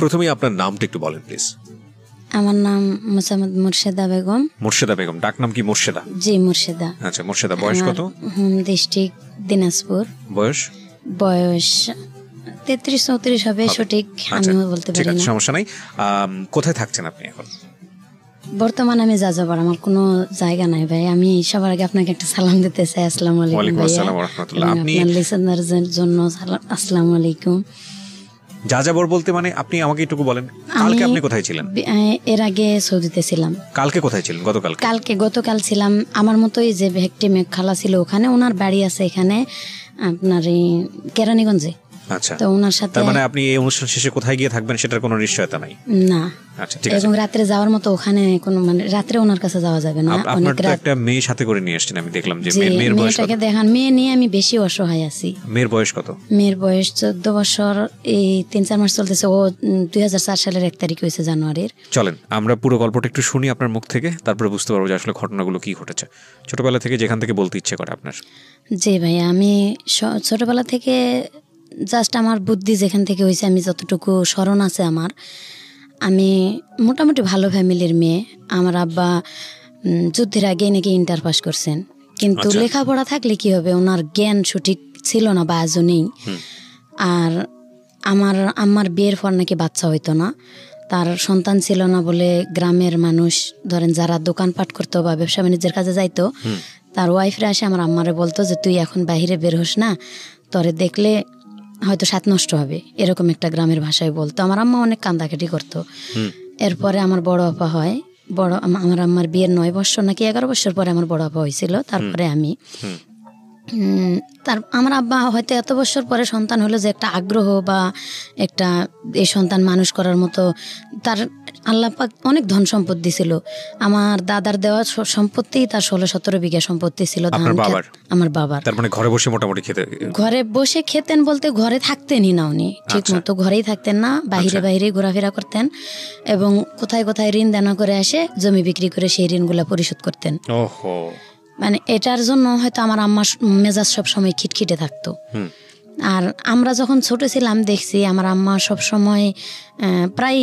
প্রথমেই আপনার নামটা একটু বলেন প্লিজ। আমার নাম মোসাম্মদ মুর্শেদা বেগম। মুর্শেদা বেগম, ডাক নাম কি মুর্শেদা? জি মুর্শেদা। আচ্ছা মুর্শেদা, বয়স কত? Home district Dinajpur. বয়স 33-34 হবে, সঠিক আমিও বলতে পারি না। সমস্যা নাই। কোথায় থাকছেন আপনি এখন? বর্তমানে আমি যাযাবর, আমার কোনো জায়গা নাই ভাই। আমি সবার আগে আপনাকে একটা সালাম দিতে চাই। আসসালামু আলাইকুম। ওয়ালাইকুম আসসালাম ওয়া রাহমাতুল্লাহ। আপনি আপনার লিসেনারদের জন্য আসসালামু আলাইকুম। যাযাবর বলতে মানে আপনি আমাকে একটু বলেন, কালকে আপনি কোথায় ছিলেন? এর আগে সৌদিতে ছিলাম। কালকে কোথায় ছিলেন? গতকাল ছিলাম আমার মতোই, যে ভেকটি মেঘ খালা ছিল ওখানে, ওনার বাড়ি আছে এখানে আপনার এই কেরানীগঞ্জে। আচ্ছা, তো ওনার সাথে। তার মানে আপনি এই অনুষ্ঠান শেষে কোথায় গিয়ে থাকবেন সেটার কোনো নিশ্চয়তা নাই? না। আচ্ছা ঠিক আছে। এবং রাতে যাওয়ার মতো ওখানে কোনো মানে রাতে ওনার কাছে যাওয়া যাবে না। আপনার তো একটা মেয়ে সাথে করে নিয়ে আসছেন, আমি দেখলাম যে মেয়ের বয়স কত? দেখান, মেয়ে নিয়ে আমি বেশি অসহায় আছি। মেয়ের বয়স কত? মেয়ের বয়স 14 বছর, এই 3-4 মাস চলতেছে। ও 2004 সালের 1 তারিখ হয়েছে, জানুয়ারির। চলেন আমরা পুরো গল্পটা একটু শুনি আপনার মুখ থেকে, তারপরে বুঝতে পারবো যে আসলে ঘটনাগুলো কি ঘটেছে। ছোটবেলা থেকে যেখান থেকে বলতে ইচ্ছে করে আপনার। জি ভাইয়া, আমি ছোটবেলা থেকে জাস্ট আমার বুদ্ধি যেখান থেকে হয়েছে, আমি যতটুকু স্মরণ আছে আমার, আমি মোটামুটি ভালো ফ্যামিলির মেয়ে। আমার আব্বা যুদ্ধের আগে নাকি ইন্টার পাস করছেন, কিন্তু লেখাপড়া থাকলে কি হবে, ওনার জ্ঞান সঠিক ছিল না বা আজও নেই। আর আমার বিয়ের পর নাকি বাচ্চা হইতো না, তার সন্তান ছিল না বলে গ্রামের মানুষ ধরেন যারা দোকানপাট করতো বা ব্যবসা বাণিজ্যের কাজে যাইতো, তার ওয়াইফরা আসে আমার আম্মারে বলতো যে তুই এখন বাহিরে বের হোস না, তোরে দেখলে হয়তো সাত নষ্ট হবে, এরকম একটা গ্রামের ভাষায় বলতো। আমার আম্মা অনেক কান্দাকাটি করতো। এরপরে আমার বড় আপা হয়, আমার আম্মার বিয়ের 9 বছর নাকি 11 বছর পরে আমার বড় আপা হয়েছিল, তারপরে আমি। আমার আব্বা হয়তো এত বছর পরে সন্তান হলো, যে একটা আগ্রহ বা একটা এই সন্তান মানুষ করার মতো তার আল্লাহ পাক অনেক ধন সম্পত্তি ছিল। আমার দাদার দেওয়া সম্পত্তি তার 16-17 বিঘা সম্পত্তি ছিল। আমার বাবার। তার মানে ঘরে বসে মোটামুটি ঘরে বসে খেতেন বলতে ঘরে থাকতেনই না উনি, ঠিক মতো ঘরেই থাকতেন না, বাহিরে ঘোরাফেরা করতেন এবং কোথায় কোথায় ঋণ দেনা করে আসে জমি বিক্রি করে সেই ঋণগুলা পরিশোধ করতেন। মানে এটার জন্য হয়তো আমার আম্মার মেজাজ সব সময় খিটখিটে থাকতো। আর আমরা যখন ছোট ছিলাম দেখছি আমার আম্মা সব সময় প্রায়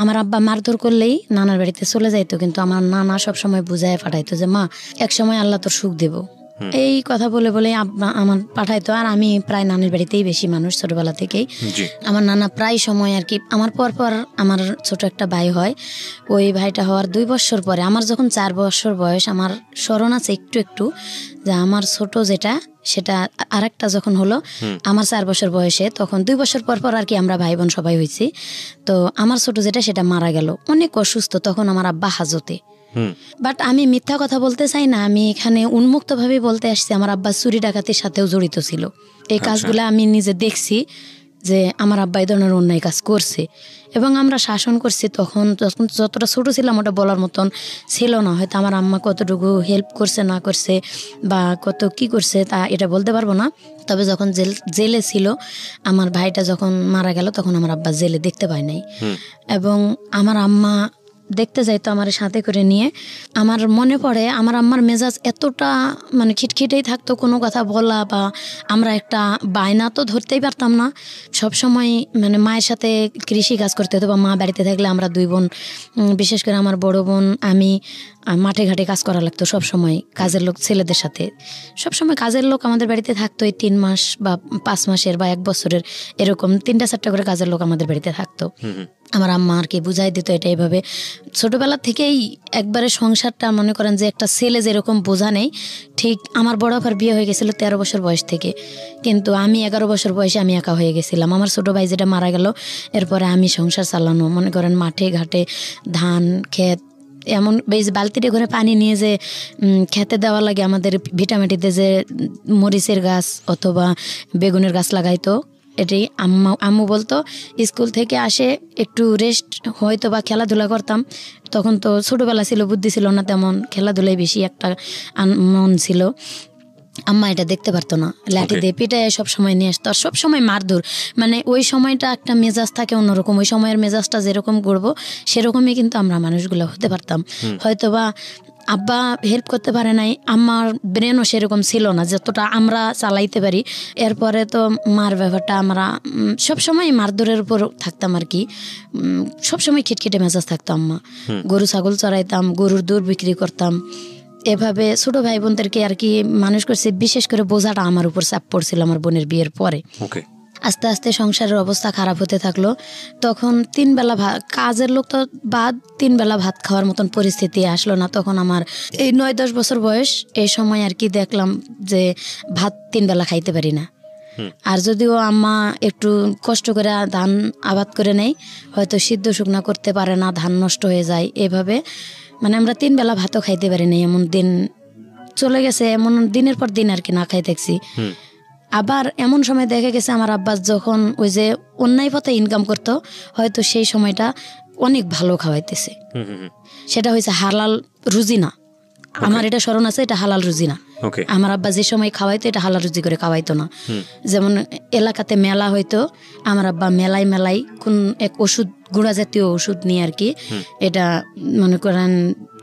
আমার আব্বা মারধর করলেই নানার বাড়িতে চলে যাইতো, কিন্তু আমার নানা সব সময় বুঝায় পাঠাইতো যে মা এক সময় আল্লাহ তোর সুখ দেব, এই কথা বলে বলে আমার পাঠাইতো। আর আমি প্রায় নানির বাড়িতেই বেশি মানুষ ছোটবেলা থেকেই। আমার নানা প্রায় সময় আর কি, আমার পর আমার ছোট একটা ভাই হয়, ওই ভাইটা হওয়ার 2 বছর পরে আমার যখন 4 বছর বয়স, আমার স্মরণ আছে একটু যে আমার ছোট যেটা সেটা আরেকটা যখন হলো আমার 4 বছর বয়সে, তখন 2 বছর পর আর কি আমরা ভাই বোন সবাই হয়েছি। তো আমার ছোট যেটা সেটা মারা গেল, অনেক অসুস্থ, তখন আমার আব্বা হাজতে। বাট আমি মিথ্যা কথা বলতে চাই না, আমি এখানে উন্মুক্ত ভাবে বলতে আসছি আমার আব্বা চুরি ডাকাতির সাথেও জড়িত ছিল। এই কাজগুলো আমি নিজে দেখছি যে আমার আব্বা এই ধরনের অন্যায় কাজ করছে এবং আমরা শাসন করছি। তখন যতটা ছোট ছিলাম ওটা বলার মতন ছিল না, হয়তো আমার আম্মা কতটুকু হেল্প করছে না করছে বা কত কি করছে তা এটা বলতে পারবো না। তবে যখন জেলে ছিল, আমার ভাইটা যখন মারা গেল, তখন আমার আব্বা জেলে দেখতে পায় নাই এবং আমার আম্মা দেখতে যাইতো আমার সাথে করে নিয়ে। আমার মনে পড়ে আমার আম্মার মেজাজ এতটা মানে খিটখিটেই থাকতো, কোনো কথা বলা বা আমরা একটা বায়না তো ধরতেই পারতাম না। সব সময় মানে মায়ের সাথে কৃষি কাজ করতে হতো বা মা বাড়িতে থাকলে আমরা 2 বোন, বিশেষ করে আমার বড় বোন আমি, মাঠে ঘাটে কাজ করা লাগতো সব সময়, কাজের লোক ছেলেদের সাথে সব সময় কাজের লোক আমাদের বাড়িতে থাকতো। এই 3 মাস বা 5 মাসের বা 1 বছরের এরকম 3টা-4টা করে কাজের লোক আমাদের বাড়িতে থাকতো। আমার আম্মা আর কি বুঝাই দিত এটা এইভাবে। ছোটবেলা থেকেই একবারে সংসারটা মনে করেন যে একটা ছেলে যেরকম বোঝা নেই, ঠিক আমার বড় আপার বিয়ে হয়ে গেছিল 13 বছর বয়স থেকে, কিন্তু আমি 11 বছর বয়সে আমি একা হয়ে গেছিলাম। আমার ছোট ভাই যেটা মারা গেল, এরপরে আমি সংসার চালানো, মনে করেন মাঠে ঘাটে ধান ক্ষেত, এমন বেশ বালতিতে করে পানি নিয়ে যে খেতে দেওয়া লাগে আমাদের ভিটামাটিতে, যে মরিচের গাছ অথবা বেগুনের গাছ লাগাইতো, এটাই আম্মু বলতো স্কুল থেকে আসে একটু রেস্ট হয়তো বা খেলাধুলা করতাম। তখন তো ছোটোবেলা ছিল, বুদ্ধি ছিল না তেমন, খেলাধুলায় বেশি একটা মন ছিল। আম্মা এটা দেখতে পারতো না, লাঠি দিয়ে পিটায় সব সময় নিয়ে আসতো। আর সব সময় মারধর, মানে ওই সময়টা একটা মেজাজ থাকে অন্যরকম, ওই সময়ের মেজাজটা যেরকম করবো সেরকমই কিন্তু আমরা মানুষগুলো হতে পারতাম। হয়তো বা আব্বা হেল্প করতে পারে নাই, আমার ব্রেনও সেরকম ছিল না যতটা আমরা চালাইতে পারি। এরপরে তো মার ব্যাপারটা আমরা সবসময় মারধরের উপর থাকতাম আর কি, সবসময় খিটখিটে মেজাজ থাকতো আম্মা। গরু ছাগল চড়াইতাম, গরুর দুধ বিক্রি করতাম, এভাবে ছোট ভাই বোনদেরকে আর কি মানুষ করছে। বিশেষ করে বোঝাটা আমার উপর চাপ পড়ছিল আমার বোনের বিয়ের পরে। আস্তে আস্তে সংসারের অবস্থা খারাপ হতে থাকলো। তখন 3 বেলা কাজের লোক তো বাদ, 3 বেলা ভাত খাওয়ার মতন পরিস্থিতি আসলো না। তখন আমার এই 9-10 বছর বয়স, এই সময় আর কি দেখলাম যে ভাত 3 বেলা খাইতে পারি না। আর যদিও আম্মা একটু কষ্ট করে ধান আবাদ করে নেয়, হয়তো সিদ্ধ শুকনা করতে পারে না, ধান নষ্ট হয়ে যায়। এভাবে মানে আমরা 3 বেলা ভাতও খাইতে পারি না, এমন দিন চলে গেছে। এমন দিনের পর দিন আর কি না খাই থাকছি। আবার এমন সময় দেখা গেছে আমার আব্বা যখন ওই যে অন্যায় পথে ইনকাম করতো, হয়তো সেই সময়টা অনেক ভালো খাওয়াইতেছে। সেটা হয়েছে হালাল রুজি না, আমার এটা স্মরণ আছে, এটা হালাল রুজি না। আমার আব্বা যে সময় খাওয়াইতো এটা হালাল রুজি করে খাওয়াইতো না। যেমন এলাকাতে মেলা হইতো, আমার আব্বা মেলাই মেলাই কোন এক ওষুধ, গুঁড়া জাতীয় ওষুধ নিয়ে আর কি, এটা মনে করেন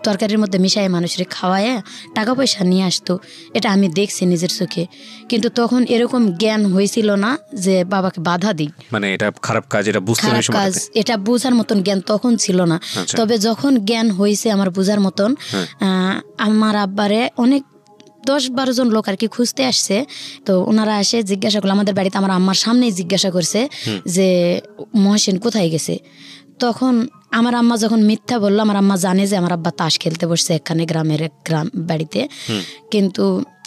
তরকারির মধ্যে মিশাই মানুষের খাওয়ায় টাকা পয়সা নিয়ে আসতো। এটা আমি দেখছি নিজের চোখে, কিন্তু তখন এরকম জ্ঞান হয়েছিল না যে বাবাকে বাধা দিই, মানে এটা খারাপ কাজ, এটা বুঝতে খারাপ কাজ, এটা বোঝার মতন জ্ঞান তখন ছিল না। তবে যখন জ্ঞান হয়েছে আমার বোঝার মতন, আমার আব্বারে অনেক 10-12 জন লোক আর কি খুঁজতে আসছে। তো ওনারা এসে জিজ্ঞাসা করলো আমাদের বাড়িতে, আমার আম্মার সামনেই জিজ্ঞাসা করছে যে মহসিন কোথায় গেছে। তখন আমার আম্মা যখন মিথ্যা বললো, আমার আম্মা জানে যে আমার আব্বা তাস খেলতে বসছে এখানে গ্রামের এক গ্রাম বাড়িতে, কিন্তু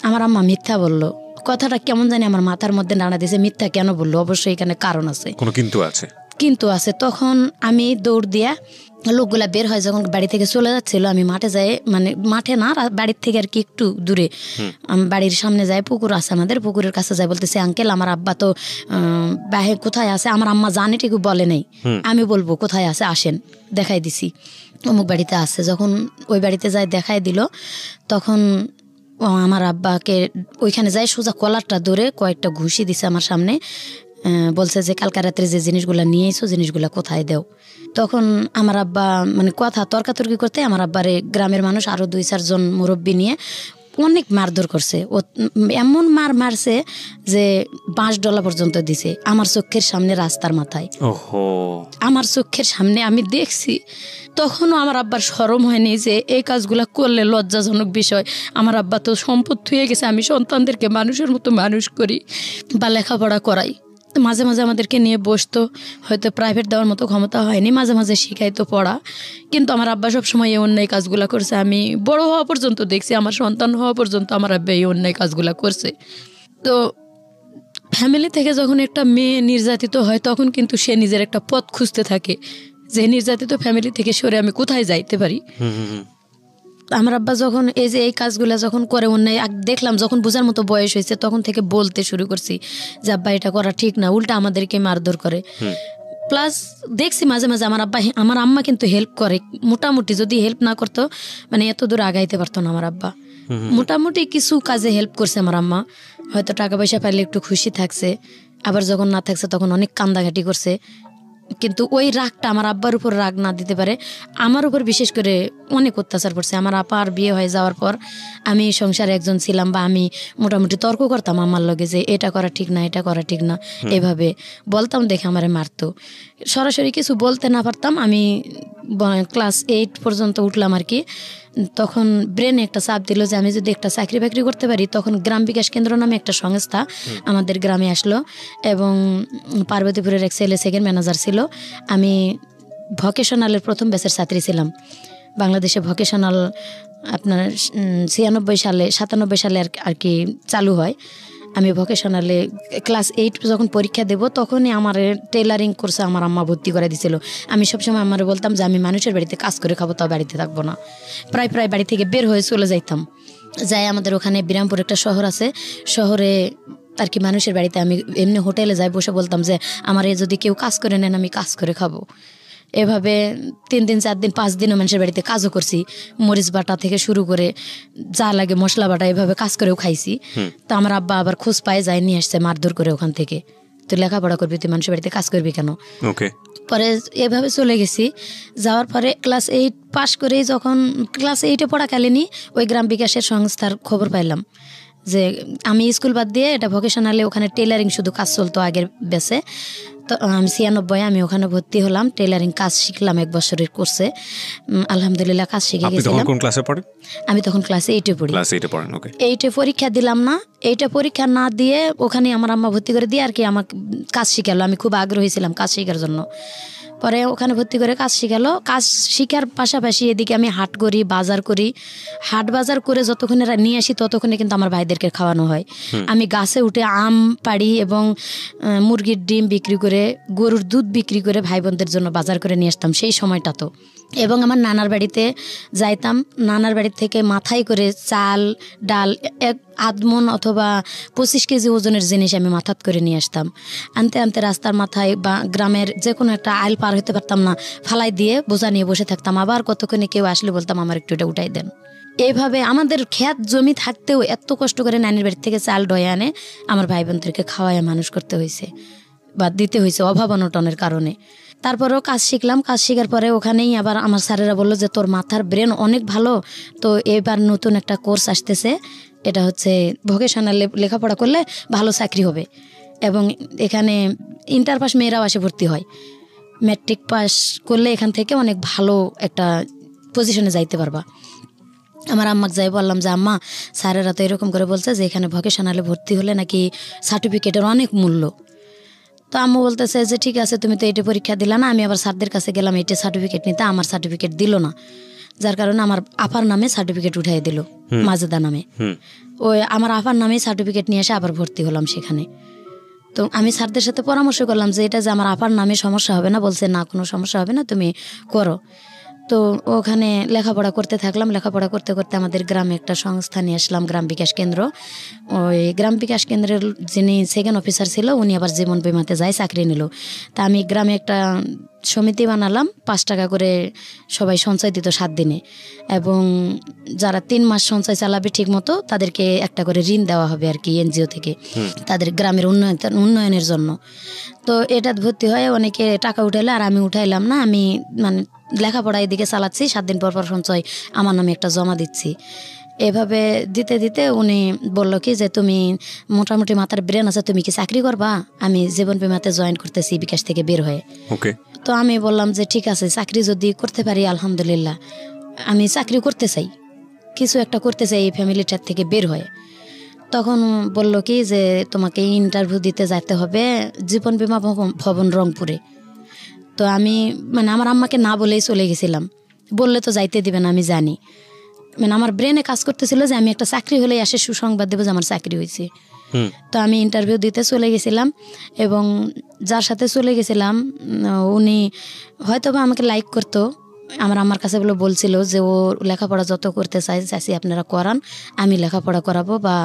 আমার আম্মা মিথ্যা বললো। কথাটা কেমন জানি আমার মাথার মধ্যে নাড়া দিয়েছে, মিথ্যা কেন বললো, অবশ্যই এখানে কারণ আছে, কোনো কিন্তু আছে। তখন আমি দৌড় দিয়া, লোকগুলা বের হয় যখন বাড়ি থেকে চলে যাচ্ছিল, আমি মাঠে যাই, মানে মাঠে না, বাড়ির থেকে আর কি একটু দূরে, বাড়ির সামনে যায় পুকুর আছে আমাদের, পুকুরের কাছে যায়, বলতেছে আঙ্কেল আমার আব্বা তো বাহির কোথায় আছে। আমার আম্মা জানি ঠিক বলে নেই, আমি বলবো কোথায় আছে আসেন, দেখাই দিছি অমুক বাড়িতে আছে। যখন ওই বাড়িতে যায় দেখাই দিল, তখন আমার আব্বাকে ওইখানে যায় সোজা কলারটা ধরে কয়েকটা ঘুষি দিছে আমার সামনে, বলছে যে কালকা রাত্রে যে জিনিসগুলা নিয়ে এসো জিনিসগুলা কোথায় দেও। তখন আমার আব্বা মানে কথা তর্কাতর্কি করতে আমার আব্বারে গ্রামের মানুষ আরো 2-4 জন মুরব্বী নিয়ে অনেক মারধর করছে। ও এমন মারছে যে 5 ডলা পর্যন্ত দিছে আমার চোখের সামনে, রাস্তার মাথায়, আমার চোখের সামনে আমি দেখছি। তখনও আমার আব্বার শরম হয়নি যে এই কাজগুলা করলে লজ্জাজনক বিষয়। আমার আব্বা তো সম্পদ হয়ে গেছে, আমি সন্তানদেরকে মানুষের মতো মানুষ করি বা লেখাপড়া করাই। মাঝে মাঝে আমাদেরকে নিয়ে বসতো, হয়তো প্রাইভেট দেওয়ার মতো ক্ষমতা হয়নি, মাঝে মাঝে শিখাইতো পড়া, কিন্তু আমার আব্বা সবসময় এই অন্যায় কাজগুলা করছে। আমি বড় হওয়া পর্যন্ত দেখছি, আমার সন্তান হওয়া পর্যন্ত আমার আব্বা এই অন্যায় কাজগুলা করছে। তো ফ্যামিলি থেকে যখন একটা মেয়ে নির্যাতিত হয়, তখন কিন্তু সে নিজের একটা পথ খুঁজতে থাকে যে নির্যাতিত ফ্যামিলি থেকে সরে আমি কোথায় যাইতে পারি। আমার আব্বা যখন এই যে এই কাজগুলা যখন করে অন্যায় দেখলাম, যখন বোঝার মতো বয়স হয়েছে, তখন থেকে বলতে শুরু করছি যে আব্বা এটা করা ঠিক না, উল্টা আমাদেরকে মারধর করে। প্লাস দেখছি মাঝে মাঝে আমার আম্মা কিন্তু হেল্প করে, মোটামুটি যদি হেল্প না করতো মানে এত দূর আগাইতে পারতো না আমার আব্বা। মোটামুটি কিছু কাজে হেল্প করছে আমার আম্মা, হয়তো টাকা পয়সা পাইলে একটু খুশি থাকছে, আবার যখন না থাকছে তখন অনেক কান্দাঘাটি করছে। কিন্তু ওই রাগটা আমার আব্বার উপর রাগ না দিতে পারে, আমার উপর বিশেষ করে অনেক অত্যাচার করছে। আমার আপার বিয়ে হয়ে যাওয়ার পর আমি সংসারে একজন ছিলাম, বা আমি মোটামুটি তর্ক করতাম আমার লগে যে এটা করা ঠিক না, এটা করা ঠিক না, এভাবে বলতাম, দেখে আমারে মারতো। সরাসরি কিছু বলতে না পারতাম। আমি ক্লাস 8 পর্যন্ত উঠলাম আর কি, তখন ব্রেনে একটা চাপ দিল যে আমি যদি একটা চাকরি বাকরি করতে পারি। তখন গ্রাম বিকাশ কেন্দ্র নামে একটা সংস্থা আমাদের গ্রামে আসলো, এবং পার্বতীপুরের এক ছেলে সেকেন্ড ম্যানেজার ছিল। আমি ভকেশনালের প্রথম ব্যাচের ছাত্রী ছিলাম। বাংলাদেশে ভকেশনাল আপনার 97 সালে আর কি চালু হয়। আমি ভকেশনালে ক্লাস 8 যখন পরীক্ষা দেব, তখনই আমার টেলারিং কোর্সে আমার আম্মা ভর্তি করে দিয়েছিল। আমি সবসময় আমার বলতাম যে আমি মানুষের বাড়িতে কাজ করে খাবো, তাও বাড়িতে থাকবো না। প্রায় বাড়ি থেকে বের হয়ে চলে যাইতাম। যাই আমাদের ওখানে বিরামপুর একটা শহর আছে, শহরে আর কি মানুষের বাড়িতে আমি এমনি হোটেলে যাই, বসে বলতাম যে আমার যদি কেউ কাজ করে নেন আমি কাজ করে খাবো। এভাবে 3 দিন 4 দিন 5 দিনও মানুষের বাড়িতে কাজও করছি, মরিচ বাটা থেকে শুরু করে যা লাগে মশলা বাটা, এভাবে কাজ করেও খাইছি। তো আমার আব্বা আবার খোঁজ পায়, যায় নিয়ে আসছে মারধর করে ওখান থেকে, তুই লেখাপড়া করবি, তুই মানুষের বাড়িতে কাজ করবি কেন। পরে এভাবে চলে গেছি। যাওয়ার পরে ক্লাস 8 পাস করেই যখন ক্লাস 8-এ পড়াকালীনই ওই গ্রাম বিকাশের সংস্থার খবর পাইলাম যে আমি স্কুল বাদ দিয়ে এটা ভোকেশনালে ওখানে টেলারিং শুধু কাজ চলতো আগের বেসে। তো আমি 96 আমি ওখানে ভর্তি হলাম, টেলারিং কাজ শিখলাম 1 বছরের কোর্সে। আলহামদুলিল্লাহ কাজ শিখে গেছিলাম। কোন ক্লাসে পড়েন? আমি তখন ক্লাস 8-এ পড়ি। ক্লাস 8-এ পড়েন, ওকে। 8-এ পরীক্ষা দিলাম না, 8-এ পরীক্ষা না দিয়ে ওখানে আমার আম্মা ভর্তি করে দিয়ে আর কি আমাকে কাজ শিখালো। আমি খুব আগ্রহী ছিলাম কাজ শেখার জন্য। পরে ওখানে ভর্তি করে কাজ শিখালো। কাজ শিখার পাশাপাশি এদিকে আমি হাট করি, বাজার করি। হাট বাজার করে যতক্ষণে নিয়ে আসি ততক্ষণে কিন্তু আমার ভাইদেরকে খাওয়ানো হয়। আমি গাছে উঠে আম পাড়ি এবং মুরগির ডিম বিক্রি করে, গরুর দুধ বিক্রি করে ভাই বোনদের জন্য বাজার করে নিয়ে আসতাম সেই সময়টা তো। এবং আমার নানার বাড়িতে যাইতাম, নানার বাড়ি থেকে মাথায় করে চাল ডাল 1 মণ অথবা 25 কেজি ওজনের জিনিস আমি মাথাত করে নিয়ে আসতাম। আনতে আনতে রাস্তার মাথায় বা গ্রামের যে কোনো একটা আইল পার হতে পারতাম না, ফালাই দিয়ে বোঝা নিয়ে বসে থাকতাম। আবার কতক্ষণে কেউ আসলে বলতাম আমার একটু এটা উঠাই দেন। এইভাবে আমাদের ক্ষেত জমি থাকতেও এত কষ্ট করে নানির বাড়ি থেকে চাল ডয়ে আনে আমার ভাই বোনদেরকে খাওয়ায় মানুষ করতে হয়েছে বা দিতে হয়েছে অভাব অনটনের কারণে। তারপরেও কাজ শিখলাম। কাজ শেখার পরে ওখানেই আবার আমার স্যারেরা বললো যে তোর মাথার ব্রেন অনেক ভালো, তো এবার নতুন একটা কোর্স আসতেছে, এটা হচ্ছে ভোকেশনালে লেখাপড়া করলে ভালো চাকরি হবে এবং এখানে ইন্টার পাস মেয়েরাও আসে ভর্তি হয়। ম্যাট্রিক পাস করলে এখান থেকে অনেক ভালো একটা পজিশনে যাইতে পারবা। আমার আম্মাকে যাই বললাম যে আম্মা স্যারেরা তো এরকম করে বলছে যে এখানে ভোকেশনালে ভর্তি হলে নাকি সার্টিফিকেটের অনেক মূল্য। তো আম্মু বলতেছে যে ঠিক আছে তুমি তো 8-এ পরীক্ষা দিলা না। আমি আবার স্যারদের কাছে গেলাম 8-এ সার্টিফিকেট নিতে, আমার সার্টিফিকেট দিল না, যার কারণে আমার আপার নামে সার্টিফিকেট উঠাই দিল মাজেদা নামে। ওই আমার আপার নামে সার্টিফিকেট নিয়ে এসে আবার ভর্তি হলাম সেখানে। তো আমি স্যারদের সাথে পরামর্শ করলাম যে এটা যে আমার আপার নামে সমস্যা হবে না, বলছে না কোনো সমস্যা হবে না, তুমি করো। তো ওখানে লেখাপড়া করতে থাকলাম। লেখাপড়া করতে করতে আমাদের গ্রামে একটা সংস্থা নিয়ে আসলাম, গ্রাম বিকাশ কেন্দ্র। ওই গ্রাম বিকাশ কেন্দ্রের যিনি সেকেন্ড অফিসার ছিল উনি আবার জীবন বিমাতে যায় চাকরি নিল। তা আমি গ্রামে একটা সমিতি বানালাম, 5 টাকা করে সবাই সঞ্চয় দিত 7 দিনে, এবং যারা 3 মাস সঞ্চয় চালাবে ঠিক মতো তাদেরকে একটা করে ঋণ দেওয়া হবে আর কি এনজিও থেকে, তাদের গ্রামের উন্নয়নের জন্য। তো এটা ভর্তি হয়ে অনেকে টাকা উঠাইলো আর আমি উঠাইলাম না। আমি মানে লেখাপড়া এদিকে চালাচ্ছি, 7 দিন পর পর সঞ্চয় আমার নামে একটা জমা দিচ্ছি। এভাবে দিতে দিতে উনি বললো কি যে তুমি মোটামুটি মাথার ব্রেন আছে, তুমি কি চাকরি করবা? আমি জীবন বিমাতে জয়েন করতেছি বিকাশ থেকে বের হয়ে। ওকে। তো আমি বললাম যে ঠিক আছে, চাকরি যদি করতে পারি আলহামদুলিল্লাহ, আমি চাকরি করতে চাই, কিছু একটা করতে চাই এই ফ্যামিলিটার থেকে বের হয়ে। তখন বললো কি যে তোমাকে ইন্টারভিউ দিতে যেতে হবে জীবন বিমা ভবন রংপুরে। তো আমি মানে আমার আম্মাকে না বলেই চলে গেছিলাম, বললে তো যাইতে দিবে না আমি জানি। মানে আমার ব্রেনে কাজ করতেছিল যে আমি একটা চাকরি হলেই আসে সুসংবাদ দেবো যে আমার চাকরি হয়েছে। তো আমি ইন্টারভিউ দিতে চলে গেছিলাম এবং যার সাথে চলে গেছিলাম উনি হয়তো বা আমাকে লাইক করতো। আমার কাছে বলছিল যে ও লেখাপড়া যত করতে চাইছি আপনারা করান, আমি লেখাপড়া করাবো বা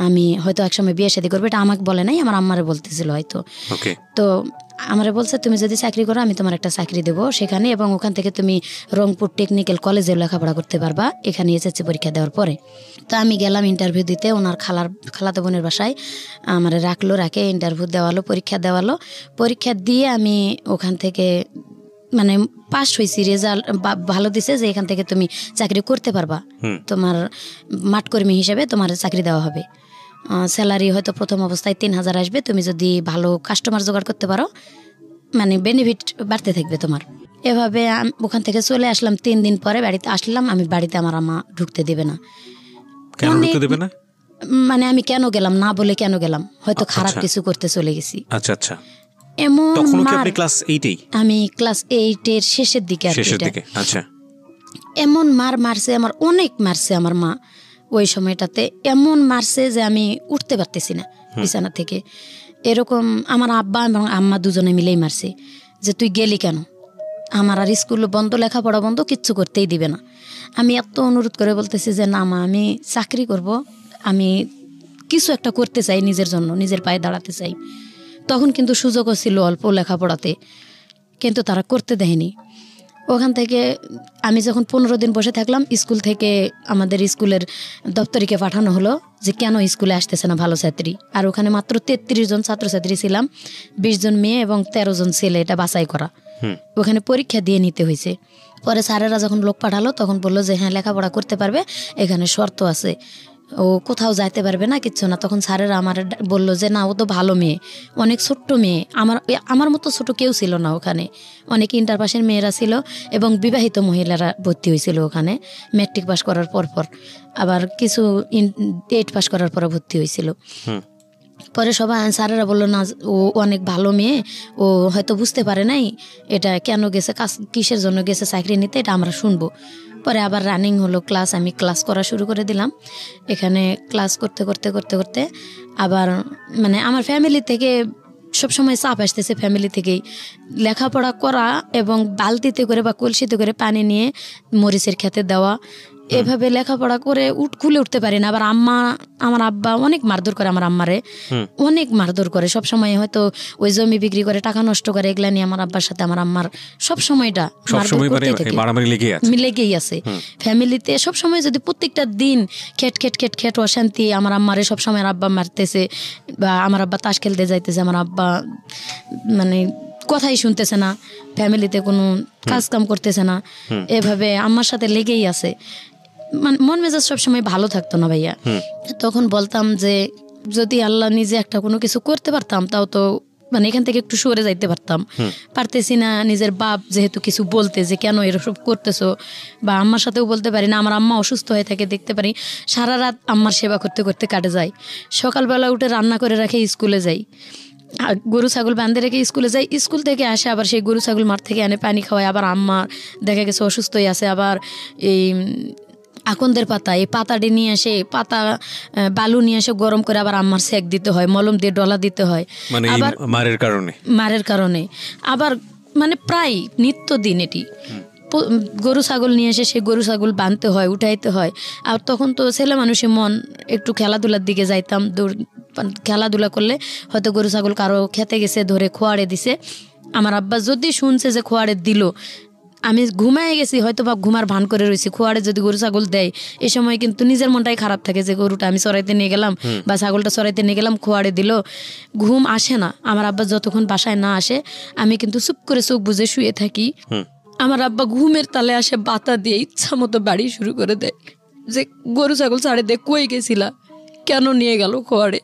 আমি হয়তো একসময় বিয়ে শাদী করবো। এটা আমাকে বলে নাই, আমার আম্মারে বলতেছিল হয়তো। তো আমারে বলছে তুমি যদি চাকরি করো আমি তোমার একটা চাকরি দেবো সেখানে, এবং ওখান থেকে তুমি রংপুর টেকনিক্যাল কলেজে লেখাপড়া করতে পারবা এখানে এসএসসি পরীক্ষা দেওয়ার পরে। তো আমি গেলাম ইন্টারভিউ দিতে, ওনার খালাতো বোনের বাসায় আমার রাখে ইন্টারভিউ দেওয়ালো, পরীক্ষা দেওয়ালো। পরীক্ষা দিয়ে আমি ওখান থেকে মানে পাস হয়েছি, রেজাল্ট ভালো দিছে যে এখান থেকে তুমি চাকরি করতে পারবা, তোমার মাঠকর্মী হিসেবে তোমার চাকরি দেওয়া হবে। স্যালারি হয়তো প্রথম অবস্থায় 3000 আসবে, তুমি যদি ভালো কাস্টমার জোগাড় করতে পারো মানে বেনিফিট বাড়তে থাকবে তোমার। এভাবে ওখান থেকে চলে আসলাম। 3 দিন পরে বাড়িতে আসলাম। আমি বাড়িতে আমার আম্মা ঢুকতে দেবে না। কেন ঢুকতে দেবে না? মানে আমি কেন গেলাম না বলে কেন গেলাম, হয়তো খারাপ কিছু করতে চলে গেছি। আচ্ছা আচ্ছা। এমন তখন কি আপনি ক্লাস 8-এই? আমি ক্লাস 8-এর শেষের দিকে। আচ্ছা। এমন মারছে আমার, অনেক মারছে আমার মা ওই সময়টাতে, এমন মারছে যে আমি উঠতে পারতেছি না বিছানা থেকে। এরকম আমার আব্বা এবং আম্মা দুজনে মিলেই মারছে যে তুই গেলি কেন, আমার আর স্কুল বন্ধ, লেখাপড়া বন্ধ, কিচ্ছু করতেই দিবে না। আমি এত অনুরোধ করে বলতেছি যে না মা আমি চাকরি করব, আমি কিছু একটা করতে চাই, নিজের জন্য নিজের পায়ে দাঁড়াতে চাই। তখন কিন্তু সুযোগও ছিল অল্প লেখাপড়াতে, কিন্তু তারা করতে দেয়নি। ওখান থেকে আমি যখন 15 দিন বসে থাকলাম, স্কুল থেকে আমাদের স্কুলের দপ্তরিকে পাঠানো হলো যে কেন স্কুলে আসতেছে না ভালো ছাত্রী। আর ওখানে মাত্র 33 জন ছাত্রছাত্রী ছিলাম, 20 জন মেয়ে এবং 13 জন ছেলে, এটা বাছাই করা। ওখানে পরীক্ষা দিয়ে নিতে হয়েছে। পরে স্যারেরা যখন লোক পাঠালো তখন বললো যে হ্যাঁ লেখাপড়া করতে পারবে, এখানে শর্ত আছে, ও কোথাও যাইতে পারবে না, কিচ্ছু না। তখন স্যারেরা আমার বললো যে না, ও তো ভালো মেয়ে, অনেক ছোট্ট মেয়ে, আমার মতো ছোট কেউ ছিল না ওখানে, অনেক ইন্টার পাসের মেয়েরা ছিল এবং বিবাহিত মহিলারা ভর্তি হয়েছিল ওখানে, ম্যাট্রিক পাস করার পর আবার কিছু 8 পাস করার পর ভর্তি হয়েছিল। পরে সবাই স্যারেরা বললো না, ও অনেক ভালো মেয়ে, ও হয়তো বুঝতে পারে নাই এটা কেন গেছে, কিসের জন্য গেছে চাকরি নিতে, এটা আমরা শুনবো। পরে আবার রানিং হলো ক্লাস, আমি ক্লাস করা শুরু করে দিলাম। এখানে ক্লাস করতে করতে করতে করতে আবার মানে আমার ফ্যামিলি থেকে সবসময় চাপ আসতেছে, ফ্যামিলি থেকেই লেখাপড়া করা এবং বালতিতে করে বা কলসিতে করে পানি নিয়ে মরিচের খেতে দেওয়া, এভাবে লেখাপড়া করে খুলে উঠতে পারি না। আবার আমার আব্বা অনেক মারধর করে, আমার আম্মারে অনেক মারধর করে সবসময়, হয়তো ওই জমি বিক্রি করে টাকা নষ্ট করে, এগুলা নিয়ে আমার আব্বার সাথে আমার আম্মার সবসময়টা লেগেই আছে ফ্যামিলিতে। সবসময় যদি প্রত্যেকটা দিন খেট খেট খেট খেট অশান্তি, আমার আম্মারে সবসময় আব্বা মারতেছে, বা আমার আব্বা তাস খেলতে যাইতেছে, আমার আব্বা মানে কথাই শুনতেছে না, ফ্যামিলিতে কোনো কাজ কাম করতেছে না, এভাবে আম্মার সাথে লেগেই আছে। মন মেজাজ সবসময় ভালো থাকতো না ভাইয়া। তখন বলতাম যে যদি আল্লাহ নিজে একটা কোনো কিছু করতে পারতাম, তাও তো মানে এখান থেকে একটু সরে যাইতে পারতেছি না। নিজের বাপ যেহেতু কিছু বলতে যে কেন এরসব করতেছো, বা আম্মার সাথেও বলতে পারি না। আমার আম্মা অসুস্থ হয়ে থাকে, দেখতে পারি সারা রাত আম্মার সেবা করতে করতে কাটে যায়। সকালবেলা উঠে রান্না করে রাখে স্কুলে যাই, গরু ছাগল বাঁধে রেখে স্কুলে যাই, স্কুল থেকে আসে আবার সেই গরু ছাগল মাঠ থেকে এনে পানি খাওয়ায়। আবার আম্মা দেখা গেছে অসুস্থ হয়ে আছে, আবার এই আকন্দের পাতা, এই পাতাটি নিয়ে এসে বালু নিয়ে এসে গরম করে আবার আম্মার সেক দিতে হয়, মলম দিয়ে ডলা দিতে হয়, আবার মারের কারণে আবার মানে প্রায় নিত্যদিন এটি। গরু ছাগল নিয়ে এসে সেই গরু ছাগল বাঁধতে হয়, উঠাইতে হয়। আর তখন তো ছেলে মানুষের মন, একটু খেলাধুলার দিকে যাইতাম, খেলাধুলা করলে হয়তো গরু ছাগল কারো খেতে গেছে, ধরে খোয়াড়ে দিছে। আমার আব্বা যদি শুনছে যে খোয়াড়ে দিল, আমি ঘুমায় গেছি হয়তো বা ঘুমার ভান করে রয়েছি, খোয়াড়ে যদি গরু ছাগল দেয়, এই সময় কিন্তু নিজের মনটাই খারাপ থাকে যে গরুটা আমি চড়াইতে নিয়ে গেলাম বা ছাগলটা চড়াইতে নিয়ে গেলাম, খোয়াড়ে দিল, ঘুম আসে না। আমার আব্বা যতক্ষণ বাসায় না আসে আমি কিন্তু চুপ করে চোখ বুজে শুয়ে থাকি। আমার আব্বা ঘুমের তালে আসে বাতা দিয়ে ইচ্ছা মতো বাড়ি শুরু করে দেয় যে গরু ছাগল ছাড়ে দে, কই গেছিলা, কেন নিয়ে গেল খোয়াড়ে।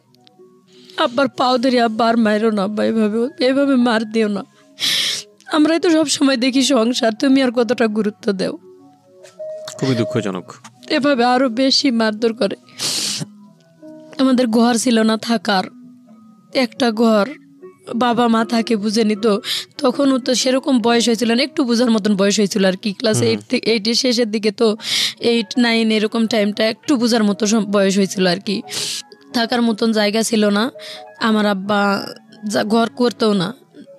আব্বার পাও ধরে, আব্বা আর মায়েরও না, আব্বা এভাবে মার দিও না, আমরাই তো সব সময় দেখি সংসার, তুমি আর কতটা গুরুত্ব দেও। খুবই দুঃখজনক। এভাবে আরো বেশি মারধর করে। আমাদের ঘর ছিল না থাকার, একটা ঘর, বাবা মা থাকে বুঝে নিত। তখনও তো সেরকম বয়স হয়েছিল না, একটু বোঝার মতন বয়স হয়েছিল আর কি, ক্লাস 8 শেষের দিকে, তো 8, 9 এরকম টাইমটা একটু বোঝার মতো বয়স হয়েছিল আর কি। থাকার মতন জায়গা ছিল না, আমার আব্বা ঘর করতেও না,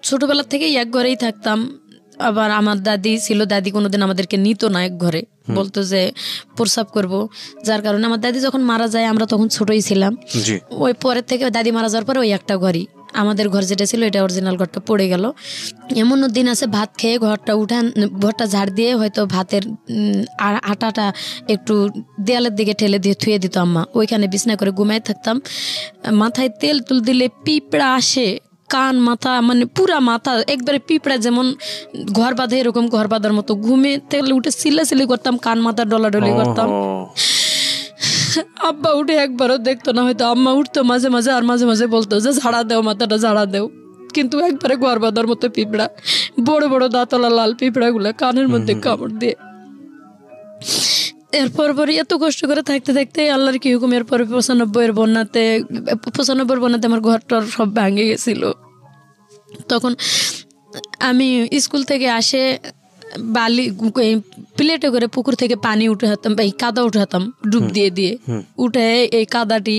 ছোটবেলা থেকেই এক ঘরেই থাকতাম। আবার আমার দাদি ছিল, দাদি কোনোদিন আমাদেরকে নিত না এক ঘরে, বলতো যে প্রস্রাব করব, যার কারণে আমার দাদি যখন মারা যায় আমরা তখন ছোটই ছিলাম, ওই পরের থেকে দাদি মারা যাওয়ার পরে ওই একটা ঘরই আমাদের ঘর যেটা ছিল, এটা অরিজিনাল ঘরটা পড়ে গেল। এমনও দিন আছে ভাত খেয়ে ঘরটা ঝাড় দিয়ে হয়তো ভাতের আটাটা একটু দেয়ালের দিকে ঠেলে দিয়ে থুয়ে দিত আম্মা, ওইখানে বিছনা করে ঘুমাই থাকতাম। মাথায় তেল তুল দিলে পিঁপড়া আসে, কান মাথা মানে পুরা মাথা একবারে পিঁপড়া যেমন ঘর বাঁধে এরকম ঘর বাঁধার মতো, ঘুমে তেলে উঠে সিলাসিলি করতাম, কান মাথা ডলাডলি করতাম। আব্বা উঠে একবারও দেখতো না, হয়তো আম্মা উঠতো মাঝে মাঝে, আর মাঝে মাঝে বলতো যে ঝাড়া দেও, মাথাটা ঝাড়া দেও, কিন্তু একবারে ঘর বাঁধার মতো পিঁপড়া, বড় বড় দাঁতলা লাল পিঁপড়া গুলা কানের মধ্যে কামড় দিয়ে। এরপর পরে এত কষ্ট করে থাকতে থাকতে আল্লাহর কি হুকুম, এরপরে 95 বন্যাতে আমার ঘরটার সব ভেঙে গেছিল। তখন আমি স্কুল থেকে আসে বালি প্লেটে করে পুকুর থেকে পানি উঠাতাম, এই কাদা উঠাতাম ডুব দিয়ে দিয়ে, উঠে এই কাদাটি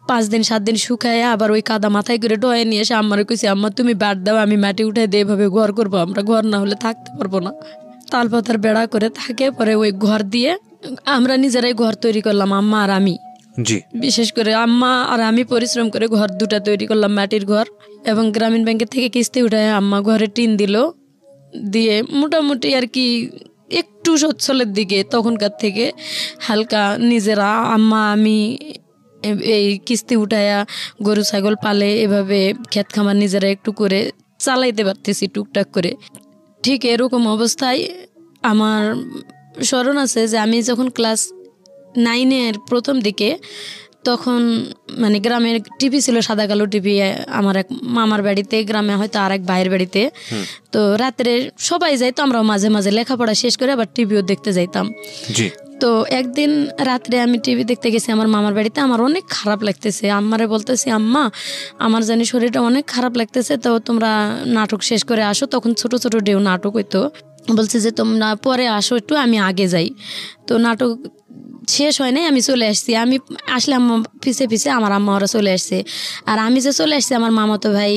5 দিন 7 দিন শুকায় আবার ওই কাদা মাথায় করে ডয়ে নিয়ে এসে আম্মারে কইছি, আম্মা তুমি বাদ দাও, আমি মাটি উঠাই দিয়ে এভাবে ঘর করবো, আমরা ঘর না হলে থাকতে পারবো না। তাল পাতার বেড়া করে থাকে, পরে ওই ঘর দিয়ে আমরা নিজেরাই ঘর তৈরি করলাম, আম্মা আর আমি। বিশেষ করে আম্মা আর আমি পরিশ্রম করে ঘর 2টা তৈরি করলাম, মাটির ঘর। এবং গ্রামীণ ব্যাংকের থেকে কিস্তি উঠায় আম্মা ঘরে টিন দিল, দিয়ে মোটামুটি আর কি একটু সচ্ছলের দিকে তখনকার থেকে হালকা নিজেরা আম্মা আমি এই কিস্তি উঠায়া গরু ছাগল পালে, এভাবে ক্ষেত খামার নিজেরা একটু করে চালাইতে পারতেছি টুকটাক করে। ঠিক এরকম অবস্থায় আমার স্মরণ আছে যে আমি যখন ক্লাস 9-এর প্রথম দিকে, তখন মানে গ্রামের টিভি ছিল, সাদা কালো টিভি, আমার এক মামার বাড়িতে, গ্রামে হয়তো আর এক ভাইয়ের বাড়িতে। তো রাত্রে সবাই যাইতো, আমরাও মাঝে মাঝে লেখাপড়া শেষ করে আবার টিভিও দেখতে যাইতাম। তো একদিন রাত্রে আমি টিভি দেখতে গেছি আমার মামার বাড়িতে, আমার অনেক খারাপ লাগতেছে। আম্মারে বলতেছি, আম্মা আমার জানি শরীরটা অনেক খারাপ লাগতেছে, তো তোমরা নাটক শেষ করে আসো। তখন ছোট ছোট ডেউ নাটক হইতো। বলছে যে তোমরা পরে আসো একটু, আমি আগে যাই। তো নাটক শেষ হয় নাই, আমি চলে আসছি। আমি আসলে আম্মা পিছে পিছে আমার আম্মা ওরা চলে আসছে। আর আমি যে চলে আসছি, আমার মামাতো ভাই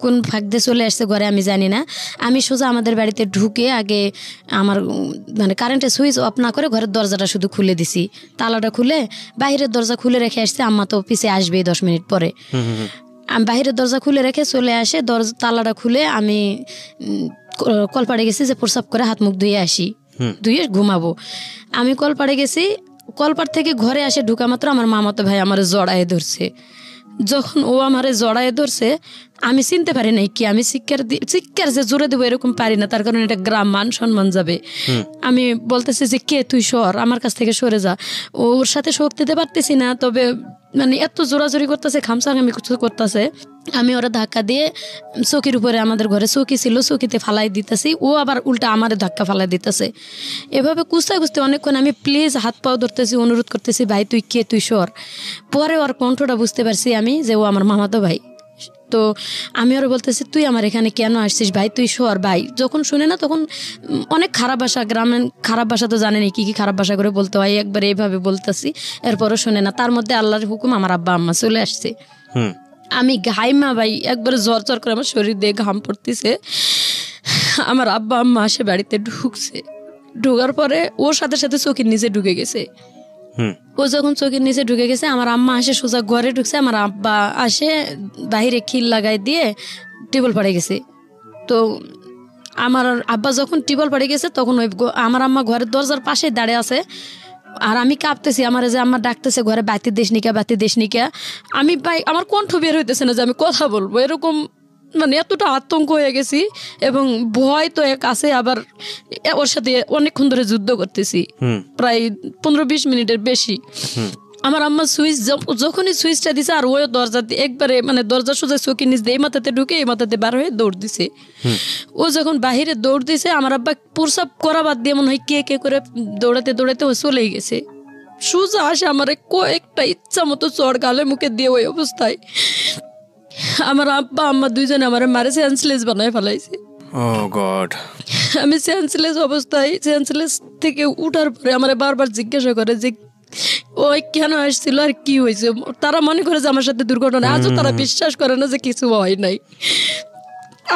কোন ফাঁক দিয়ে চলে আসছে ঘরে আমি জানি না। আমি সোজা আমাদের বাড়িতে ঢুকে আগে আমার মানে কারেন্টের সুইচ অফ না করে ঘরের দরজাটা শুধু খুলে দিছি, তালাটা খুলে বাইরের দরজা খুলে রেখে আসছি। আম্মা তো পিছে আসবেই 10 মিনিট পরে। আমি বাইরের দরজা খুলে রেখে চলে আসে, তালাটা খুলে আমি কলপাড়ে গেছি যে প্রস্রাব করে হাত মুখ ধুয়ে আসি, ধুয়ে ঘুমাবো। আমি কলপাড়ে গেছি, কলপাড় থেকে ঘরে আসে ঢুকা মাত্র আমার মামাতো ভাই আমার জড়ায়ে ধরছে। যখন ও আমারে জড়ায়ে ধরছে, আমি চিনতে পারি নাই কি, আমি চিৎকার যে জোরে দেবো এরকম পারি না, তার কারণ এটা গ্রাম, মান সম্মান যাবে। আমি বলতেছি যে কে তুই, সর, আমার কাছ থেকে সরে যা। ওর সাথে শক্তি দিতে পারতেছি না, তবে মানে এত জোরাজোরি করতেছে, খামসাং আমি কিছু করতেছে। আমি ওরা ধাক্কা দিয়ে চৌকির উপরে, আমাদের ঘরে চৌকি ছিল, চৌকিতে ফালাই দিতেছি, ও আবার উল্টা আমারে ধাক্কা ফালাই দিতেছে। এভাবে কুস্তে কুস্তে অনেকক্ষণ আমি প্লিজ হাত পাও ধরতেছি, অনুরোধ করতেছি, ভাই তুই কে, তুই সর। পরে ওর কণ্ঠটা বুঝতে পারছি আমি যে ও আমার মামাতো ভাই। তো আমি ওরা বলতেছি, তুই আমার এখানে কেন আসছিস ভাই, তুই সর। ভাই যখন শুনে না, তখন অনেক খারাপ ভাষা, গ্রামের খারাপ ভাষা তো জানেনি কি কি খারাপ ভাষা করে বলতে হয়, একবার এইভাবে বলতেছি, এরপরও শুনে না। তার মধ্যে আল্লাহর হুকুম আমার আব্বা আম্মা চলে আসছে। আমি ঘাইমা ভাই, একবারে জ্বর জ্বর করে আমার শরীর দিয়ে ঘাম পড়তেছে। আমার আব্বা আম্মা আসে বাড়িতে ঢুকছে, ঢোকার পরে ওর সাথে সাথে চোখের নিচে ঢুকে গেছে। ও যখন চোখের নিচে ঢুকে গেছে, আমার আম্মা আসে সোজা ঘরে ঢুকছে, আমার আব্বা আসে বাহিরে খিল লাগাই দিয়ে টেবল পড়ে গেছে। তো আমার আব্বা যখন টেবল পড়ে গেছে, তখন ওই আমার আম্মা ঘরের দরজার পাশে দাঁড়িয়ে আছে। আর আমি কাঁপতেছি, আমার যে আম্মা ডাকতেছে ঘরে, বাতি দেশ নিকা, বাতি দেশ নিকা। আমি ভাই আমার কণ্ঠ বের হইতেছে না যে আমি কথা বলবো, এরকম মানে এতটা আতঙ্ক হয়ে গেছি। এবং ভয় তো এক আছে, আবার ওর সাথে অনেকক্ষণ ধরে যুদ্ধ করতেছি, প্রায় 15-20 মিনিটের বেশি। আমার আম্মা সুইচ যখনই সুইচটা দিছে, আর ওই দরজা একবারে মানে দরজা সোজা চৌকি নিচ দিয়ে এই মাথাতে ঢুকে এই মাথাতে বার হয়ে দৌড় দিছে। ও যখন বাহিরে দৌড় দিছে, আমার আব্বা প্রস্রাব করা বাদ দিয়ে মনে হয় কে কে করে দৌড়াতে দৌড়াতে ও চলেই গেছে। সোজা আসে আমার কয়েকটা ইচ্ছা মতো চড় গালে মুখে দিয়ে ওই অবস্থায় আমার আব্বা আম্মা দুইজনে আমার মারে সেন্সলেস বানায় ফেলাইছে। আমি সেন্সলেস অবস্থায়, সেন্সলেস থেকে উঠার পরে আমার বারবার জিজ্ঞাসা করে যে ওই কেন আসছিল আর কি হয়েছে। তারা মনে করে যে আমার সাথে দুর্ঘটনা, আজও তারা বিশ্বাস করে না যে কিছু হয় নাই।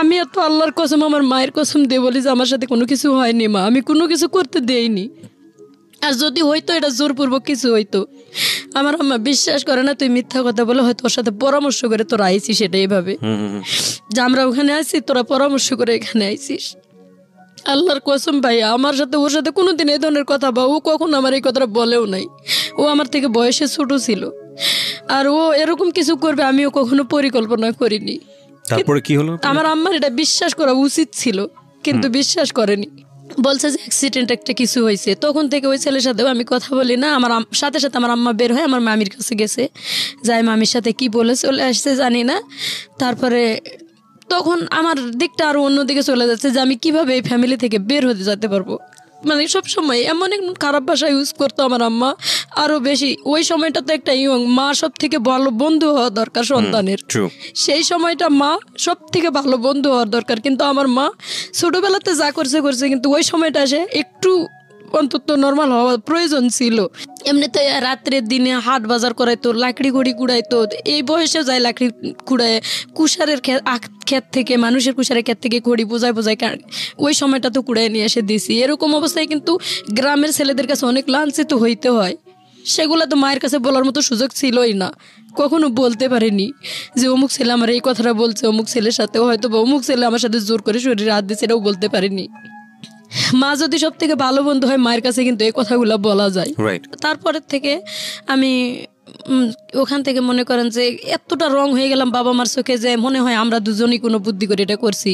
আমি এত আল্লাহর কসম, আমার মায়ের কসম দিয়ে বলি যে আমার সাথে কোনো কিছু হয়নি মা, আমি কোনো কিছু করতে দেইনি। আর যদি হইতো এটা জোরপূর্বক কিছু হইতো। আমার আম্মা বিশ্বাস করে না, তুই মিথ্যা কথা বলে হয়তো ওর সাথে পরামর্শ করে তোরা আইছিস, সেটা এইভাবে যে আমরা ওখানে আইছি, তোরা পরামর্শ করে এখানে আইছিস। আল্লাহর কসম ভাই, আমার সাথে ওর সাথে কোনোদিন এই ধরনের কথা বা ও কখনো আমার এই কথাটা বলেও নাই। ও আমার থেকে বয়সে ছোট ছিল, আর ও এরকম কিছু করবে আমিও কখনো পরিকল্পনা করিনি। তারপরে কি হলো? আমার আম্মার এটা বিশ্বাস করা উচিত ছিল, কিন্তু বিশ্বাস করেনি। বলছে যে অ্যাক্সিডেন্ট একটা কিছু হয়েছে। তখন থেকে ওই ছেলের সাথেও আমি কথা বলি না। আমার সাথে সাথে আমার আম্মা বের হয় আমার মামির কাছে গেছে, যাই মামির সাথে কি বলে চলে আসছে জানি না। তারপরে তখন আমার দিকটা আরো অন্যদিকে চলে যাচ্ছে যে আমি কিভাবে এই ফ্যামিলি থেকে বের হতে যেতে পারবো। মানে সবসময় এমন এক খারাপ ভাষা ইউজ করতো আমার আম্মা আরো বেশি। ওই সময়টা তো একটা ইয়ং মা সব থেকে ভালো বন্ধু হওয়া দরকার সন্তানের, সেই সময়টা মা সব থেকে ভালো বন্ধু হওয়ার দরকার। কিন্তু আমার মা ছোটবেলাতে যা করছে, কিন্তু ওই সময়টা এসে একটু অন্তত নর্মাল হওয়া প্রয়োজন ছিল। এমনিতে রাত্রের দিনে হাট বাজার করাইতো, লাকড়ি গুড়ি কুড়াইতো, এই বয়সে যায় লাকড়ি কুড়ায়, কুষারের ক্ষেত থেকে, মানুষের কুষারের ক্ষেত থেকে খড়ি বোঝায় ওই সময়টা তো কুড়ায় নিয়ে এসে দিছি। এরকম অবস্থায় কিন্তু গ্রামের ছেলেদের কাছে অনেক লাঞ্ছিত হইতে হয়। সেগুলো তো মায়ের কাছে বলার মতো সুযোগ ছিলই না, কখনো বলতে পারিনি যে অমুক ছেলে আমার এই কথাটা বলছে, অমুক ছেলের সাথে হয়তো বা অমুক ছেলে আমার সাথে জোর করে শরীরে হাত দিচ্ছে, এটাও বলতে পারিনি। মা যদি সব থেকে ভালো বন্ধু হয়, মায়ের কাছে কিন্তু এই কথাগুলো বলা যায়। তারপরের থেকে আমি ওখান থেকে মনে করেন যে এতটা রং হয়ে গেলাম বাবা মার চোখে যে মনে হয় আমরা দুজনই কোনো বুদ্ধি করে এটা করছি।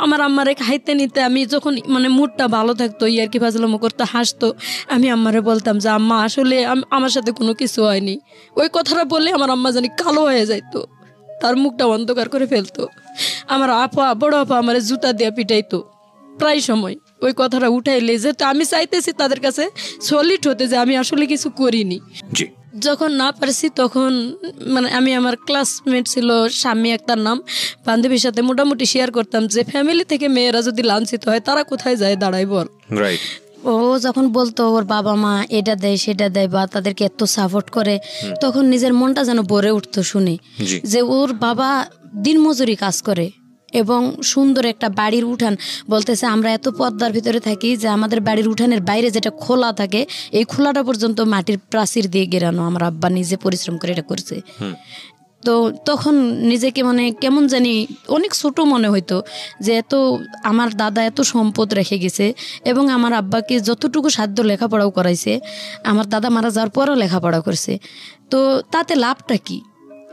আমার আম্মারে খাইতে নিতে আমি যখন মানে মুডটা ভালো থাকতো ইয়ার কি ফাজলামো করতে হাসতো, আমি আম্মারে বলতাম যে আম্মা আসলে আমার সাথে কোনো কিছু হয়নি। ওই কথাটা বললে আমার আম্মা জানি কালো হয়ে যাইতো, তার মুখটা অন্ধকার করে ফেলতো। আমার আপা বড় আপা আমার জুতা দিয়ে পিটাইতো প্রায় সময় ওই কথাটা উঠাইলে, যেহেতু আমি চাইতেছি তাদের কাছে সলিড হতে যে আমি আসলে কিছু করিনি। যখন না পারছি তখন মানে আমি আমার ক্লাসমেট ছিল স্বামী একটার নাম, বান্ধবীর সাথে মোটামুটি শেয়ার করতাম যে ফ্যামিলি থেকে মেয়েরা যদি লাঞ্ছিত হয় তারা কোথায় যায় দাঁড়ায় বল। ও যখন বলতো ওর বাবা মা এটা দেয় সেটা দেয় বা তাদেরকে এত সাপোর্ট করে, তখন নিজের মনটা যেন ভরে উঠতো শুনে যে ওর বাবা দিনমজুরি কাজ করে এবং সুন্দর একটা বাড়ির উঠান, বলতেছে আমরা এত পর্দার ভিতরে থাকি যে আমাদের বাড়ির উঠানের বাইরে যেটা খোলা থাকে এই খোলাটা পর্যন্ত মাটির প্রাচীর দিয়ে ঘেরানো, আমার আব্বা নিজে পরিশ্রম করে এটা করছে। তো তখন নিজেকে মানে কেমন জানি অনেক ছোট মনে হইতো যে এত আমার দাদা এত সম্পদ রেখে গেছে এবং আমার আব্বাকে যতটুকু সাধ্য লেখাপড়াও করাইছে, আমার দাদা মারা যাওয়ার পরও লেখাপড়া করছে, তো তাতে লাভটা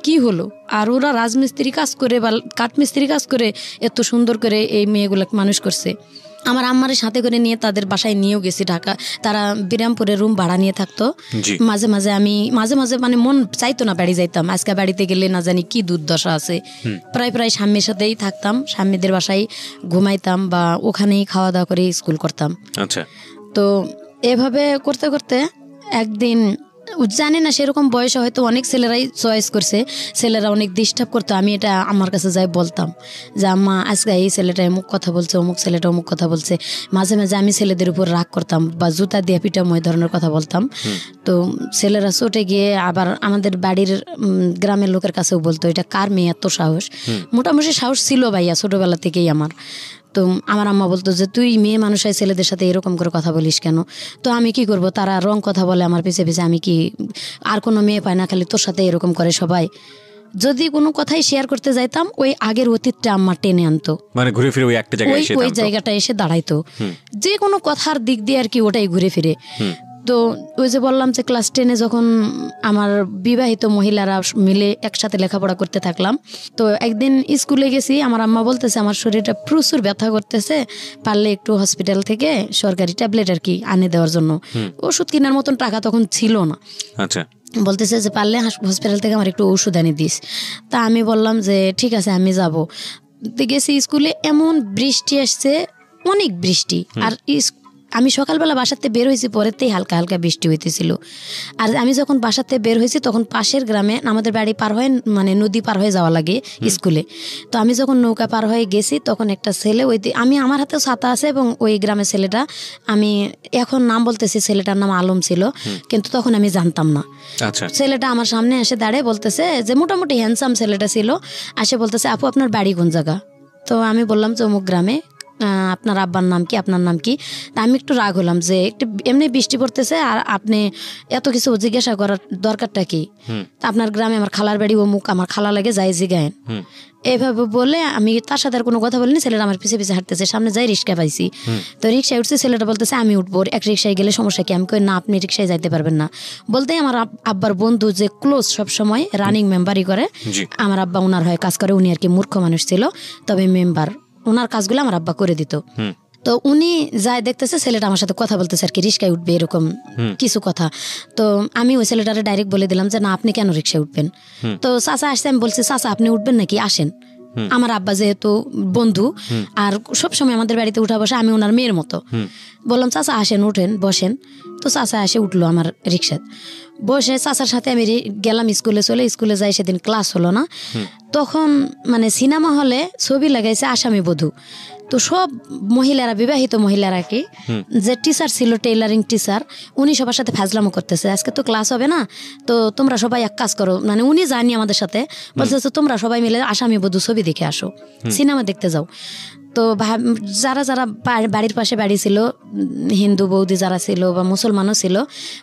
কি হলো? আর ওরা রাজমিস্ত্রি কাজ করে বা কাঠমিস্ত্রি কাজ করে এত সুন্দর করে এই মেয়েগুলোকে মানুষ করছে। আমার আম্মারের সাথে করে নিয়ে তাদের বাসায় নিয়েও গেছি ঢাকা, তারা বিরামপুরে রুম ভাড়া নিয়ে থাকতো। মাঝে মাঝে আমি মাঝে মানে মন চাইতো না বাড়ি যাইতাম, আজকে বাড়িতে গেলে না জানি কি দুর্দশা আছে। প্রায় স্বামীর সাথেই থাকতাম, স্বামীদের বাসায় ঘুমাইতাম বা ওখানেই খাওয়া দাওয়া করে স্কুল করতাম। আচ্ছা, তো এভাবে করতে করতে একদিন জানি না সেরকম বয়সে হয়তো অনেক ছেলেরাই চয়েস করছে, ছেলেরা অনেক ডিস্টার্ব করতো। আমি এটা আমার কাছে যাই বলতাম যে আম্মা আজকে এই ছেলেটা অমুক কথা বলছে, অমুক ছেলেটা অমুক কথা বলছে। মাঝে মাঝে আমি ছেলেদের উপর রাগ করতাম বা জুতা দিয়ে পিটাম ওই ধরনের কথা বলতাম। তো ছেলেরা চটে গিয়ে আবার আমাদের বাড়ির গ্রামের লোকের কাছেও বলতো এটা কার মেয়ে এত সাহস। মোটামুটি সাহস ছিল ভাইয়া ছোটবেলা থেকেই আমার। তো আমার আম্মা বলতো যে তুই মেয়ে মানুষ হয় ছেলেদের সাথে এরকম করে কথা বলিস কেন? তো আমি কি করব, তারা রং কথা বলে আমার পিছে পিছে, আমি কি আর কোনো মেয়ে পাই না, খালি তোর সাথে এরকম করে সবাই। যদি কোনো কথাই শেয়ার করতে যাইতাম ওই আগের অতীতটা আম্মা টেনে আনতো, মানে ঘুরে ফিরে ওই একটা জায়গায় ওই জায়গাটা এসে দাঁড়াইতো, যে কোনো কথার দিক দিয়ে আর কি ওটাই ঘুরে ফিরে। তো ওই যে বললাম যে ক্লাস 10-এ যখন আমার বিবাহিত মহিলারা মিলে একসাথে লেখাপড়া করতে থাকলাম, তো একদিন স্কুলে গেছি, আমার আম্মা বলতেছে আমার শরীরটা প্রচুর ব্যথা করতেছে, পারলে একটু হসপিটাল থেকে সরকারি ট্যাবলেট আর কি আনে দেওয়ার জন্য। ওষুধ কেনার মতন টাকা তখন ছিল না। আচ্ছা, বলতেছে যে পারলে হসপিটাল থেকে আমার একটু ওষুধ আনি দিস। তা আমি বললাম যে ঠিক আছে আমি যাব। গেছি স্কুলে, এমন বৃষ্টি আসছে, অনেক বৃষ্টি। আর আমি সকালবেলা বাসাতে বের হয়েছি, পরেতেই হালকা হালকা বৃষ্টি হইতেছিল। আর আমি যখন বাসাতে বের হয়েছি তখন পাশের গ্রামে আমাদের বাড়ি পার হয়ে মানে নদী পার হয়ে যাওয়া লাগে স্কুলে। তো আমি যখন নৌকা পার হয়ে গেছি তখন একটা ছেলে আমি আমার হাতেও ছাতা আছে এবং ওই গ্রামের ছেলেটা, আমি এখন নাম বলতেছি, ছেলেটার নাম আলম ছিল, কিন্তু তখন আমি জানতাম না। ছেলেটা আমার সামনে এসে দাঁড়িয়ে বলতেছে যে মোটামুটি হ্যান্ডসাম ছেলেটা ছিল, আসে বলতেছে আপু আপনার বাড়ি কোন জায়গা? তো আমি বললাম যে অমুক গ্রামে। আপনার আব্বার নাম কি, আপনার নাম কি? আমি একটু রাগ হলাম যে একটু এমনি বৃষ্টি পড়তেছে আর আপনি এত কিছু জিজ্ঞাসা করার দরকারটা কি? আপনার গ্রামে আমার খালার বাড়ি অমুক, আমার খালা লাগে, যাই জিগায়েন। এভাবে বলে আমি তার সাথে আর কোনো কথা বলিনি। ছেলেটা আমার পিছে পিছে হাঁটতেছে, সামনে যাই রিক্সা পাইছি, তো রিক্সায় উঠছে। ছেলেটা বলতেছে আমি উঠবো, এক রিক্সায় গেলে সমস্যা কি? আমি কই না, আপনি রিক্সায় যাইতে পারবেন না। বলতেই আমার আব্বার বন্ধু যে ক্লোজ সব সময় রানিং মেম্বারই করে, আমার আব্বা ওনার হয়ে কাজ করে, উনি আর কি মূর্খ মানুষ ছিল, তবে মেম্বার, ওনার কাজগুলো আমার আব্বা করে দিত। তো উনি যায় দেখতেছে ছেলেটা আমার সাথে কথা বলতেছে আর কি, রিক্সায় উঠবে এরকম কিছু কথা। তো আমি ওই ছেলেটারে ডাইরেক্ট বলে দিলাম যে না আপনি কেন রিক্সায় উঠবেন? তো চাচা আসছে, আমি বলছি চাচা আপনি উঠবেন নাকি, আসেন। আমার আব্বা যেহেতু বন্ধু আর সবসময় আমাদের বাড়িতে উঠা বসে, আমি ওনার মেয়ের মতো। বললাম চাচা আসেন, উঠেন, বসেন। তো চাচা এসে উঠলো আমার রিক্সায়, বসে চাচার সাথে আমি গেলাম স্কুলে। স্কুলে যাই, সেদিন ক্লাস হলো না। তখন মানে সিনেমা হলে ছবি লাগাইছে আসামি বধূ। তো সব মহিলারা, বিবাহিত মহিলারা কি, যে টিচার ছিল টেইলারিং টিচার, উনি সবার সাথে ফাজলামো করতেছে, আজকে তো ক্লাস হবে না, তো তোমরা সবাই এক কাজ করো, মানে উনি জানি আমাদের সাথে বলতেছে তোমরা সবাই মিলে আসামি বধূ ছবি দেখে আসো, সিনেমা দেখতে যাও। তো যারা যারা বাড়ির পাশে বাড়ি ছিল, হিন্দু বৌদি যারা ছিল বা মুসলমানও ছিল,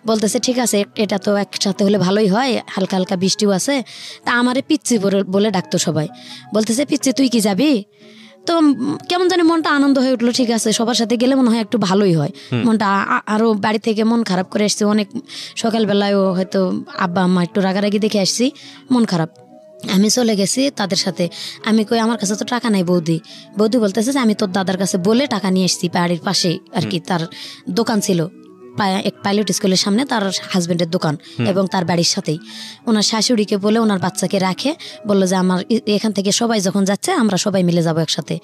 বলতেছে ঠিক আছে এটা তো একসাথে হলে ভালোই হয়, হালকা হালকা বৃষ্টিও আছে। তা আমারে পিচ্ছি বলে ডাকতো সবাই, বলতেছে পিচ্ছি তুই কি যাবি? তো তো কেমন জানি মনটা আনন্দ হয়ে উঠলো, ঠিক আছে সবার সাথে গেলে মনে হয় একটু ভালোই হয় মনটা। আরো বাড়ি থেকে মন খারাপ করে আসছি অনেক, সকালবেলায়ও হয়তো আব্বা আম্মা একটু রাগারাগি দেখে আসছি, মন খারাপ। আমি চলে গেছি তাদের সাথে, আমি কই আমার কাছে তো টাকা নাই বৌদি। বৌদি বলতেছে যে আমি তোর দাদার কাছে বলে টাকা নিয়ে এসেছি, বাড়ির পাশে আর কি তার দোকান ছিল, এক পাইলট স্কুলের সামনে তার হাজবেন্ডের দোকান এবং তার বাড়ির সাথেই। ওনার শাশুড়িকে বলে ওনার বাচ্চাকে রাখে, বললো যে আমার এখান থেকে সবাই যখন যাচ্ছে আমরা সবাই মিলে যাবো একসাথে।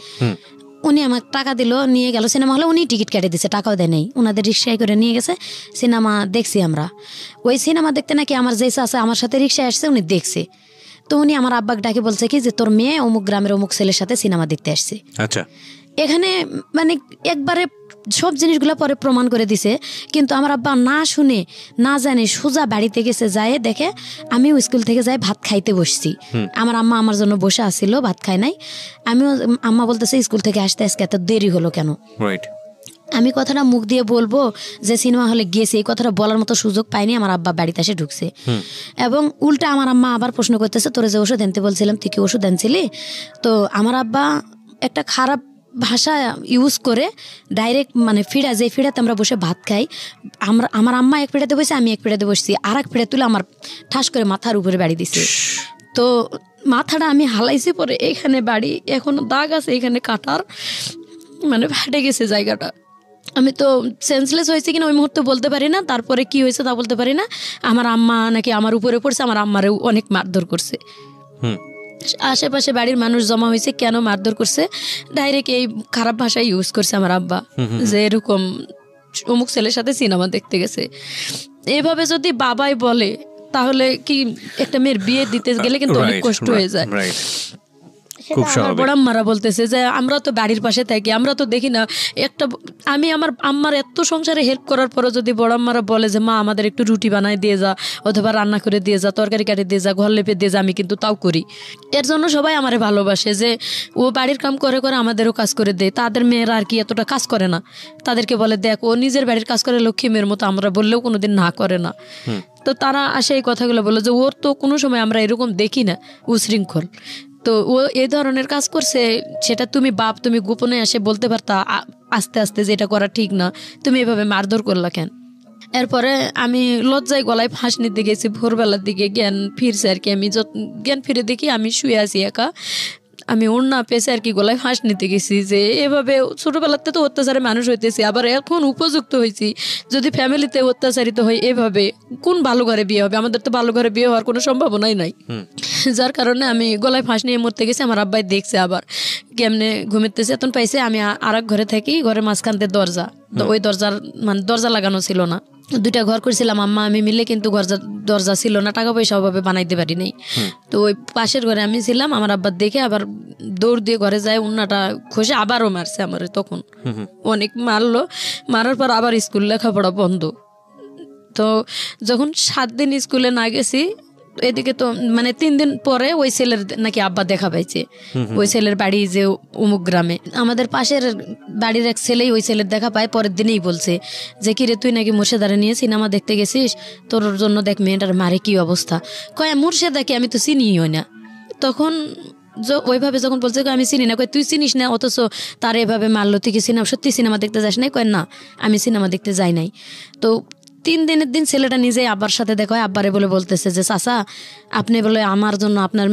উনি আমার টাকা দিল, নিয়ে গেল সিনেমা হলে, উনি টিকিট কেটে দিচ্ছে, টাকাও দেয় নেই, ওনাদের রিক্সায় করে নিয়ে গেছে। সিনেমা দেখছি আমরা। ওই সিনেমা দেখতে নাকি আমার যে আছে আমার সাথে রিক্সায় আসছে, উনি দেখছে। তো উনি আমার আব্বাকে ডাকে বলছে কি যে তোর মেয়ে অমুক গ্রামের অমুক ছেলের সাথে সিনেমা দেখতে আসছে। আচ্ছা, এখানে মানে একবারে সব জিনিসগুলো পরে প্রমাণ করে দিছে, কিন্তু আমার আব্বা না শুনে না জানে সোজা বাড়িতে গেছে, যায় দেখে আমিও স্কুল থেকে যাই ভাত খাইতে বসছি। আমার আম্মা আমার জন্য বসে আসছিল, ভাত খায় নাই। আমিও, আম্মা বলতেছে স্কুল থেকে আসতে আজকে এত দেরি হলো কেন। আমি কথাটা মুখ দিয়ে বলবো যে সিনেমা হলে গিয়েছি, এই কথাটা বলার মতো সুযোগ পাইনি। আমার আব্বা বাড়িতে এসে ঢুকছে এবং উল্টা আমার আম্মা আবার প্রশ্ন করতেছে তোরে যে ওষুধ আনতে বলছিলাম তুই কি ওষুধ আনছিলি? তো আমার আব্বা একটা খারাপ ভাষা ইউজ করে ডাইরেক্ট মানে ফিড়া, যে ফিড়াতে আমরা বসে ভাত খাই, আমার আম্মা এক ফিড়াতে বসে, আমি এক ফিড়াতে বসছি, আর এক ফিড়া তুলে আমার ঠাস করে মাথার উপরে বাড়ি দিছে। তো মাথাটা আমি হালাইছি, পরে এখানে বাড়ি এখনো দাগ আছে, এখানে কাটার মানে ফাটে গেছে জায়গাটা। আমি তো সেন্সলেস হয়েছি কিনা ওই মুহূর্তে বলতে পারি না, তারপরে কি হয়েছে তা বলতে পারি না। আমার আম্মা নাকি আমার উপরে পড়ছে, আমার আম্মারেও অনেক মারধর করছে। আশেপাশে বাড়ির মানুষ জমা হয়েছে, কেন মারধর করছে, ডাইরেক্ট এই খারাপ ভাষা ইউজ করছে আমার আব্বা, যে এরকম অমুক ছেলের সাথে সিনেমা দেখতে গেছে। এভাবে যদি বাবাই বলে তাহলে কি একটা মেয়ের বিয়ে দিতে গেলে কিন্তু অনেক কষ্ট হয়ে যায়। বড়াম্মারা বলতেছে যে আমরা তো বাড়ির পাশে থাকি, আমরা তো দেখি না একটা, আমি আমার আম্মার এত সংসারে হেল্প করার পরও যদি বড়াম্মারা বলে যে মা আমাদের একটু রুটি বানায় দিয়ে যা, অথবা রান্না করে দিয়ে যা, তরকারি কাটে দিয়ে যা, ঘর লেপে দিয়ে যা, আমি কিন্তু তাও করি। এর জন্য সবাই আমারে ভালোবাসে যে ও বাড়ির কাম করে করে আমাদেরও কাজ করে দেয়। তাদের মেয়েরা আর কি এতটা কাজ করে না, তাদেরকে বলে দেখ ও নিজের বাড়ির কাজ করে লক্ষ্মী মেয়ের মতো, আমরা বললেও কোনোদিন না করে না। তো তারা আসে এই কথাগুলো বলে যে ওর তো কোনো সময় আমরা এরকম দেখি না উশৃঙ্খল। তো ও এই ধরনের কাজ করছে, সেটা তুমি বাপ তুমি গোপনে এসে বলতে পারতা আস্তে আস্তে যে এটা করা ঠিক না, তুমি এভাবে মারধর করলা কেন? এরপরে আমি লজ্জায় গলায় ফাঁস নিতে গেছি, ভোরবেলার দিকে জ্ঞান ফিরছে আর কি। আমি জ্ঞান ফিরে দেখি আমি শুয়ে আছি একা, আমি ওড়না পেছে আর কি গলায় ফাঁস নিতে গেছি। যে এভাবে ছোটবেলাতে তো অত্যাচারে মানুষ হইতেছি, আবার এখন উপযুক্ত হয়েছি, যদি ফ্যামিলিতে অত্যাচারিত হয় এভাবে কোন ভালো ঘরে বিয়ে হবে? আমাদের তো ভালো ঘরে বিয়ে হওয়ার কোনো সম্ভাবনাই নাই। যার কারণে আমি গলায় ফাঁস নিয়ে মরতে গেছি। আমার আব্বাই দেখছে, আবার কেমনে ঘুমেতেছে এতন পাইছে। আমি আর এক ঘরে থাকি, ঘরে মাঝখানতে দরজা, ওই দরজার মানে দরজা লাগানো ছিল না, দুইটা ঘর করছিলাম আম্মা আমি মিলে, কিন্তু দরজা ছিল না, টাকা পয়সা অভাবে বানাইতে পারি নাই। তো ওই পাশের ঘরে আমি ছিলাম। আমার আব্বা দেখে আবার দৌড় দিয়ে ঘরে যায়, উন্নাটা খসে আবারও মারছে আমার। তখন অনেক মারলো, মারার পর আবার স্কুল লেখাপড়া বন্ধ। তো যখন 7 দিন স্কুলে না গেছি, এদিকে তো মানে 3 দিন পরে ওই ছেলের নাকি আব্বা দেখা পাইছে। ওই ছেলের বাড়ি যে অমুক গ্রামে, আমাদের পাশের বাড়ির এক ছেলেই ওই ছেলের দেখা পায়। পরের দিনেই বলছে যে কিরে তুই নাকি মুর্শেদারে নিয়ে সিনেমা দেখতে গেছিস, তোর জন্য দেখ মেয়েটার মারে কি অবস্থা। কয় মুর্শেদাকে আমি তো চিনিই না। তখন ওইভাবে যখন বলছে আমি চিনি না, কয় তুই চিনিস না, অথচ তার এভাবে মারলো, তুই কি সত্যি সিনেমা দেখতে যাস নাই? কয় না আমি সিনেমা দেখতে যাই নাই। তো 3 দিনের দিন ছেলেটা নিজে আব্বার সাথে দেখা হয়। আব্বারে বলতেছে যে চাচা আপনি বলে আমার জন্য আপনার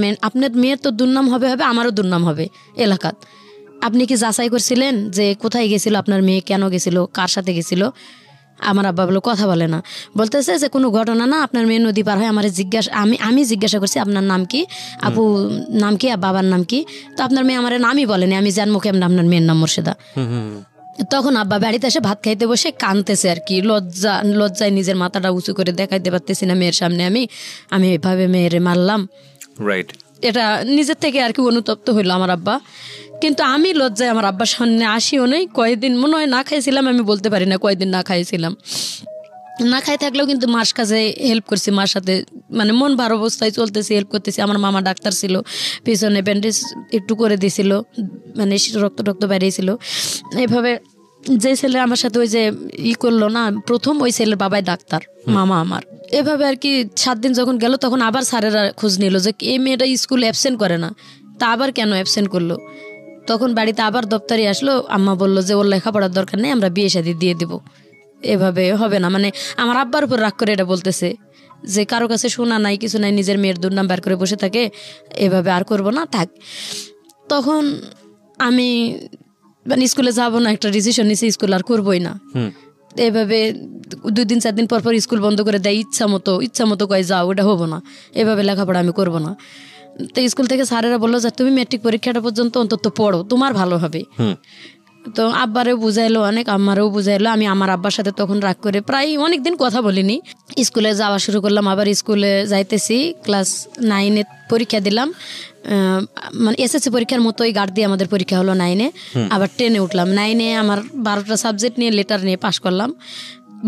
মেয়ের তো দুর্নাম হবে, আমারও দুর্নাম হবে এলাকাত। আপনি কি যাচাই করছিলেন যে কোথায় গেছিল আপনার মেয়ে, কেন গেছিল, কার সাথে গেছিল? আমার আব্বা বলে কথা বলে না, বলতেছে যে কোনো ঘটনা না, আপনার মেয়ে নদী পার হয়। আমার আমি জিজ্ঞাসা করছি আপনার নাম কি, আপু নাম কি, বাবার নাম কি? তো আপনার মেয়ে আমার নামই বলেনি, আমি জানবো কেমন আপনার মেয়ের নাম মুর্শেদা। তখন আব্বা বাড়িতে এসে ভাত খাইতে বসে কাঁদতেছে আর কি, লজ্জায় নিজের মাথাটা উঁচু করে দেখাইতে পারতেছি না মেয়ের সামনে। আমি এভাবে মেয়েরে মারলাম, রাইট, এটা নিজের থেকে আর কি অনুতপ্ত হইলো আমার আব্বা। কিন্তু আমি লজ্জায় আমার আব্বার সামনে আসিও নেই। কয়েকদিন মনে হয় না খাইছিলাম, আমি বলতে পারি না কয়েকদিন না খাইছিলাম। না খাই থাকলেও কিন্তু মার কাছে হেল্প করছি, মার সাথে মানে মন ভার অবস্থায় চলতেছি, হেল্প করতেছি। আমার মামা ডাক্তার ছিল, পিছনে ব্যান্ডেজ একটু করে দিয়েছিল, মানে রক্ত বেরিয়েছিল। এইভাবে যে ছেলে আমার সাথে ওই যে করলো না প্রথম, ওই ছেলের বাবাই ডাক্তার, মামা আমার। এভাবে আর কি 7 দিন যখন গেল, তখন আবার স্যারেরা খোঁজ নিল যে এই মেয়েটা স্কুলে অ্যাবসেন্ট করে না, তা আবার কেন অ্যাবসেন্ট করলো। তখন বাড়িতে আবার দপ্তরে আসলো, আম্মা বলল যে ওর লেখাপড়ার দরকার নেই, আমরা বিয়ে শাদী দিয়ে দিব, এভাবে হবে না। মানে আমার আব্বার উপর রাগ করে এটা বলতেছে যে কারো কাছে শোনা নাই কিছু নাই, নিজের মেয়ের দুর্নাম বার করে বসে থাকে, এভাবে আর করবো না, থাক। তখন আমি মানে স্কুলে যাবো না, একটা ডিসিশন নিয়েছি স্কুল আর করবোই না। এভাবে 2 দিন 4 দিন পর পর স্কুল বন্ধ করে দেয়, ইচ্ছা মতো কয় যাও, ওটা হবো না, এভাবে লেখাপড়া আমি করবো না। তো স্কুল থেকে স্যারেরা বললো যে তুমি মেট্রিক পরীক্ষাটা পর্যন্ত অন্তত পড়ো, তোমার ভালো হবে। তো আব্বারেও বুঝাইলো অনেক, আম্মারেও বুঝাইলো। আমি আমার আব্বার সাথে তখন রাগ করে প্রায় অনেকদিন কথা বলিনি। স্কুলে যাওয়া শুরু করলাম, আবার স্কুলে যাইতেছি, ক্লাস 9-এ পরীক্ষা দিলাম, মানে এসএসসি পরীক্ষার মতোই গার্ড দিয়ে আমাদের পরীক্ষা হলো 9-এ। আবার 10-এ উঠলাম। 9-এ আমার 12টা সাবজেক্ট নিয়ে লেটার নিয়ে পাশ করলাম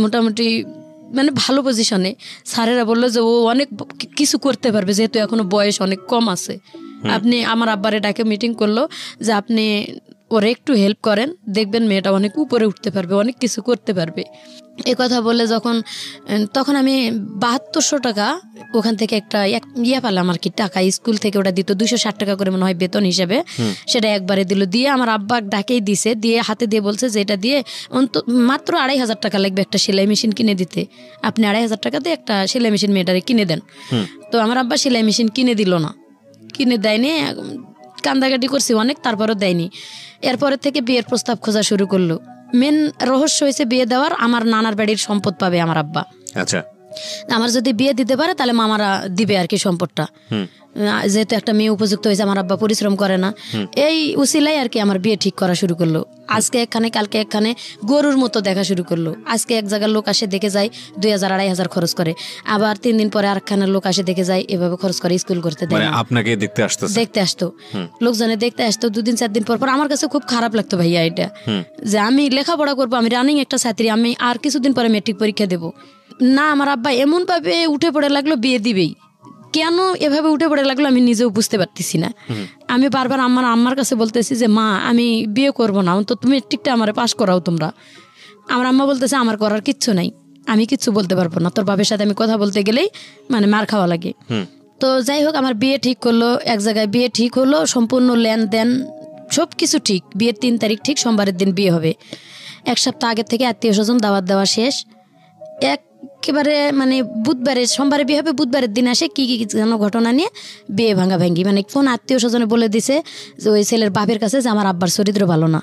মোটামুটি, মানে ভালো পজিশনে। স্যারেরা বললো যে ও অনেক কিছু করতে পারবে, যেহেতু এখনো বয়স অনেক কম আছে। আপনি, আমার আব্বারে ডাকে মিটিং করলো যে আপনি ওরে একটু হেল্প করেন, দেখবেন মেয়েটা অনেক উপরে উঠতে পারবে, অনেক কিছু করতে পারবে। কথা বলে তখন আমি 7200 টাকা ওখান থেকে একটা পেলাম আর কি, টাকা স্কুল থেকে ওটা দিত 260 টাকা করে মনে হয় বেতন হিসেবে, সেটা একবারে দিল। দিয়ে আমার আব্বা ডাকেই দিছে, দিয়ে হাতে দিয়ে বলছে যে এটা দিয়ে মাত্র 2500 টাকা লাগবে একটা সেলাই মেশিন কিনে দিতে, আপনি 2500 টাকা দিয়ে একটা সেলাই মেশিন মেয়েটারে কিনে দেন। তো আমার আব্বা সেলাই মেশিন কিনে দিল না, কিনে দেয়নি, কান্দাকাটি করছি অনেক, তারপরও দেয়নি। এরপরের থেকে বিয়ের প্রস্তাব খোঁজা শুরু করলো। মেন রহস্য হয়েছে বিয়ে দেওয়ার, আমার নানার বাড়ির সম্পদ পাবে আমার আব্বা। আচ্ছা, আমার যদি বিয়ে দিতে পারে তাহলে মামারা দিবে আর কি সম্পদটা, যেহেতু একটা মেয়ে উপযুক্ত হয়েছে, আমার আব্বা পরিশ্রম করে না। এই উসিলাই আর কি আমার বিয়ে ঠিক করা শুরু করলো। আজকে একখানে কালকে একখানে গরুর মতো দেখা শুরু করলো। আজকে এক জায়গার লোক আসে দেখে যায় 2000-2500 খরচ করে, আবার 3 দিন পরে আরেকখানের লোক আসে দেখে যায়, এভাবে খরচ করে, স্কুল করতে দেয় না। আপনাকে দেখতে আসতো লোকজনে দেখতে আসতো 2 দিন 4 দিন পর পর। আমার কাছে খুব খারাপ লাগতো ভাইয়া এটা, যে আমি লেখাপড়া করবো, আমি রানিং একটা ছাত্রী, আমি আর কিছুদিন পরে মেট্রিক পরীক্ষা দেবো না। আমার আব্বা এমন ভাবে উঠে পড়ে লাগলো বিয়ে দিবেই, কেন এভাবে উঠে পড়ে লাগলো আমি নিজেও বুঝতে পারতেছি না। আমি বারবার আম্মার কাছে বলতেছি যে মা আমি বিয়ে করবো না, অন্তত তুমি মেট্রিকটা আমার পাস করাও তোমরা। আমার আম্মা বলতেছে আমার করার কিচ্ছু নাই, আমি কিচ্ছু বলতে পারবো না, তোর বাবার সাথে আমি কথা বলতে গেলেই মানে মার খাওয়া লাগে। তো যাই হোক, আমার বিয়ে ঠিক করলো, এক জায়গায় বিয়ে ঠিক হলো, সম্পূর্ণ লেনদেন সব কিছু ঠিক। বিয়ের 3 তারিখ ঠিক, সোমবারের দিন বিয়ে হবে। 1 সপ্তাহ আগের থেকে আত্মীয় স্বজন দাওয়াত দেওয়া শেষ। একেবারে মানে বুধবারে, সোমবারে বিয়ে হবে, বুধবারের দিন আসে কি যেন ঘটনা নিয়ে বিয়ে ভাঙাভাঙ্গি। মানে কোন আত্মীয় স্বজনে বলে দিছে যে ওই ছেলের বাপের কাছে যে আমার আব্বার চরিত্র ভালো না,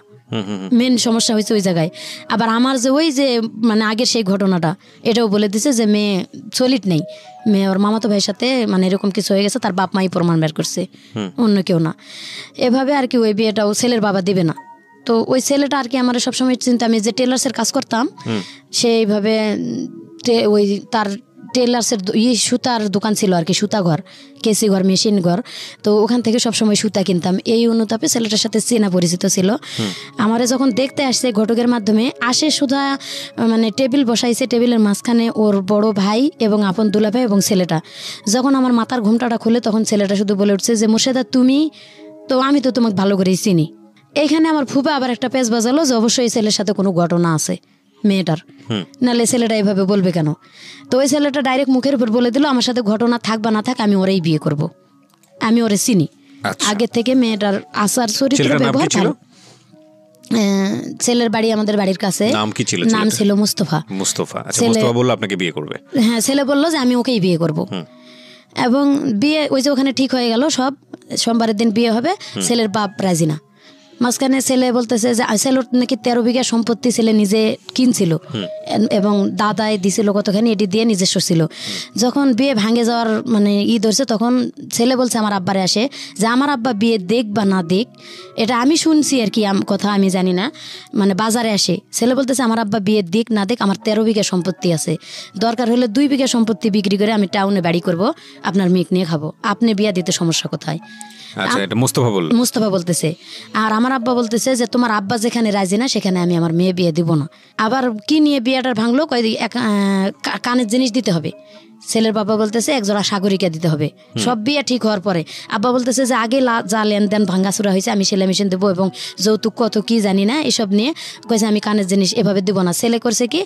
মেন সমস্যা হয়েছে ওই জায়গায়। আবার আমার যে ওই যে মানে আগের সেই ঘটনাটা, এটাও বলে দিছে যে মেয়ে সলিড নেই, মেয়ে ওর মামাতো ভাইয়ের সাথে মানে এরকম কিছু হয়ে গেছে, তার বাপ মাই প্রমাণ বের করছে, অন্য কেউ না। এভাবে আর কি ওই বিয়েটাও ছেলের বাবা দিবে না। তো ওই ছেলেটা আর কি আমার সবসময় চিন্তা, আমি যে টেলার্সের কাজ করতাম সেইভাবে ওই তার টেলার্সের সুতার দোকান ছিল আর কি, সুতা ঘর, কেসি ঘর, মেশিন ঘর। তো ওখান থেকে সবসময় সুতা কিনতাম। এই অনুতাপে ছেলেটার সাথে চেনা পরিচিত ছিল। আমারে যখন দেখতে আসছে ঘটকের মাধ্যমে আসে, সুধা মানে টেবিল বসাইছে, টেবিলের মাঝখানে ওর বড় ভাই এবং আপন দুলাভাই এবং ছেলেটা। যখন আমার মাথার ঘুমটাটা খুলে তখন ছেলেটা শুধু বলে উঠছে যে মোর্শেদা তুমি তো, আমি তো তোমাকে ভালো করেই চিনি। এইখানে আমার ফুপা আবার একটা পেঁচ বাজালো যে অবশ্যই ছেলের সাথে কোনো ঘটনা আছে মেয়েটার, নাহলে ছেলেটা এইভাবে বলবে কেন। তো ওই ছেলেটা ডাইরেক্ট মুখের উপর বলে দিল আমার সাথে ঘটনা থাক বা না থাক আমি ওরেই বিয়ে করব, আমি ওরে চিনি আগে থেকে। মেয়েটার আচার চরিত্র ব্যবহার ভালো। ছেলের বাড়ি আমাদের বাড়ির কাছে। নাম ছিল মুস্তফা। বলল আপনাকে বিয়ে করবে? হ্যাঁ, ছেলে বললো যে আমি ওকেই বিয়ে করব। এবং বিয়ে ওই যে ওখানে ঠিক হয়ে গেল সব, সোমবারের দিন বিয়ে হবে। ছেলের বাপ রাজি না। মাঝখানে ছেলে বলতেছে যে ছেলের নাকি 13 বিঘা সম্পত্তি ছেলে নিজে কিনছিল এবং দাদাই দিছিল কতখানি, এটি দিয়ে নিজস্ব ছিল। যখন বিয়ে ভাঙে যাওয়ার মানে ধরছে, তখন ছেলে বলছে আমার আব্বারে আসে যে আমার আব্বা বিয়ে দেখ বা না দেখ, এটা আমি শুনছি আর কি, কথা আমি জানি না। মানে বাজারে আসে ছেলে বলতেছে আমার আব্বা বিয়ে দেখ না দেখ, আমার 13 বিঘা সম্পত্তি আছে, দরকার হলে 2 বিঘা সম্পত্তি বিক্রি করে আমি টাউনে বাড়ি করব, আপনার মেয়ে নিয়ে খাবো, আপনি বিয়ে দিতে সমস্যা কোথায়? মুস্তফা বলতেছে। আর আমার আব্বা বলতেছে যে তোমার আব্বা যেখানে রাজি না সেখানে আমি আমার মেয়ে বিয়ে দিব না। আবার কি নিয়ে বিয়ের বিয়েটার ভাঙলো, কয় কানের জিনিস দিতে হবে। ছেলের বাবা বলতেছে একজোড়া সাগরিকা দিতে হবে। সব বিয়ে ঠিক হওয়ার পরে আব্বা বলতেছে যে আগে যা লেনদেন ভাঙ্গাচুরা হয়েছে আমি সেলাই মেশিন দেবো এবং যৌতুক কত কি জানি না এসব নিয়ে কয়েছে আমি কানের জিনিস এভাবে দেবো না। ছেলে করছে কি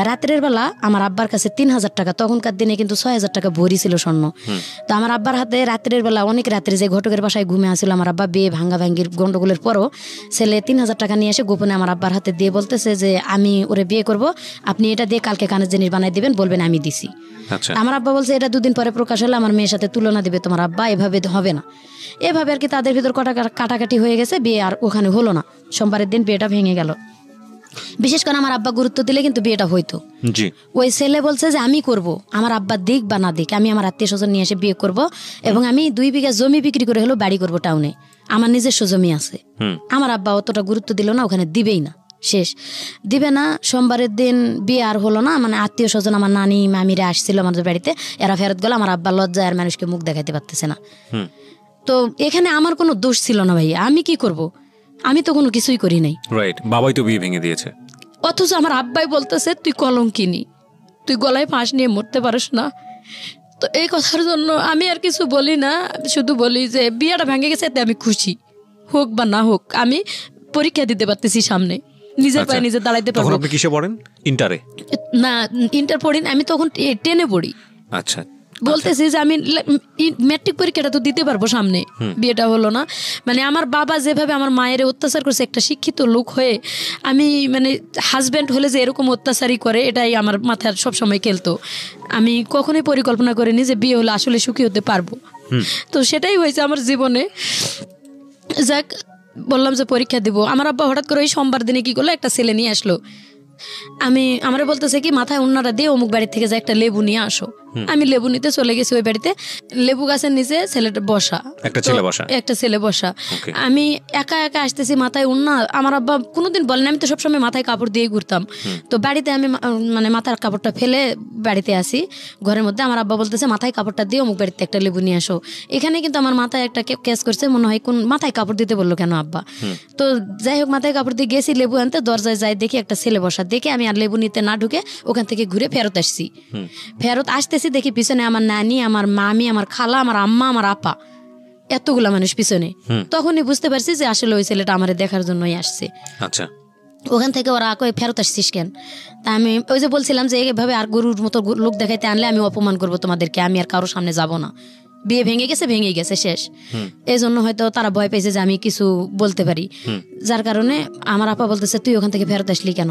রাত্রের বেলা আমার আব্বার কাছে 3,000 টাকা, তখনকার দিনে কিন্তু 6,000 টাকা ভরি ছিল স্বর্ণ। তো আমার আব্বার হাতে রাত্রের বেলা অনেক রাত্রে যে ঘটকের বাসায় ঘুমে আসছিল আমার আব্বা, বিয়ে ভাঙ্গির গন্ডগোলের পরও ছেলে 3,000 টাকা নিয়ে এসে গোপনে আমার আব্বার হাতে দিয়ে বলতেছে যে আমি ওরে বিয়ে করব, আপনি এটা দিয়ে কালকে কানের জিনিস বানাই দিবেন, বলবেন আমি দিছি। আমার আব্বা বলছে এটা 2 দিন পরে প্রকাশ হলে আমার মেয়ের সাথে তুলনা দিবে তোমার আব্বা, এভাবে হবে না। এভাবে আর কি তাদের ভিতর কাটাকাটি হয়ে গেছে, বিয়ে আর ওখানে হলো না। সোমবারের দিন বিয়েটা ভেঙে গেল। বিশেষ করে আমার আব্বা গুরুত্ব দিলে কিন্তু বিয়েটা হইতো। ওই ছেলে বলছে যে আমি করব, আমার আব্বা দিক বা না দিক, আমি আমার আত্মীয় স্বজন নিয়ে এসে বিয়ে করব এবং আমি 2 বিঘা জমি বিক্রি করে হলো বাড়ি করব টাউনে, আমার নিজস্ব জমি আছে। আমার আব্বা অতটা গুরুত্ব দিল না, ওখানে দিবেই না, শেষ দিবে না। সোমবারের দিন বিয়ে আর হলো না। মানে আত্মীয় স্বজন আমার নানি মামিরা আসছিল আমাদের বাড়িতে, এরা ফেরত গেল। আমার আব্বা লজ্জায় আর মানুষকে মুখ দেখাইতে পারতেছে না। তো এখানে আমার কোনো দোষ ছিল না ভাইয়া, আমি কি করব, আমি তো কোনো কিছুই করি নাই। রাইট, বাবাই তো বিয়ে ভেঙে দিয়েছে। অথচ আমার আব্বাই বলতেছে তুই কলঙ্কিনী, তুই গলায় ফাঁস নিয়ে মরতে পারিস না। তো এই কথার জন্য আমি আর কিছু বলি না, শুধু বলি যে বিয়েটা ভেঙে গেছে, এতে আমি খুশি, হোক বা না হোক আমি পরীক্ষা দিতে পারতেছি সামনে, নিজের পায়ে নিজে দাঁড়াইতে পারবো। তখন আপনি কিসে পড়েন? ইন্টারে? না, ইন্টার পড়ি, আমি তখন 10-এ পড়ি। আচ্ছা, বলতেছি যে আমি ম্যাট্রিক পরীক্ষাটা তো দিতে পারবো সামনে, বিয়েটা হলো না। মানে আমার বাবা যেভাবে আমার মায়ের অত্যাচার করছে, একটা শিক্ষিত লোক হয়ে আমি মানে হাজব্যান্ড হলে যে এরকম অত্যাচারই করে, এটাই আমার মাথায় সবসময় খেলতো। আমি কখনোই পরিকল্পনা করিনি যে বিয়ে হলে আসলে সুখী হতে পারবো। তো সেটাই হয়েছে আমার জীবনে। যাক, বললাম যে পরীক্ষা দিব। আমার আব্বা হঠাৎ করে ওই সোমবার দিনে কি করলো, একটা ছেলে নিয়ে আসলো। আমার বলতেছে কি মাথায় ওন্নাটা দিয়ে অমুক বাড়ি থেকে যে একটা লেবু নিয়ে আসো। আমি লেবু নিতে চলে গেছি ওই বাড়িতে। লেবু গাছের নিচে ছেলেটা বসা, একটা ছেলে বসা। আমি একা একা আসতেছি, মাথায় ওন্না। আমার আব্বা কোনোদিন বলেন, আমি তো সবসময় মাথায় কাপড় দিয়ে ঘুরতাম। তো বাড়িতে আমি মানে মাথার কাপড়টা ফেলে বাড়িতে আসি ঘরের মধ্যে। আমার আব্বা বলতেছে মাথায় কাপড়টা দিয়ে অমুক বাড়িতে একটা লেবু নিয়ে আসো। এখানে কিন্তু আমার মাথায় একটা কেস করছে, মনে হয় কোন মাথায় কাপড় দিতে বললো কেন আব্বা। তো যাই হোক, মাথায় কাপড় দিয়ে গেছি লেবু আনতে, দরজায় যাই দেখি একটা ছেলে বসা। দেখে আমি আর লেবু নিতে না ঢুকে ওখান থেকে ঘুরে ফেরত আসছি। ফেরত আসতেছি দেখি পিছনে আমার নানি, আমার মামি, আমার খালা, আমার আম্মা, আমার আপা, এতগুলা মানুষ পিছনে। তখনই বুঝতে পারছি যে আসলে ওই ছেলেটা আমার দেখার জন্যই আসছে। আচ্ছা, ওখান থেকে ওরা কই ফেরত আসছিস কেন? তা আমি ওই যে বলছিলাম যে এভাবে আর গরুর মতো লোক দেখাইতে আনলে আমি অপমান করবো তোমাদেরকে, আমি আর কারোর সামনে যাব না। বিয়ে ভেঙে গেছে শেষ। এই জন্য হয়তো তারা ভয় পেয়েছে যে আমি কিছু বলতে পারি, যার কারণে আমার আপা বলতেছে তুই ওখান থেকে ফেরত আসলি কেন?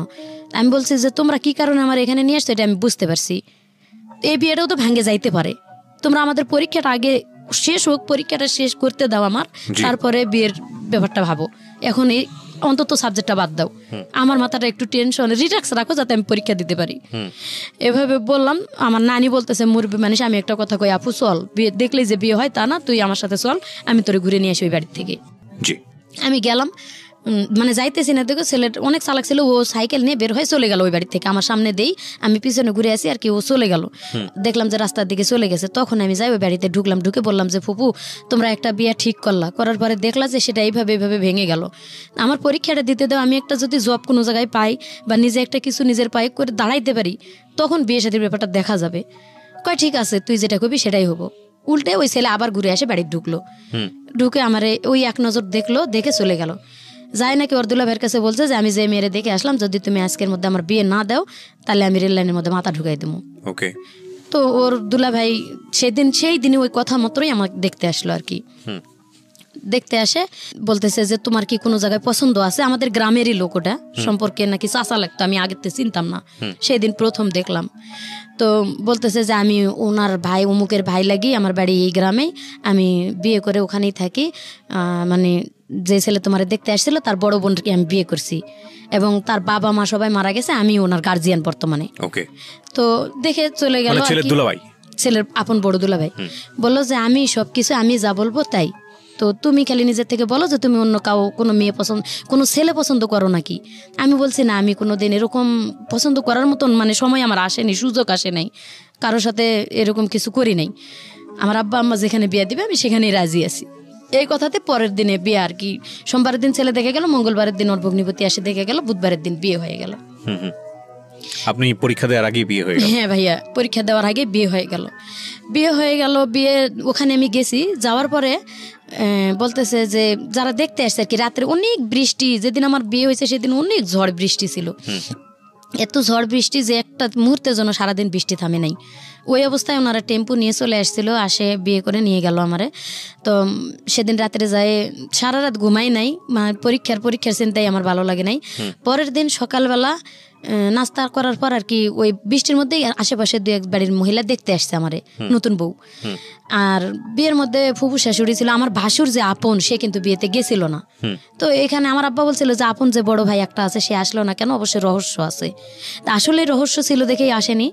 আমি বলছি যে তোমরা কি কারণে আমার এখানে নিয়ে আসছো এটা আমি বুঝতে পারছি, এই বিয়েটাও তো ভেঙে যাইতে পারে, তোমরা আমাদের পরীক্ষাটা আগে শেষ হোক, পরীক্ষাটা শেষ করতে দাও আমার, তারপরে বিয়ের ব্যাপারটা ভাবো। এখন এই অন্তত সাবজেক্টটা বাদ দাও, আমার মাথাটা একটু টেনশন রিল্যাক্স রাখো যাতে আমি পরীক্ষা দিতে পারি। এভাবে বললাম। আমার নানি বলতেছে মুরব্বি মানুষ, আমি একটা কথা কই আপু, চল বিয়ে দেখলেই যে বিয়ে হয় তা না, তুই আমার সাথে চল, আমি তোরে ঘুরে নিয়ে আসি ওই বাড়ির থেকে। আমি গেলাম, মানে যাইতেছি না, দেখো ছেলেটা অনেক চালাক ছিল, ও সাইকেল নিয়ে বের হয়ে চলে গেল ওই বাড়ি থেকে। আমার সামনে দেই, আমি পিছনে ঘুরে আসি আর কি, ও চলে গেল। দেখলাম যে রাস্তার দিকে চলে গেছে। তখন আমি যাই ওই বাড়িতে ঢুকলাম, ঢুকে বললাম যে ফুপু তোমরা একটা বিয়ে ঠিক করলা, করার পরে দেখলা যে সেটা এইভাবে ভেঙে গেল, আমার পরীক্ষাটা দিতে দাও, আমি একটা যদি জব কোনো জায়গায় পাই বা নিজে একটা কিছু নিজের পায়ে করে দাঁড়াইতে পারি, তখন বিয়ে শাদীর ব্যাপারটা দেখা যাবে। কয় ঠিক আছে, তুই যেটা করবি সেটাই হবো। উল্টে ওই ছেলে আবার ঘুরে আসে বাড়ি ঢুকলো, ঢুকে আমার ওই এক নজর দেখলো, দেখে চলে গেল। যাই নাকি ওর দুলা ভাইয়ের কাছে বলছে যে আমি যে মেয়েরে দেখে আসলাম, যদি তুমি আজকের মধ্যে আমার বিয়ে না দাও তাহলে আমি রেল লাইনের মধ্যে মাথা ঢুকাই দেবো। তো ওর দুলা ভাই সেই দিনে ওই কথা মাত্রই আমাকে দেখতে আসলো আর কি। দেখতে আসে বলতেছে যে তোমার কি কোনো জায়গায় পছন্দ আছে? আমাদের গ্রামেরই লোক, ওটা সম্পর্কে নাকি চাচা লাগতো, আমি আগেতে চিনতাম না, সেই দিন প্রথম দেখলাম। তো বলতেছে যে আমি ওনার ভাই, অমুকের ভাই লাগি, আমার বাড়ি এই গ্রামেই, আমি বিয়ে করে ওখানেই থাকি, মানে যে ছেলে তোমার দেখতে আসছিল তার বড় বোনকে আমি বিয়ে করছি এবং তার বাবা মা সবাই মারা গেছে, আমি ওনার গার্জিয়ান বর্তমানে। তো দেখে চলে গেল, ছেলের আপন বড় দুলা ভাই বললো যে আমি সবকিছু আমি যা বলবো তাই, তো তুমি খালি নিজের থেকে বলো যে তুমি অন্য কোনো মেয়ে পছন্দ, কোনো ছেলে পছন্দ করো নাকি? আমি বলছি না, আমি কোনো দিন এরকম পছন্দ করার মতন মানে সময় আমার আসেনি, সুযোগ আসে নাই, কারোর সাথে এরকম কিছু করি নাই। আমার আব্বা আম্মা যেখানে বিয়ে দিবে আমি সেখানেই রাজি আছি। এই কথাতে পরের দিনে বিয়ে আর কি, সোমবারের দিন ছেলে দেখে গেল, মঙ্গলবারের দিন ওর ভগ্নিপতি আসে দেখে গেল, বুধবারের দিন বিয়ে হয়ে গেল। আপনি পরীক্ষা দেওয়ার আগে বিয়ে হয়ে গেল? হ্যাঁ ভাইয়া, পরীক্ষা দেওয়ার আগে বিয়ে হয়ে গেল। বিয়ে ওখানে আমি গেছি, যাওয়ার পরে বলতেছে যে যারা দেখতে আসছে আর কি, রাত্রে অনেক বৃষ্টি, যেদিন আমার বিয়ে হয়েছে সেদিন অনেক ঝড় বৃষ্টি ছিল, এত ঝড় বৃষ্টি যে একটা মুহূর্তের জন্য সারাদিন বৃষ্টি থামে নাই। ওই অবস্থায় ওনারা টেম্পু নিয়ে চলে আসছিল, আসে বিয়ে করে নিয়ে গেল আমারে। তো সেদিন রাত্রে যায়, সারা রাত ঘুমাই নাই, পরীক্ষার চিন্তাই আমার ভালো লাগে নাই। পরের দিন সকালবেলা নাস্তা করার পর আর কি ওই বৃষ্টির মধ্যেই আশেপাশে দু এক বাড়ির মহিলা দেখতে আসছে আমারে, নতুন বউ। আর বিয়ের মধ্যে ফুফু শাশুড়ি ছিল, আমার ভাসুর যে আপন সে কিন্তু বিয়েতে গেছিল না। তো এখানে আমার আব্বা বলছিল যে আপন যে বড় ভাই একটা আছে সে আসলো না কেন, অবশ্যই রহস্য আছে। তা আসলে রহস্য ছিল দেখেই আসেনি।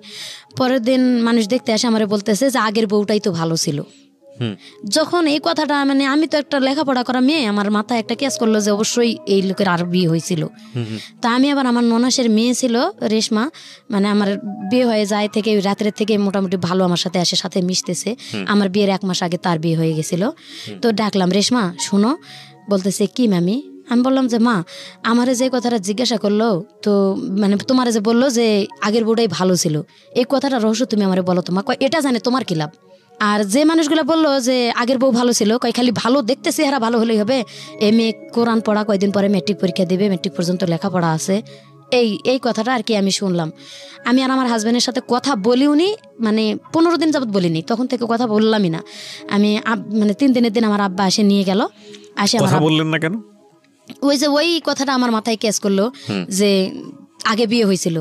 পরের দিন মানুষ দেখতে আসে আমারে বলতেছে যে আগের বউটাই তো ভালো ছিল। যখন এই কথাটা, মানে আমি তো একটা লেখাপড়া করা মেয়ে, আমার মাথায় একটা কেস করলো যে অবশ্যই এই লোকের আর বিয়ে হয়েছিল। তা আমি আবার, আমার ননাসের মেয়ে ছিল রেশমা, মানে আমার বিয়ে হয়ে যায় থেকে রাত্রের থেকে মোটামুটি ভালো আমার সাথে আসে, সাথে মিশতেছে। আমার বিয়ের 1 মাস আগে তার বিয়ে হয়ে গেছিল। তো ডাকলাম, রেশমা শোনো। বলতেছে কি মামি? আমি বললাম যে মা, আমারে যে কথাটা জিজ্ঞাসা করলো, তো মানে তোমারে যে বললো যে আগের বউটাই ভালো ছিল, এই কথাটা রহস্য তুমি আমারে বলো তো মা। এটা জানে তোমার কি লাভ? আর যে মানুষগুলো বললো যে আগের বউ ভালো ছিল, খালি ভালো দেখতে চেহারা ভালো হলেই হবে, মেয়ে কোরআন পড়া, কয়দিন পরে ম্যাট্রিক পরীক্ষা দেবে, ম্যাট্রিক পর্যন্ত লেখাপড়া আছে, এই কথাটা আর কি আমি শুনলাম। আমি আর আমার হাজব্যান্ডের সাথে কথা বলিওনি, মানে 15 দিন যাবত বলিনি, তখন থেকে কথা বললামই না। আমি মানে 3 দিনের দিন আমার আব্বা এসে নিয়ে গেল। কথা বললেন না কেন? ওই কথাটা আমার মাথায় কেস করলো যে আগে বিয়ে হয়েছিল।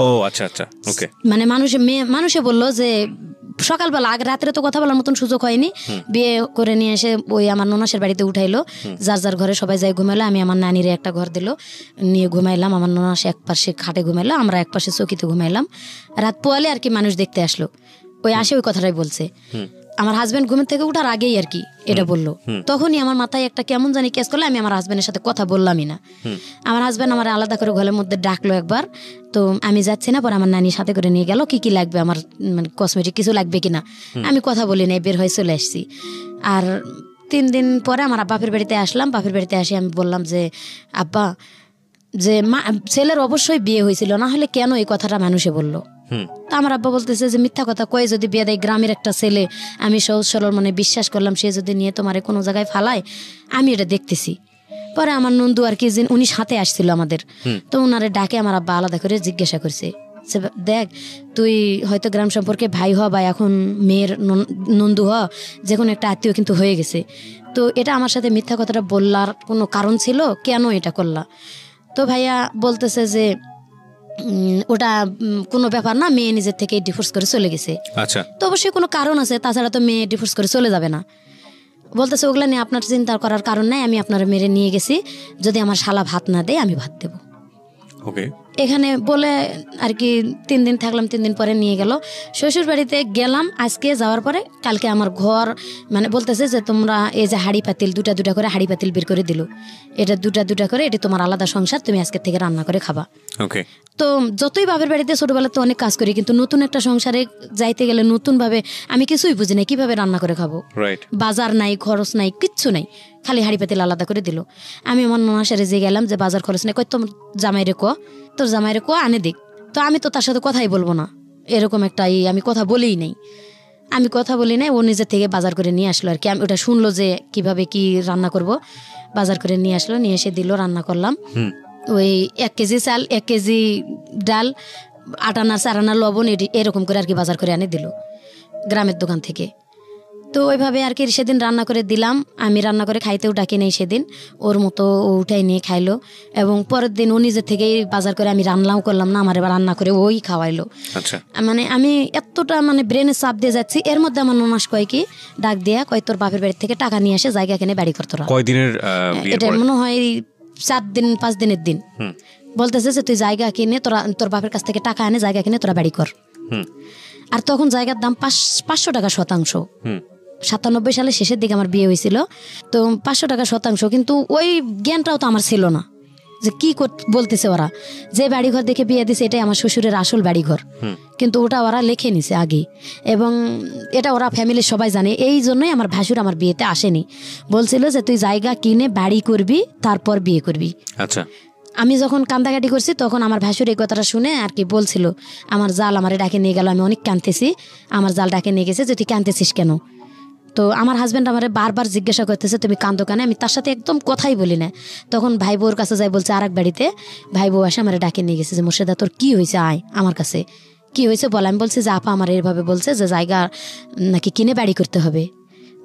ও আচ্ছা আচ্ছা, ওকে। মানে মানুষে বললো যে সকালবেলা, আগে রাত্রে তো কথা বলার মতন সুযোগ হয়নি, বিয়ে করে নিয়ে এসে ওই আমার ননাসের বাড়িতে উঠাইলো, যার যার ঘরে সবাই যাই ঘুমাইলো। আমি আমার নানিরে একটা ঘর দিল, নিয়ে ঘুমাইলাম। আমার ননাস এক পাশে খাটে ঘুমাইলো, আমরা এক পাশে চৌকিতে ঘুমাইলাম। রাত পোয়ালে আর কি মানুষ দেখতে আসলো, ওই আসে ওই কথাটাই বলছে। আমার হাজব্যান্ড ঘুমের থেকে উঠার আগেই আর কি এটা বললো। তখনই আমার মাথায় একটা কেমন জানি কেস করলো, আমি আমার হাজব্যান্ডের সাথে কথা বললামই না। আমার হাজব্যান্ড আমার আলাদা করে ঘরের মধ্যে ডাকলো একবার, তো আমি যাচ্ছি না, পরে আমার নানি সাথে করে নিয়ে গেল, কি লাগবে আমার, মানে কসমেটিক কিছু লাগবে কিনা। আমি কথা বলি নাই, বের হয়ে চলে আসছি। আর 3 দিন পরে আমার বাপের বাড়িতে আসলাম। বাপের বাড়িতে আসি আমি বললাম যে আব্বা, যে ছেলের অবশ্যই বিয়ে হয়েছিল, না হলে কেন এই কথাটা মানুষে বললো। তা আমার আব্বা বলতেছে যে মিথ্যা কথা কয়ে যদি বিয়ে দেয়, গ্রামের একটা ছেলে, আমি সহজ সরল মানে বিশ্বাস করলাম, সে যদি নিয়ে তোমারে কোনো জায়গায় ফালায়, আমি এটা দেখতেছি। পরে আমার নন্দু আর কি, উনি সাথে আসছিল আমাদের, তো ওনারে ডাকে আমার আব্বা আলাদা করে জিজ্ঞাসা করছে, দেখ তুই হয়তো গ্রাম সম্পর্কে ভাই হ বা এখন মেয়ের নন্দু হ, যে কোনো একটা আত্মীয় কিন্তু হয়ে গেছে, তো এটা আমার সাথে মিথ্যা কথাটা বললার কোনো কারণ ছিল, কেন এটা করলা? তো ভাইয়া বলতেছে যে ওটা কোনো ব্যাপার না, মেয়ে নিজের থেকে ডিভোর্স করে চলে গেছে। আচ্ছা, তো অবশ্যই কোনো কারণ আছে, তাছাড়া তো মেয়ে ডিভোর্স করে চলে যাবে না। বলতেছে ওগুলা নিয়ে আপনার চিন্তা করার কারণ নাই, আমি আপনার মেরে নিয়ে গেছি, যদি আমার শালা ভাত না দেয় আমি ভাত দেবো। ওকে। এখানে বলে আর কি 3 দিন থাকলাম। 3 দিন পরে নিয়ে গেল শ্বশুর বাড়িতে গেলাম। আজকে যাওয়ার পরে কালকে আমার ঘর, মানে বলতেছে যে তোমরা এই যে হাঁড়ি পাতিল 2টা করে হাঁড়ি পাতিল বের করে দিল, এটা 2টা করে, এটা তোমার আলাদা সংসার, তুমি আজকে থেকে রান্না করে খাবা। ওকে। তো যতই বাপের বাড়িতে ছোটবেলাতে অনেক কাজ করি, কিন্তু নতুন একটা সংসারে যাইতে গেলে নতুন ভাবে আমি কিছুই বুঝি না, কিভাবে রান্না করে খাবো। বাজার নাই, খরচ নাই, কিচ্ছু নাই, খালি হাঁড়ি পাতিল আলাদা করে দিল। আমি আমার ননাসারে যে গেলাম যে বাজার খরচ নেই, কই তোর জামাইরে ক আনে দিক। তো আমি তো তার সাথে কথাই বলবো না, এরকম একটা আমি কথা বলি নাই। ও নিজের থেকে বাজার করে নিয়ে আসলো আর কি। আমি ওটা শুনলো যে কিভাবে কি রান্না করব, বাজার করে নিয়ে আসলো, নিয়ে এসে দিল, রান্না করলাম। ওই 1 কেজি চাল, 1 কেজি ডাল, 8 আনা 4 আনা লবণ, এরকম করে আর কি বাজার করে আনে দিল গ্রামের দোকান থেকে। তো ওইভাবে আর কি সেদিন রান্না করে দিলাম। আমি রান্না করে খাইতেও ডাকি নেই সেদিন, ওর মতো ও উঠাই নিয়ে খাইলো। এবং পরের দিন ও নিজের থেকেই বাজার করে, আমি রান্নাও করলাম না, আমার এবার রান্না করে ওই খাওয়াইলো। মানে আমি এতটা মানে ব্রেনে চাপ দিয়ে যাচ্ছি, এর মধ্যে আমার ননাস কয় কি ডাক দিয়া কয় তোর বাপের বাড়ি থেকে টাকা নিয়ে আসে জায়গা কিনে বাড়ি করতো। কয়দিনের? এটা মনে হয় 4 দিন 5 দিনের দিন। বলতেছে যে তুই জায়গা কিনে তোর বাপের কাছ থেকে টাকা আনে জায়গা কিনে তোরা বাড়ি কর। আর তখন জায়গার দাম 500 টাকা শতাংশ। 97 সালের শেষের দিকে আমার বিয়ে হয়েছিল, তো 500 টাকা শতাংশ। কিন্তু ওই জ্ঞানটাও তো আমার ছিল না যে কি বলতেছে ওরা, যে বাড়িঘর দেখে বিয়ে দিছে এটাই আমার শ্বশুরের আসল বাড়িঘর, কিন্তু ওটা ওরা লিখে নিছে আগে, এবং এটা ওরা ফ্যামিলির সবাই জানে। এই জন্যই আমার ভাসুর আমার বিয়েতে আসেনি, বলছিল যে তুই জায়গা কিনে বাড়ি করবি তারপর বিয়ে করবি। আচ্ছা। আমি যখন কান্দাকাটি করছি তখন আমার ভাসুর এই কথাটা শুনে আর কি বলছিল, আমার জাল আমারে ডাকে নিয়ে গেল, আমি অনেক কাঁদতেছি, আমার জাল ডাকে নিয়ে গেছে যে তুই কাঁদতেছিস কেন। তো আমার হাজব্যান্ড আমারে বারবার জিজ্ঞাসা করতেছে তুমি কান্দো কেন, আমি তার সাথে একদম কথাই বলি না। তখন ভাই বউর কাছে যাই বলছে আরেক বাড়িতে, ভাই বউ আসে আমারে ডাকে নিয়ে গেছে যে মোর্শেদা তোর কি হয়েছে, আয় আমার কাছে, কি হয়েছে বলে। আমি বলছি যে আপা আমার এইভাবে বলছে যে জায়গা নাকি কিনে বাড়ি করতে হবে।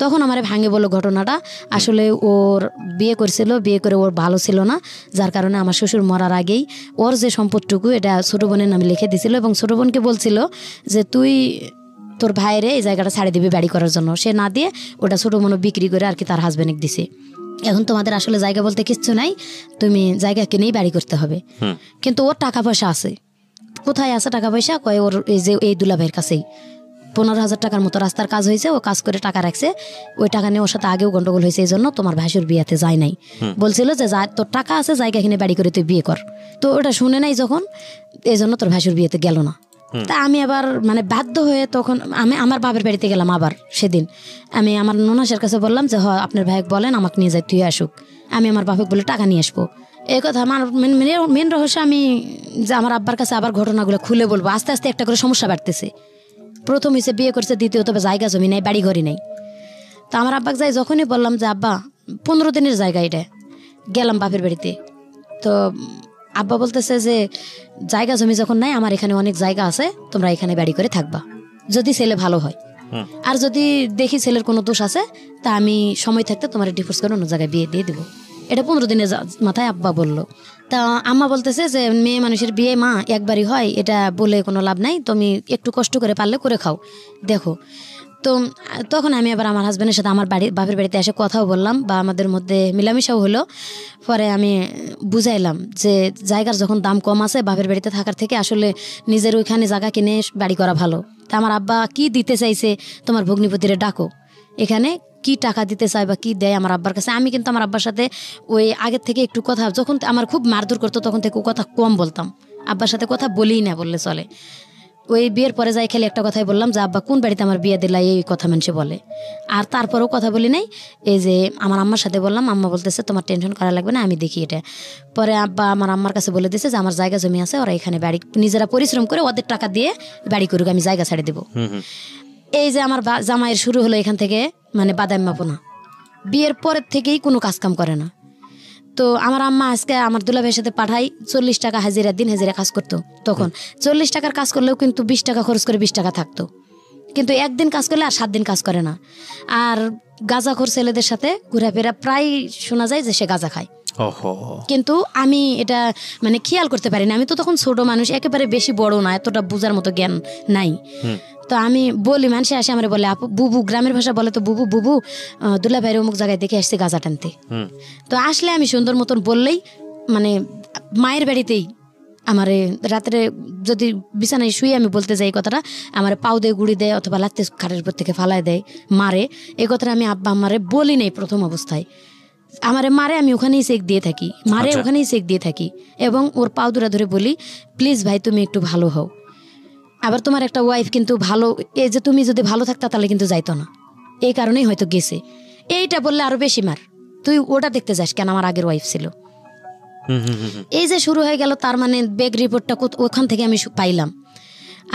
তখন আমারে ভাঙে বললো ঘটনাটা, আসলে ওর বিয়ে করছিল, বিয়ে করে ওর ভালো ছিল না, যার কারণে আমার শ্বশুর মরার আগেই ওর যে সম্পদটুকু এটা ছোটো বোনের নামে লিখে দিছিল এবং ছোটো বোনকে বলছিল যে তুই তোর ভাইয়েরে এই জায়গাটা ছাড়ে দিবি বাড়ি করার জন্য, সে না দিয়ে ওটা ছোটো বোনও বিক্রি করে আর কি তার হাজবেন্ডকে দিছে। এখন তোমাদের আসলে জায়গা বলতে কিচ্ছু নাই, তুমি জায়গা কিনেই বাড়ি করতে হবে। কিন্তু ওর টাকা পয়সা আছে, কোথায় আছে টাকা পয়সা, কয় ওর এই যে এই দুলাভাইয়ের কাছেই 15,000 টাকার মতো রাস্তার কাজ হয়েছে, ও কাজ করে টাকা রাখছে, ওই টাকা নিয়ে ওর সাথে আগেও গন্ডগোল হয়েছে, এই জন্য তোমার ভাসুর বিয়েতে যায় নাই। বলছিল যে তোর টাকা আছে জায়গা কিনে বাড়ি করে তুই বিয়ে কর, তো ওটা শুনে নাই যখন, এই জন্য তোর ভাসুর বিয়েতে গেল না। তা আমি আবার মানে বাধ্য হয়ে তখন আমি আমার বাবার বাড়িতে গেলাম। আবার সেদিন আমি আমার ননাসের কাছে বললাম যে আপনার ভাইকে বলেন আমাকে নিয়ে যায়, তুই আসুক, আমি আমার বাপকে বলে টাকা নিয়ে আসবো। এই কথা আমার মেন রহস্য, আমি যে আমার আব্বার কাছে আবার ঘটনাগুলো খুলে বলবো। আস্তে আস্তে একটা করে সমস্যা বাড়তেছে। প্রথম হিসেবে বিয়ে করছে, দ্বিতীয়ত জায়গা জমি নেই, বাড়ি ঘরই নেই। তা আমার আব্বাকে যাই যখনই বললাম যে আব্বা 15 দিনের জায়গা এটা, গেলাম বাপের বাড়িতে, তো আব্বা বলতেছে যে জায়গা জমি যখন নাই, আমার এখানে অনেক জায়গা আছে, তোমরা এখানে বাড়ি করে থাকবা, যদি ছেলে ভালো হয়, আর যদি দেখি ছেলের কোনো দোষ আছে তা আমি সময় থাকতে তোমার ডিভোর্স করে অন্য জায়গায় বিয়ে দিয়ে দেবো। এটা 15 দিনের মাথায় আব্বা বললো। তা আম্মা বলতেছে যে মেয়ে মানুষের বিয়ে মা একবারই হয়, এটা বলে কোনো লাভ নাই, তুমি একটু কষ্ট করে পারলে করে খাও দেখো। তো তখন আমি আবার আমার হাজব্যান্ডের সাথে আমার বাপের বাড়িতে এসে কথাও বললাম, বা আমাদের মধ্যে মিলামিশাও হলো। পরে আমি বুঝাইলাম যে জায়গার যখন দাম কম আছে বাপের বাড়িতে থাকার থেকে আসলে নিজের ওইখানে জায়গা কিনে বাড়ি করা ভালো। তা আমার আব্বা কি দিতে চাইছে, তোমার ভগ্নিপতিরে ডাকো, এখানে কি টাকা দিতে চায় বা কি দেয় আমার আব্বার কাছে। আমি কিন্তু আমার আব্বার সাথে ওই আগের থেকে একটু কথা, যখন আমার খুব মারধর করতো তখন থেকে কথা কম বলতাম, আব্বার সাথে কথা বলিই না বললে চলে। ওই বিয়ের পরে যাই খেলে একটা কথাই বললাম যে আব্বা কোন বাড়িতে আমার বিয়ে দিলা, এই কথা মানুষে বলে। আর তারপরেও কথা বলি নাই। এই যে আমার আম্মার সাথে বললাম, আম্মা বলতেছে তোমার টেনশন করা লাগবে না, আমি দেখি এটা। পরে আব্বা আমার আম্মার কাছে বলে দিয়েছে যে আমার জায়গা জমি আছে, ওরা এখানে বাড়ি নিজেরা পরিশ্রম করে ওদের টাকা দিয়ে বাড়ি করুক, আমি জায়গা ছেড়ে দেবো। এই যে আমার জামাইয়ের শুরু হলো এখান থেকে মানে বাদাইম্মাপনা, বিয়ের পরের থেকেই কোনো কাজকাম করে না। তো আমার আম্মা আজকে আমার দুলাভাইয়ের সাথে পাঠাই 40 টাকা হাজিরা, দিন হাজিরা কাজ করতো। তখন 40 টাকার কাজ করলেও কিন্তু 20 টাকা খরচ করে 20 টাকা থাকতো, কিন্তু একদিন কাজ করলে আর 7 দিন কাজ করে না। আর গাঁজাখোর ছেলেদের সাথে ঘোরাফেরা, প্রায় শোনা যায় যে সে গাঁজা খায়। কিন্তু আমি এটা মানে খেয়াল করতে পারি না, আমি তো তখন ছোট মানুষ, একেবারে বেশি বড় না, এতটা বোঝার মতো জ্ঞান নাই। তো আমি বলি, মানুষে আসে আমার বলে আপু, বুবু, গ্রামের ভাষা বলে তো বুবু, বুবু দুলাভাইয়ের অমুক জায়গায় দেখে আসছে গাঁজা টানতে। তো আসলে আমি সুন্দর মতন বললেই মানে মায়ের বাড়িতেই আমারে রাত্রে যদি বিছানায় শুয়ে আমি বলতে যাই এই কথাটা, আমার পাও দিয়ে গুড়ি দেয় অথবা লাত্তে খাটের উপর থেকে ফালায় দেয়, মারে। এই কথাটা আমি আব্বা আমারে বলি নাই প্রথম অবস্থায়, আমারে মারে, আমি ওখানেই চেক দিয়ে থাকি, মারে ওখানেই চেক দিয়ে থাকি, এবং ওর পাও দুরা ধরে বলি প্লিজ ভাই তুমি একটু ভালো হও, আবার তোমার একটা ওয়াইফ কিন্তু ভালো, এই যে তুমি যদি ভালো থাকতা তাহলে কিন্তু যাইতো না, এই কারণেই হয়তো গেছে। এইটা বললে আরো বেশি মার, তুই ওটা দেখতে যাস কেন, আমার আগের ওয়াইফ ছিল। এই যে শুরু হয়ে গেল, তার মানে ব্যাগ রিপোর্টটা ওখান থেকে আমি পাইলাম।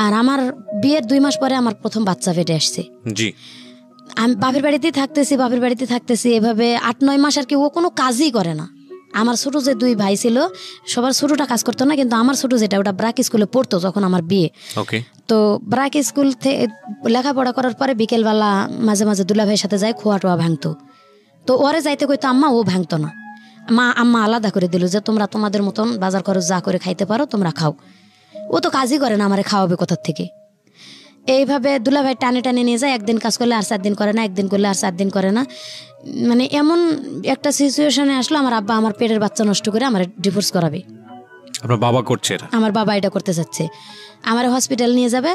আর আমার বিয়ের 2 মাস পরে আমার প্রথম বাচ্চা পেটে আসছে। আমি বাপের বাড়িতেই থাকতেছি এভাবে 8-9 মাস আর কি। ও কোনো কাজই করে না। আমার ছোট যে 2 ভাই ছিল, সবার ছোটটা কাজ করতো না, কিন্তু আমার ছোট যেটা ওটা ব্রাক স্কুলে পড়তো যখন আমার বিয়ে। তো ব্রাক স্কুল থেকে লেখাপড়া করার পরে বিকেলবেলা মাঝে মাঝে দুলাভাইয়ের সাথে যায়, খোয়া টোয়া ভাঙতো। তো ওরে যাইতে কইতো আম্মা, ও ভাঙতো না। আম্মা আলাদা করে দিল যে তোমরা তোমাদের মতন বাজার খরচ যা করে খাইতে পারো তোমরা খাও। ও তো কাজই করে না, আমারে খাওয়াবে কোথার থেকে। এইভাবে দুলাভাই টানে টানে নিয়ে যায়, একদিন কাজ করলে আর 4 দিন করে না, একদিন করলে আর 4 দিন করে না। মানে এমন একটা সিচুয়েশনে আসলো, আমার আব্বা আমার পেটের বাচ্চা নষ্ট করে আমার ডিভোর্স করাবে। আপনার বাবা করছে, আমার বাবা এটা করতে চাচ্ছে, আমার হসপিটাল নিয়ে যাবে।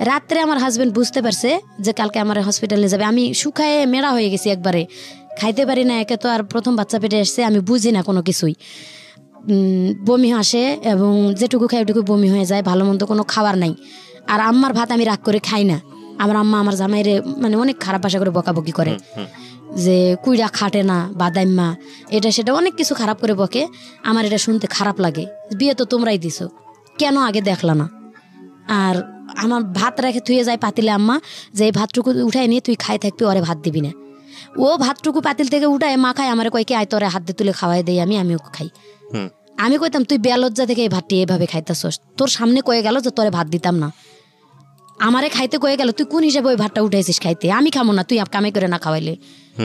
রাত্রে আমার হাজবেন্ড বুঝতে পারছে যে কালকে আমার হসপিটাল নিয়ে যাবে। আমি শুকায়ে মেড়া হয়ে গেছি, একবারে খাইতে পারি না, একে তো আর প্রথম বাচ্চা পেটে আসছে, আমি বুঝি না কোনো কিছুই। বমি আসে এবং যেটুকু খাই ওটুকু বমি হয়ে যায়, ভালো মন্দ কোনো খাবার নাই। আর আম্মার ভাত আমি রাগ করে খাই না। আমার আম্মা আমার জামাইরে মানে অনেক খারাপ ভাষা করে বকাবকি করে, যে কুইরা খাটে না, বাদাইম্মা, এটা সেটা অনেক কিছু খারাপ করে বকে। আমার এটা শুনতে খারাপ লাগে, বিয়ে তো তোমরাই দিছো, কেন আগে দেখলা না? আর আমার ভাত রেখে থুয়ে যায় পাতিলে আম্মা, যে এই ভাতটুকু উঠাই নিয়ে তুই খাই থাকবি, ওরে ভাত দিবি না। ও ভাতটুকু পাতিল থেকে উঠায় মা খায়, আমার কয় কি আয় তোরে হাত দিয়ে তুলে খাওয়াই দেই, আমিও খাই। আমি কইতাম তুই বেলজ্জা থেকে এই ভাতটি এভাবে খাইতেছস, তোর সামনে কয়ে গেল যে তোরে ভাত দিতাম না, আমারে খাইতে কয়ে গেল, তুই কোন হিসাবে ওই ভাতটা উঠাইছিস খাইতে? আমি খামো না, তুই কামাই করে না খাওয়াইলে।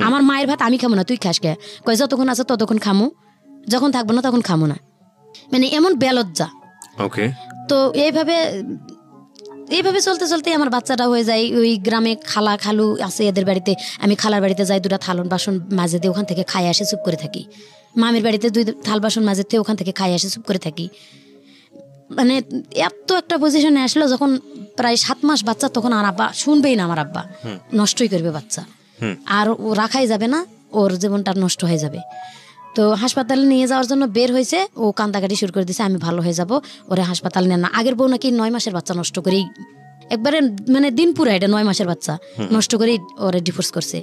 আমার মায়ের ভাত আমি খামো না, তুই খাস কে? কয় যতক্ষণ আছে ততক্ষণ খামো, যখন থাকবো না তখন খামো না। মানে এমন বেলজ্জা। তো এইভাবে চলতে চলতে আমার বাচ্চাটা হয়ে যায়। ওই গ্রামে খালা খালু আছে, এদের বাড়িতে আমি খালার বাড়িতে যাই, 2টা থালন বাসন মাঝে দিয়ে ওখান থেকে খাই আসে চুপ করে থাকি। মামির বাড়িতে 2 থাল বাসন মাঝে দিয়ে ওখান থেকে খাই আসে চুপ করে থাকি। মানে এত একটা পজিশনে আসলো যখন প্রায় 7 মাস বাচ্চা, তখন আর আব্বা শুনবেই না, আমার আব্বা নষ্টই করবে বাচ্চা, আর ও রাখাই যাবে না, ওর জীবনটা নষ্ট হয়ে যাবে। তো হাসপাতালে নিয়ে যাওয়ার জন্য বের হয়েছে, ও কান্দাকাটি শুরু করে দিয়েছে, আমি ভালো হয়ে যাব, ওরে হাসপাতালে নেন না। আগের বউ নাকি 9 মাসের বাচ্চা নষ্ট করেই, একবারে মানে দিন পুরা এটা 9 মাসের বাচ্চা নষ্ট করেই ওরে ডিভোর্স করছে।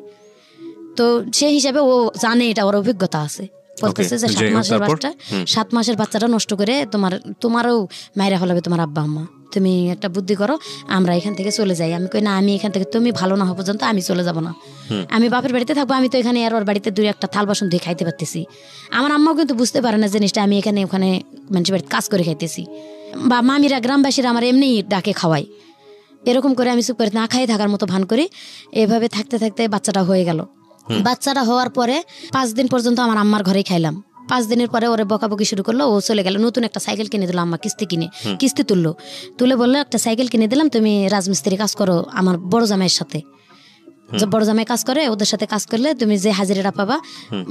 তো সেই হিসাবে ও জানে, এটা ওর অভিজ্ঞতা আছে, বলতেছে যে 7 মাসের বাচ্চাটা নষ্ট করে তোমারও মায়েরা হলাবে তোমার আব্বা আম্মা, তুমি একটা বুদ্ধি করো, আমরা এখান থেকে চলে যাই। আমি কই না, আমি এখান থেকে তুমি ভালো না হওয়া পর্যন্ত আমি চলে যাব না, আমি বাপের বাড়িতে থাকবো, আমি তো এখানে আর ওর বাড়িতে 2-1টা থাল বাসন দিয়ে খাইতে পারতেছি। আমার আম্মাও কিন্তু বুঝতে পারে না জিনিসটা, আমি এখানে ওখানে মানুষের বাড়িতে কাজ করে খাইতেছি, বা মামিরা গ্রামবাসীরা আমার এমনি ডাকে খাওয়াই, এরকম করে আমি চুপ করে না খাই থাকার মতো ভান করি। এভাবে থাকতে থাকতে বাচ্চাটা হয়ে গেল। বাচ্চাটা হওয়ার পরে 5 দিন পর্যন্ত আমার আম্মার ঘরেই খাইলাম। 5 দিনের পরে ওরে বকাবকি শুরু করলো, ও চলে গেল। নতুন একটা সাইকেল কিনে দিল আম্মা, কিস্তি তুলে বললো একটা সাইকেল কিনে দিলাম, তুমি রাজমিস্ত্রি কাজ করো আমার বড় জামাইয়ের সাথে, বড় জামাই কাজ করে, ওদের সাথে কাজ করলে তুমি যে হাজিরাটা পাবা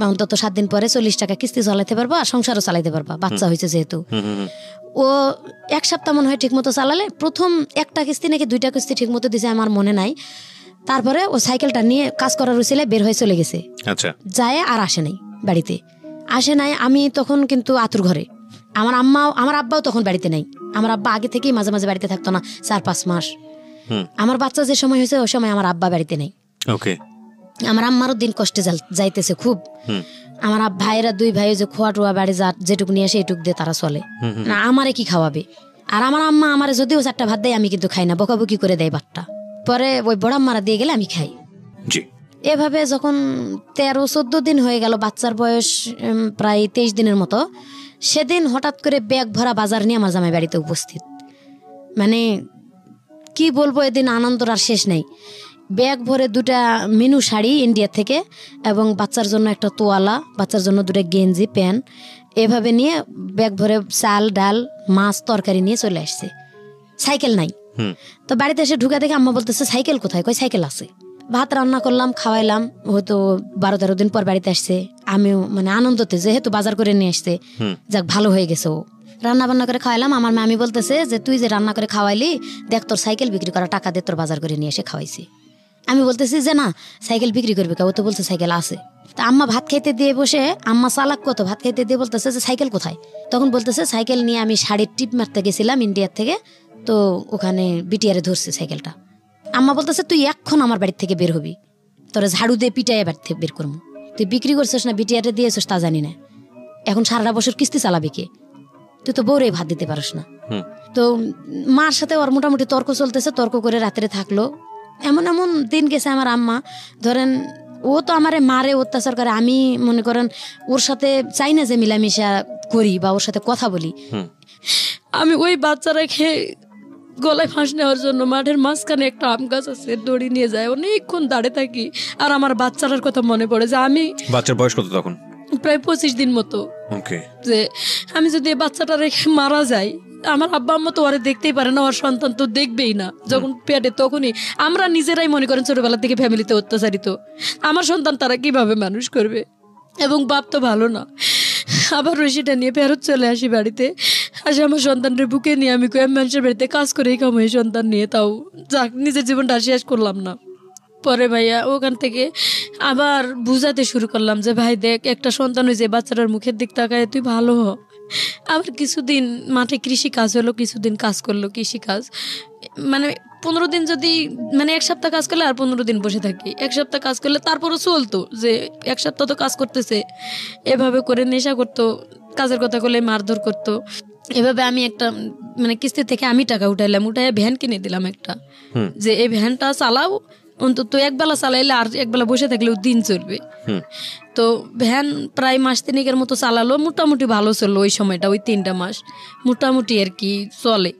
অন্তত 7 দিন পরে 40 টাকা কিস্তি চালাইতে পারবা, আর সংসারও চালাইতে পারবা, বাচ্চা হয়েছে যেহেতু। ও 1 সপ্তাহ মনে হয় ঠিক মতো চালালে, প্রথম 1টা কিস্তি নাকি 2টা কিস্তি ঠিক মতো দিছে আমার মনে নাই। তারপরে ও সাইকেলটা নিয়ে কাজ করার উচিলে বের হয়ে চলে গেছে, যায় আর আসে নাই, বাড়িতে আসে নাই। আমি তখন কিন্তু আতুর ঘরে, আমার আব্বাও তখন বাড়িতে নাই। আমার আব্বা আগে থেকেই মাঝে মাঝে বাড়িতে থাকতো না, 4-5 মাস। আমার বাচ্চা যে সময় হয়েছে ওই সময় আমার আব্বা বাড়িতে নেই। আমার আম্মারও দিন কষ্টে যাইতেছে খুব। আমার ভাইয়েরা 2 ভাই যে খোয়া টোয়া বাড়ি যেটুকু নিয়ে আসে এটুক দিয়ে তারা চলে না, আমারে কি খাওয়াবে? আর আমার আম্মা আমারে যদিও 4টা ভাত দেয়, আমি কিন্তু খাই না, বকাবকি করে দেয় ভাতটা, পরে ওই বড় আম্মারা দিয়ে গেলে আমি খাই। এভাবে যখন 13-14 দিন হয়ে গেল, বাচ্চার বয়স প্রায় 23 দিনের মতো, সেদিন হঠাৎ করে ব্যাগ ভরা বাজার নিয়ে আমার জামাই বাড়িতে উপস্থিত। মানে কি বলবো, এদিন আনন্দর আর শেষ নেই। ব্যাগ ভরে 2টা মিনু শাড়ি ইন্ডিয়া থেকে, এবং বাচ্চার জন্য একটা তোয়ালা, বাচ্চার জন্য 2টা গেঞ্জি প্যান্ট, এভাবে নিয়ে ব্যাগ ভরে চাল ডাল মাছ তরকারি নিয়ে চলে আসছে। সাইকেল নাই। তো বাড়িতে এসে ঢুকে দেখে আম্মা বলতেছে সাইকেল কোথায়? কই সাইকেল আছে। ভাত রান্না করলাম, খাওয়াইলাম, হয়তো 12-13 দিন পর বাড়িতে আসছে। আমিও মানে আনন্দতে, যেহেতু বাজার করে নিয়ে আসছে, যাক ভালো হয়ে গেছে। ও রান্না বান্না করে খাওয়াইলাম। আমার মামি বলতেছে যে তুই যে রান্না করে খাওয়াইলি, দেখ তোর সাইকেল বিক্রি করা টাকা দিয়ে তোর বাজার করে নিয়ে এসে খাওয়াইছি। আমি বলতেছি যে না, সাইকেল বিক্রি করবে কে? ও তো বলছে সাইকেল আছে। তা আম্মা ভাত খাইতে দিয়ে বসে, আম্মা চালাক কত, ভাত খাইতে দিয়ে বলতেছে যে সাইকেল কোথায়? তখন বলতেছে সাইকেল নিয়ে আমি শাড়ির টিপ মারতে গেছিলাম ইন্ডিয়ার থেকে, তো ওখানে বিটিআরে ধরছে সাইকেলটা। আম্মা বলতেছে তুই এখন আমার বাড়ির থেকে বের হবি, তোরা ঝাড়ু দিয়ে পিটাইয়া বাড়ি থেকে বের করবো। তুই বিক্রি করছিস না বিটিআরে দিয়েছিস তা জানি না, এখন সারাটা বছর কিস্তি চালাবি কে? তুই তো বউরে ভাত দিতে পারিস না। তো মার সাথে ওর মোটামুটি তর্ক চলতেছে, তর্ক করে রাত্রে থাকলো। এমন এমন দিন গেছে আমার আম্মা, ধরেন ও তো আমারে মারে অত্যাচার করে, আমি মনে করেন ওর সাথে চাই না যে মিলামিশা করি বা ওর সাথে কথা বলি। আমি ওই বাচ্চা রেখে গলায় ফাঁস নেওয়ার জন্য মাঠের মাঝখানে একটা আম গাছ আছে, দড়ি নিয়ে যায়, অনেকক্ষণ দাঁড়িয়ে থাকি। আর আমার বাচ্চাটার কথা মনে পড়ে যে আমি, বাচ্চার বয়স কত তখন? প্রায় 25 দিন মতো। যে আমি যদি বাচ্চাটা রেখে মারা যাই, আমার আব্বা আম্মা তো ওরে দেখতেই পারে না, ওর সন্তান তো দেখবেই না যখন পেটে। তখনই আমরা নিজেরাই মনে করেন ছোটবেলা থেকে ফ্যামিলিতে অত্যাচারিত, আমার সন্তান তারা কিভাবে মানুষ করবে? এবং বাপ তো ভালো না। আবার রশিটা নিয়ে ফেরত চলে আসি বাড়িতে। আসে আমার সন্তানের বুকে নিয়ে আমি মানুষের বাড়িতে কাজ করেই কামাই সন্তান নিয়ে, তাও যাক নিজের জীবনটা শেষ করলাম না। পরে ভাইয়া ওখান থেকে আবার বুঝাতে শুরু করলাম যে ভাই দেখ, একটা সন্তান হয়েছে, বাচ্চাটার মুখের দিক তাকায় তুই ভালো হ। আবার কিছুদিন মাঠে কৃষি কাজ হলো, কিছুদিন কাজ করলো কৃষি কাজ। মানে 15 দিন যদি মানে 1 সপ্তাহ কাজ করলে আর 15 দিন বসে থাকি, 1 সপ্তাহ কাজ করলে তারপরও চলতো যে 1 সপ্তাহ তো কাজ করতেছে, এভাবে করে নেশা করতো, কাজের কথা বলে মারধর করতো। এভাবে আমি একটা মানে কিস্তি থেকে আমি টাকা উঠাইলাম, উঠাই ভ্যান কিনে দিলাম একটা, যে এই ভ্যানটা চালাও, অন্তত একবেলা চালাইলে আর একবেলা বসে থাকলেও দিন চলবে। তো ভ্যান প্রায় মাস 3 মতো চালালো, মোটামুটি ভালো চললো ওই সময়টা, ওই 3টা মাস মোটামুটি আর কি চলে।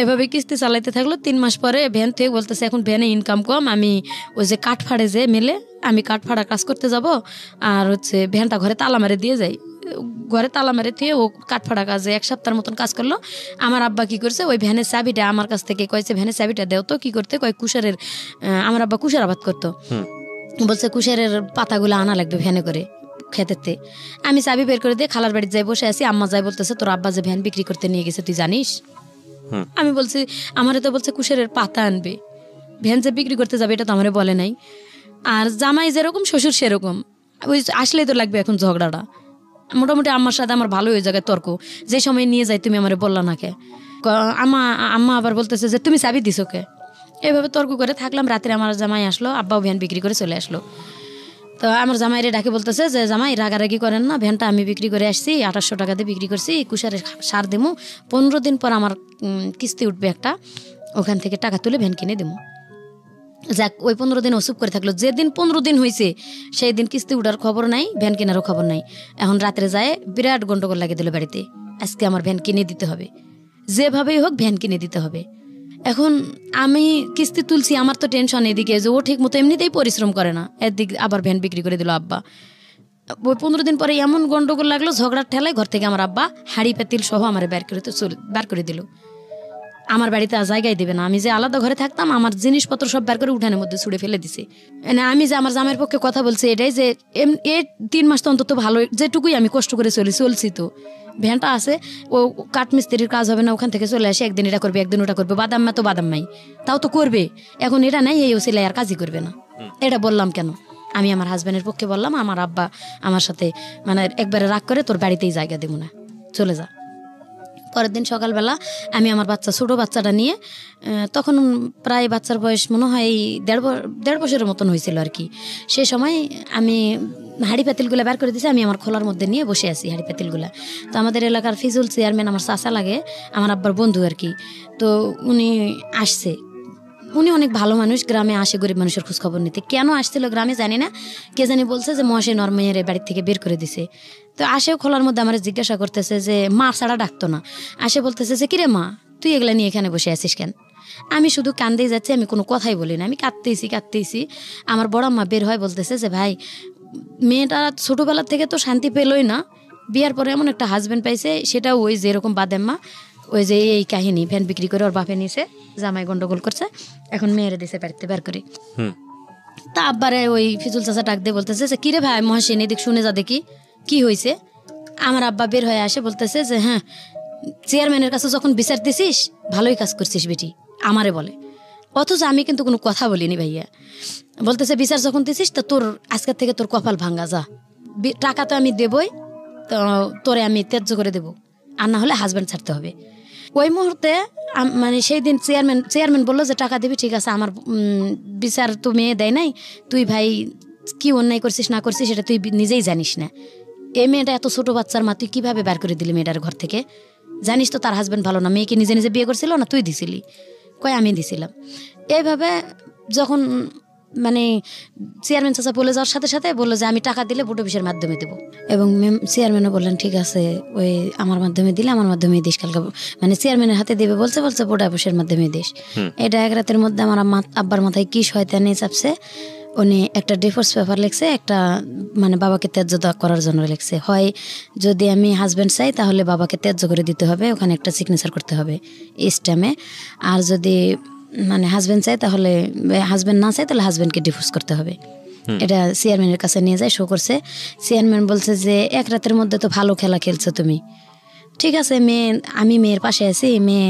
এভাবে কিস্তি চালাইতে থাকলো। 3 মাস পরে ভ্যান থেকে বলতেছে এখন ভ্যানে ইনকাম কম, আমি ওই যে কাঠ ফাড়ে যে মেলে, আমি কাঠ ফাড়া কাজ করতে যাব, আর হচ্ছে ভ্যানটা ঘরে তালা মারে দিয়ে যাই। ঘরে তালা মারে দিয়ে ও কাঠ ফাড়া কাজে 1 সপ্তাহের মতন কাজ করলো। আমার আব্বা কি করছে, ওই ভ্যানের চাবিটা আমার কাছ থেকে কয়েছে, ভ্যানের চাবিটা দেও তো। কি করতে কয় কুশারের, আমার আব্বা কুশার আবাদ করতো, বলছে কুশারের পাতাগুলো আনা লাগবে ভ্যানে করে খেতেতে। আমি চাবি বের করে দিয়ে খালার বাড়িতে যাই বসে আছি, আম্মা যাই বলতেছে তোর আব্বা যে ভ্যান বিক্রি করতে নিয়ে গেছে তুই জানিস? আমি বলছি আমারে তো বলছে কুশারের পাতা আনবে, ভ্যান যে বিক্রি করতে যাবে এটা তো আমারে বলে নাই। আর জামাই যেরকম শ্বশুর সেরকম, ওই আসলেই তো লাগবে এখন ঝগড়াটা। মোটামুটি আম্মার সাথে আমার ভালো ওই জায়গায় তর্ক, যে সময় নিয়ে যাই তুমি আমারে বললা না কে। আম্মা আবার বলতেছে যে তুমি চাবি দিছো কে। এইভাবে তর্ক করে থাকলাম। রাত্রে আমার জামাই আসলো, আব্বাও ভ্যান বিক্রি করে চলে আসলো। তো আমার জামাইরে ডাকে বলতেছে যে জামাই রাগারাগি করেন না, ভ্যানটা আমি বিক্রি করে আসছি, 2800 টাকা দিয়ে বিক্রি করছি, কুশারের সার দেবো, 15 দিন পর আমার কিস্তি উঠবে একটা, ওখান থেকে টাকা তুলে ভ্যান কিনে দেবো। যাক, ওই 15 দিন অসুখ করে থাকলো। যেদিন 15 দিন হয়েছে সেই দিন কিস্তি উঠার খবর নাই, ভ্যান কেনারও খবর নাই। এখন রাত্রে যায় বিরাট গন্ডগোল লাগিয়ে দিল বাড়িতে, আজকে আমার ভ্যান কিনে দিতে হবে, যেভাবেই হোক ভ্যান কিনে দিতে হবে। এখন আমি কিস্তি তুলছি, আমার তো টেনশন এদিকে যে ও ঠিক মতো এমনিতেই পরিশ্রম করে না, এদিকে আবার ভ্যান বিক্রি করে দিল আব্বা। ওই 15 দিন পরে এমন গন্ডগোল লাগলো, ঝগড়ার ঠেলায় ঘর থেকে আমার আব্বা হাড়ি পাতিল সহ আমার বার করে দিল। আমার বাড়িতে আর জায়গায় দেবে না। আমি যে আলাদা ঘরে থাকতাম, আমার জিনিসপত্র সব বের করে উঠানের মধ্যে ছুড়ে ফেলে দিছে। আমি যে আমার জামাইয়ের পক্ষে কথা বলছি এটাই যে এই 3 মাস তো অন্তত ভালো, যেটুকুই আমি কষ্ট করে চলছি তো ভ্যানটা আছে, ও কাঠমিস্ত্রির কাজ হবে না, ওখান থেকে চলে আসে, একদিন এটা করবে একদিন ওটা করবে, বাদাম মা তো বাদাম মাই, তাও তো করবে। এখন এটা নাই, এই ওসিলাই আর কাজই করবে না। এটা বললাম কেন, আমি আমার হাজব্যান্ডের পক্ষে বললাম। আমার আব্বা আমার সাথে মানে একবারে রাগ করে তোর বাড়িতেই জায়গা দেবো না, চলে যা। পরের দিন সকালবেলা আমি আমার ছোট বাচ্চাটা নিয়ে, তখন প্রায় বাচ্চার বয়স মনে হয় 1.5 বছরের মতন হয়েছিল আর কি। সেই সময় আমি হাঁড়ি পাতিলগুলো বের করে দিয়েছি, আমি আমার খোলার মধ্যে নিয়ে বসে আছি হাঁড়ি পাতিলগুলো। তো আমাদের এলাকার ফিজুল চেয়ারম্যান আমার চাচা লাগে, আমার আব্বার বন্ধু আর কি। তো উনি আসছে, উনি অনেক ভালো মানুষ, গ্রামে আসে গরিব মানুষের খোঁজ খবর নিতে। কেন আসছিল গ্রামে জানি না, কে জানি বলছে যে মহাশয় নরমেয়ের বাড়ি থেকে বের করে দিছে। তো আসেও খোলার মধ্যে আমার জিজ্ঞাসা করতেছে যে মা ছাড়া ডাকতো না, আসে বলতেছে যে কিরে মা তুই এগুলা নিয়ে এখানে বসে আছিস কেন? আমি শুধু কান্দেই যাচ্ছি, আমি কোনো কথাই বলি না, আমি কাঁদতেইছি। আমার বড় মা বের হয় বলতেছে যে ভাই মেয়েটা ছোটবেলার থেকে তো শান্তি পেলই না, বিয়ার পরে এমন একটা হাজবেন্ড পাইছে, সেটাও ওই যে এরকম বাদেম্মা, ওই যে এই কাহিনী, ভ্যান বিক্রি করে ওর বাপে নিছে, জামাই গন্ডগোল করছে, এখন মেয়েরে দিছে বাড়িতে বের করে। তা আব্বারে ওই ফিজুল চাচা ডাক দিয়ে বলতেছে যে কিরে ভাই মহাসিন এদিক শুনে যা দেখি কি হয়েছে। আমার আব্বা বের হয়ে আসে বলতেছে যে হ্যাঁ চেয়ারম্যানের কাছে যখন বিচার দিছিস ভালোই কাজ করছিস বেটি, আমারে বলে। অথচ আমি কিন্তু কোনো কথা বলিনি ভাইয়া। বলতেছে বিচার যখন দিছিস তো তোর আজকের থেকে তোর কপাল ভাঙ্গা, যা টাকা তো আমি দেবই, তো তোরে আমি ত্যায্য করে দেবো, আর না হলে হাজব্যান্ড ছাড়তে হবে। ওই মুহূর্তে মানে সেই দিন চেয়ারম্যান বললো যে টাকা দিবি, ঠিক আছে, আমার বিচার তো মেয়ে দেয় নাই, তুই ভাই কি অন্যায় করছিস না করছিস সেটা তুই নিজেই জানিস না। এই মেয়েটা এত ছোট বাচ্চার মা, তুই কিভাবে বের করে দিলি মেয়েটার ঘর থেকে? জানিস তো তার হাজব্যান্ড ভালো না, মেয়েকে নিজে নিজে বিয়ে করছিল না তুই দিছিলি? কয় আমি দিছিলাম। এইভাবে যখন মানে চেয়ারম্যান চাচা বলে যাওয়ার সাথে সাথে বললো যে আমি টাকা দিলে বোর্ড অফিসের মাধ্যমে দেবো, এবং চেয়ারম্যানও বললেন ঠিক আছে ওই আমার মাধ্যমে দিলে আমার মাধ্যমে দিস, কালকে মানে চেয়ারম্যানের হাতে দেবে বলছে বোর্ড অফিসের মাধ্যমে দিস। এটা 1 রাতের মধ্যে আমার আব্বার মাথায় কি শয়তানি চাপছে, উনি একটা ডিভোর্স পেপার লিখছে, একটা মানে বাবাকে ত্যায্য করার জন্য লিখছে। হয় যদি আমি হাজব্যান্ড চাই তাহলে বাবাকে ত্যায্য করে দিতে হবে, ওখানে একটা সিগনেচার করতে হবে স্ট্যাম্পে, আর যদি মানে হাজব্যান্ড চাই তাহলে হাজব্যান্ড না চাই তাহলে হাজব্যান্ডকে ডিভোর্স করতে হবে। এটা চেয়ারম্যানের কাছে নিয়ে যায়, শো করছে। চেয়ারম্যান বলছে যে 1 রাতের মধ্যে তো ভালো খেলা খেলছো তুমি, ঠিক আছে আমি মেয়ের পাশে আছি, মেয়ে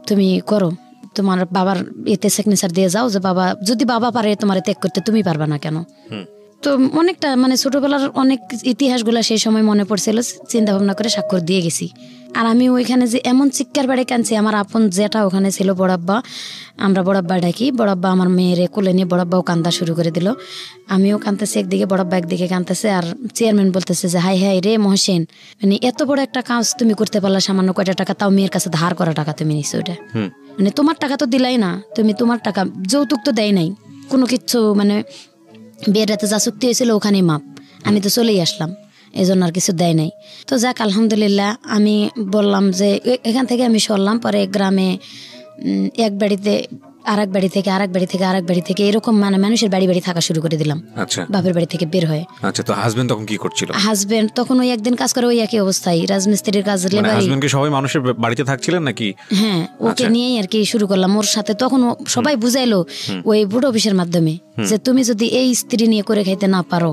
তুমি করো, তোমার বাবার এতে সিগনেচার দিয়ে যাও যে বাবা যদি বাবা পারে তোমার ত্যাগ করতে তুমি পারবা না কেন? তো অনেকটা মানে ছোটবেলার অনেক ইতিহাসগুলো সেই সময় মনে পড়ছিল, চিন্তা ভাবনা করে স্বাক্ষর দিয়ে গেছি। আর আমি ওইখানে যে এমন চিৎকার বাড়ি কাঁদছি, আমার আপন যেটা ওখানে ছিল বড়াব্বা, আমরা বড়াব্বা ডাকি, বড়াব্বা আমার মেয়েরে কোলে নিয়ে বড়াব্বাও কান্দা শুরু করে দিল, আমিও কাঁদতেছি একদিকে, বড়াব্বা একদিকে কাঁদতেছে। আর চেয়ারম্যান বলতেছে যে হাই হাই রে মহসেন, মানে এত বড় একটা কাজ তুমি করতে পারলা, সামান্য কয়টা টাকা, তাও মেয়ের কাছে ধার করা টাকা তুমি নিছো, ওটা মানে তোমার টাকা তো দিলাই না, তুমি তোমার টাকা, যৌতুক তো দেয় নাই কোনো কিচ্ছু, মানে বিয়ের রাতে যা চুক্তি হয়েছিল ওখানেই মাপ, আমি তো চলেই আসলাম, এই জন্য আর কিছু দেয় নাই। তো যাক আলহামদুলিল্লাহ, আমি বললাম যে এখান থেকে আমি সরলাম, পরে গ্রামে এক বাড়িতে আরেক বাড়ি থেকে আরেক বাড়ি থেকে আরেক বাড়ি থেকে এরকম মানে মানুষের বাড়ি বাড়ি থাকা শুরু করে দিলাম। আচ্ছা, বাপের বাড়ি থেকে বের হয়ে। আচ্ছা, তো হাজবেন্ড তখন কি করছিল? হাজবেন্ড তখন ওই একদিন কাজ করে, ওই একই অবস্থায় রাজমিস্ত্রির কাজ, লেবারি। হাজবেন্ড কি সবাই মানুষের বাড়িতে থাকছিলেন নাকি? হ্যাঁ, ওকে নিয়েই আর কি শুরু করলাম ওর সাথে। তখন সবাই বুঝাইলো ওই বুড়ো অফিসের মাধ্যমে যে তুমি যদি এই স্ত্রী নিয়ে করে খাইতে না পারো,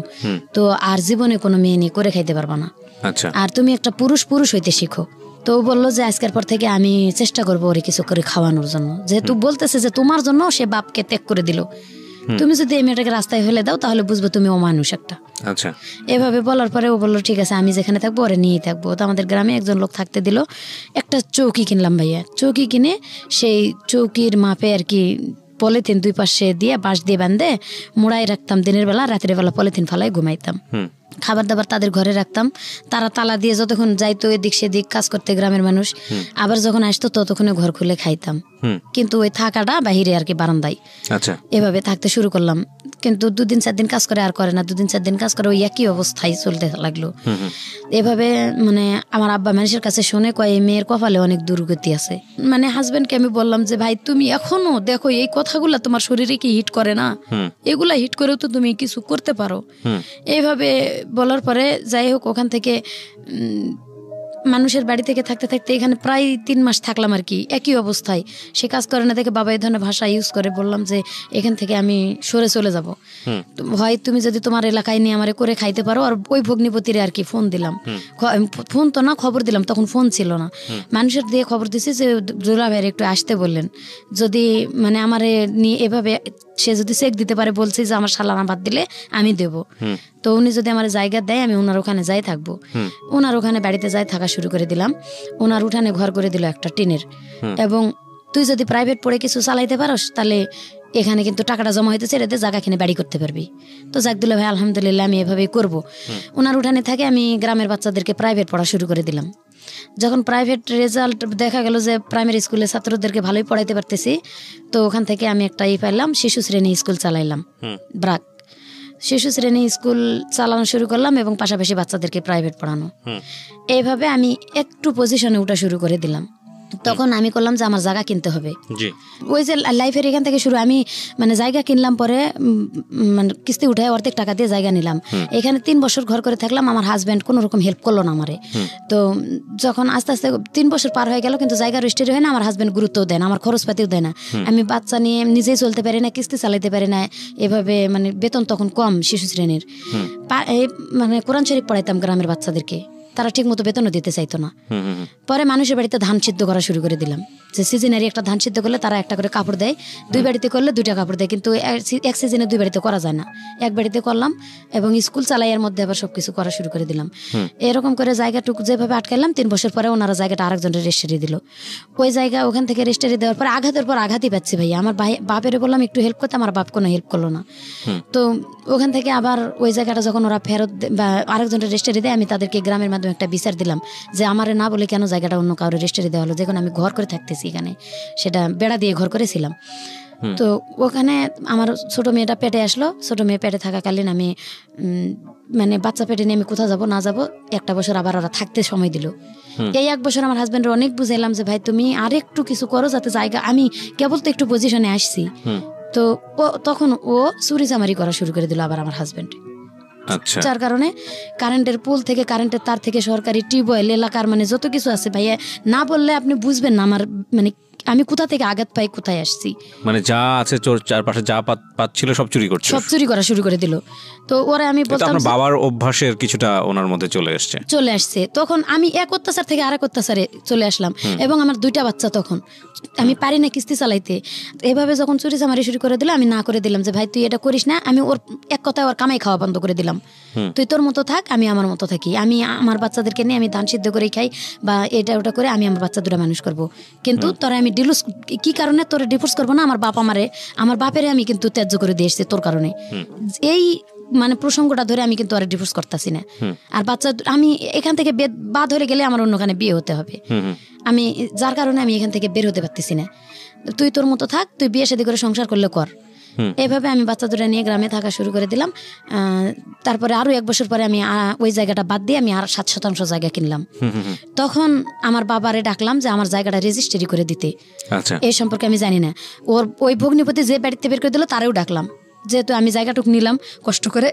তো আর জীবনে কোনো মেয়ে নিয়ে করে খাইতে পারবা না। আচ্ছা, আর তুমি একটা পুরুষ হইতে শিখো। তো বললো যে আজকের পর থেকে আমি চেষ্টা করবো ওরে কিছু করে খাওয়ানোর জন্য, যেহেতু বলতেছে যে তোমার জন্য সে বাপকে ত্যাগ করে দিল, তুমি যদি এই মেয়েটাকে রাস্তায় ফেলে দাও তাহলে বুঝবো তুমি ও মানুষ একটা। আচ্ছা, এভাবে বলার পরে ও বললো ঠিক আছে, আমি যেখানে থাকবো ওরে নিয়েই থাকবো। তো আমাদের গ্রামে একজন লোক থাকতে দিল, একটা চৌকি কিনলাম ভাইয়া। চৌকি কিনে সেই চৌকির মাপে আর কি পলিথিন দুই পাশে দিয়ে বাঁশ দিয়ে বাঁধে মোড়াই রাখতাম, দিনের বেলা, রাতের বেলা পলিথিন ফালাই ঘুমাইতাম। খাবার দাবার তাদের ঘরে রাখতাম, তারা তালা দিয়ে যতক্ষণ যাইতো এদিক সেদিক কাজ করতে গ্রামের মানুষ, আবার যখন আসতো ততক্ষণে ঘর খুলে খাইতাম। কিন্তু ওই থাকাটা বাহিরে আর কি বারান্দায়। আচ্ছা, এভাবে থাকতে শুরু করলাম। কিন্তু 2-4 দিন কাজ করে আর করে না, 2-4 দিন কাজ করে ওই একই অবস্থায় চলতে লাগলো। এভাবে মানে আমার আব্বা মানুষের কাছে শুনে কয় এই মেয়ের কপালে অনেক দুর্গতি আছে। মানে হাজবেন্ডকে আমি বললাম যে ভাই তুমি এখনো দেখো এই কথাগুলা তোমার শরীরে কি হিট করে না, এগুলা হিট করেও তো তুমি কিছু করতে পারো। এইভাবে বলার পরে যাই হোক ওখান থেকে মানুষের বাড়ি থেকে থাকতে থাকতে এখানে প্রায় 3 মাস থাকলাম আর কি, একই অবস্থায়। সে কাজ করে না দেখে বাবা এই ধরনের ভাষা ইউজ করে, বললাম যে এখান থেকে আমি সরে চলে যাব, ভাই তুমি যদি তোমার এলাকায় নিয়ে আমারে করে খাইতে পারো। আর ওই ভগ্নিপতিরে আর কি ফোন দিলাম, ফোন তো না খবর দিলাম, তখন ফোন ছিল না, মানুষের দিয়ে খবর দিছি যে জোলা ভাইয়ের একটু আসতে বললেন, যদি মানে আমারে নিয়ে এভাবে সে যদি চেক দিতে পারে, বলছি যে আমার সালানা বাদ দিলে আমি দেব। তো উনি যদি আমার জায়গা দেয় আমি ওনার ওখানে যাই থাকবো। ওনার ওখানে বাড়িতে যাই থাকা শুরু করে দিলাম। ওনার উঠানে ঘর করে দিল একটা টিনের, এবং তুই যদি প্রাইভেট পড়ে কিছু চালাইতে পারস তাহলে এখানে কিন্তু টাকাটা জমা হইতে ছেড়ে দিয়ে জায়গা কিনে বাড়ি করতে পারবি। তো যাক দিল ভাই আলহামদুলিল্লাহ আমি এভাবেই করবো। ওনার উঠানে থাকে আমি গ্রামের বাচ্চাদেরকে প্রাইভেট পড়া শুরু করে দিলাম। যখন প্রাইভেট রেজাল্ট দেখা গেল যে প্রাইমারি স্কুলের ছাত্রদেরকে ভালোই পড়াইতে পারতেছি, তো ওখান থেকে আমি একটা পাইলাম, শিশু শ্রেণী স্কুল চালাইলাম, ব্রাক শিশু শ্রেণী স্কুল চালানো শুরু করলাম, এবং পাশাপাশি বাচ্চাদেরকে প্রাইভেট পড়ানো। এইভাবে আমি একটু পজিশনে উঠা শুরু করে দিলাম। তখন আমি করলাম যে আমার জায়গা কিনতে হবে। ওই যে লাইফের এখান থেকে শুরু, আমি মানে জায়গা কিনলাম, পরে মানে কিস্তি উঠায় অর্ধেক টাকা দিয়ে জায়গা নিলাম। এখানে 3 বছর ঘর করে থাকলাম, আমার হাজব্যান্ড কোনো রকম হেল্প করলো না আমারে। তো যখন আস্তে আস্তে 3 বছর পার হয়ে গেল, কিন্তু জায়গা রেজিস্ট্রি হয় না, আমার হাজব্যান্ড গুরুত্বও দেয় না, আমার খরচপাতিও দেয় না, আমি বাচ্চা নিয়ে নিজেই চলতে পারি না, কিস্তি চালাইতে পারি না। এভাবে মানে বেতন তখন কম শিশু শ্রেণীর, মানে কোরআন শরীফ পড়াইতাম গ্রামের বাচ্চাদেরকে, তারা ঠিক মতো বেতনও দিতে চাইতো না। পরে মানুষের বাড়িতে ধান সিদ্ধ করা শুরু করে দিলাম, যে সিজনারি একটা ধান সিদ্ধ করলে তারা একটা করে কাপড় দেয়, 2 বাড়িতে করলে 2টা কাপড় দেয়, কিন্তু এক সিজনে 2 বাড়িতে করা যায় না, এক বাড়িতে করলাম, এবং স্কুল চালাইয়ের মধ্যে আবার সবকিছু করা শুরু করে দিলাম। এরকম করে জায়গাটুকু যেভাবে আটকাইলাম, 3 বছর পরে ওনারা জায়গাটা আরেকজনের রেজিস্ট্রি দিল। ওই জায়গা ওখান থেকে রেজিস্ট্রি দেওয়ার পর আঘাতের পর আঘাতই পাচ্ছি ভাই। আমার বাপের বললাম একটু হেল্প করতে, আমার বাপ কোনো হেল্প করলো না। তো ওখান থেকে আবার ওই জায়গাটা যখন ওরা ফেরত বা আরেকজনের রেজিস্ট্রি দেয়, আমি তাদেরকে গ্রামের মাধ্যমে একটা বিচার দিলাম যে আমারে না বলে কেন জায়গাটা অন্য কারোর রেজিস্ট্রি দেওয়া হলো, যখন আমি ঘর করে থাকতেছি এখানে, সেটা বেড়া দিয়ে ঘর করেছিলাম। তো ওখানে আমার ছোট মেয়েটা পেটে আসলো, ছোট মেয়ে পেটে থাকাকালীন আমি মানে বাচ্চা পেটে নিয়ে আমি কোথাও যাবো না যাবো, 1টা বছর আবার ওরা থাকতে সময় দিল। এই 1 বছর আমার হাজব্যান্ডের অনেক বুঝাইলাম যে ভাই তুমি আর একটু কিছু করো, যাতে জায়গা, আমি কেবল তো একটু পজিশনে আসছি। তো তখন ও চুরি চামারি করা শুরু করে দিল আবার আমার হাজব্যান্ড। যার কারণে কারেন্টের পোল থেকে, কারেন্টের তার থেকে, সরকারি টিউবওয়েল, এলাকার মানে যত কিছু আছে ভাইয়া, না বললে আপনি বুঝবেন না আমার মানে আমি কোথা থেকে আঘাত পাই, কোথায় আসছি। মানে যা আছে চারপাশে যা পাচ্ছিল সব চুরি করছে, সব চুরি করা শুরু করে দিল। তো ওরা আমি বলতাম আপনার বাবার অভ্যাসের কিছুটা ওনার মধ্যে চলে আসছে। তখন আমি এক অত্যাচার থেকে আরেক অত্যাচারে চলে আসলাম, এবং আমার 2টা বাচ্চা, তখন আমি পারি না কিস্তি চালাইতে। এভাবে যখন চুরি চামারি শুরু করে দিল, আমি না করে দিলাম যে ভাই তুই এটা করিস না। আমি ওর এক কথায় ওর কামাই খাওয়া বন্ধ করে দিলাম, তুই তোর মতো থাক, আমি আমার মতো থাকি। আমি আমার বাচ্চাদেরকে নিয়ে আমি ধান সিদ্ধ করেই খাই বা এটা ওটা করে আমি আমার বাচ্চা 2টা মানুষ করবো। কিন্তু তোরা আমি ডিভোর্স, কি কারণে তোরা ডিভোর্স করবো না? আমার বাপেরে আমি কিন্তু ত্যায্য করে দিয়ে এসছি তোর কারণে। এই মানে প্রসঙ্গটা ধরে আমি কিন্তু আর ডিভোর্স করতেছি না। আর বাচ্চা আমি এখান থেকে বাদ হয়ে গেলে আমার অন্যখানে বিয়ে হতে হবে। আমি যার কারণে আমি এখান থেকে বের হতে পারতেছি না। তুই তোর মতো থাক, তুই বিয়ে শাদী করে সংসার করলে কর। এভাবে আমি বাচ্চা 2টা নিয়ে গ্রামে থাকা শুরু করে দিলাম। তারপরে আরো 1 বছর পরে আমি ওই জায়গাটা বাদ দিয়ে আমি আর 7% জায়গা কিনলাম। তখন আমার বাবারে ডাকলাম যে আমার জায়গাটা রেজিস্ট্রি করে দিতে। এই সম্পর্কে আমি জানি না। ওই ভগ্নিপতি যে বাড়িতে বের করে দিল তারেও ডাকলাম, যেহেতু আমি জায়গাটুকু নিলাম কষ্ট করে,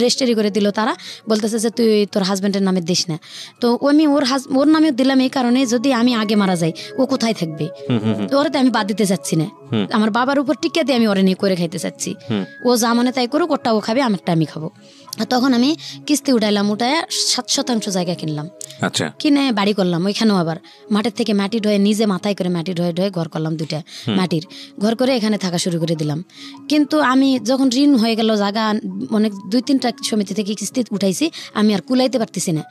রেজিস্ট্রি করে দিল। তারা বলতেছে যে তুই তোর হাজবেন্ডের নামে দিস না। তো আমি ওর নামে দিলাম এই কারণে, যদি আমি আগে মারা যাই ও কোথায় থাকবে, ওরাতে আমি বাদ দিতে চাচ্ছি না। আমার বাবার উপর টিকা দিয়ে আমি ওরে নিয়ে করে খাইতে চাচ্ছি। ও যা মনে তাই করুক, ওটা ও খাবে, আমারটা আমি খাবো। তখন আমি কিস্তি উঠাইলাম, উঠায় 7% জায়গা কিনলাম। কিনে বাড়ি করলাম। ওইখানেও আবার মাঠের থেকে মাটি ঢয়ে, নিজে মাথায় করে মাটি ঢয়ে ঘর করলাম, 2টা মাটির ঘর করে এখানে থাকা শুরু করে দিলাম। কিন্তু আমি যখন ঋণ হয়ে গেল, জায়গা অনেক 2-3টা সমিতি থেকে কিস্তি উঠাইছি, আমি আর কুলাইতে পারতেছি না।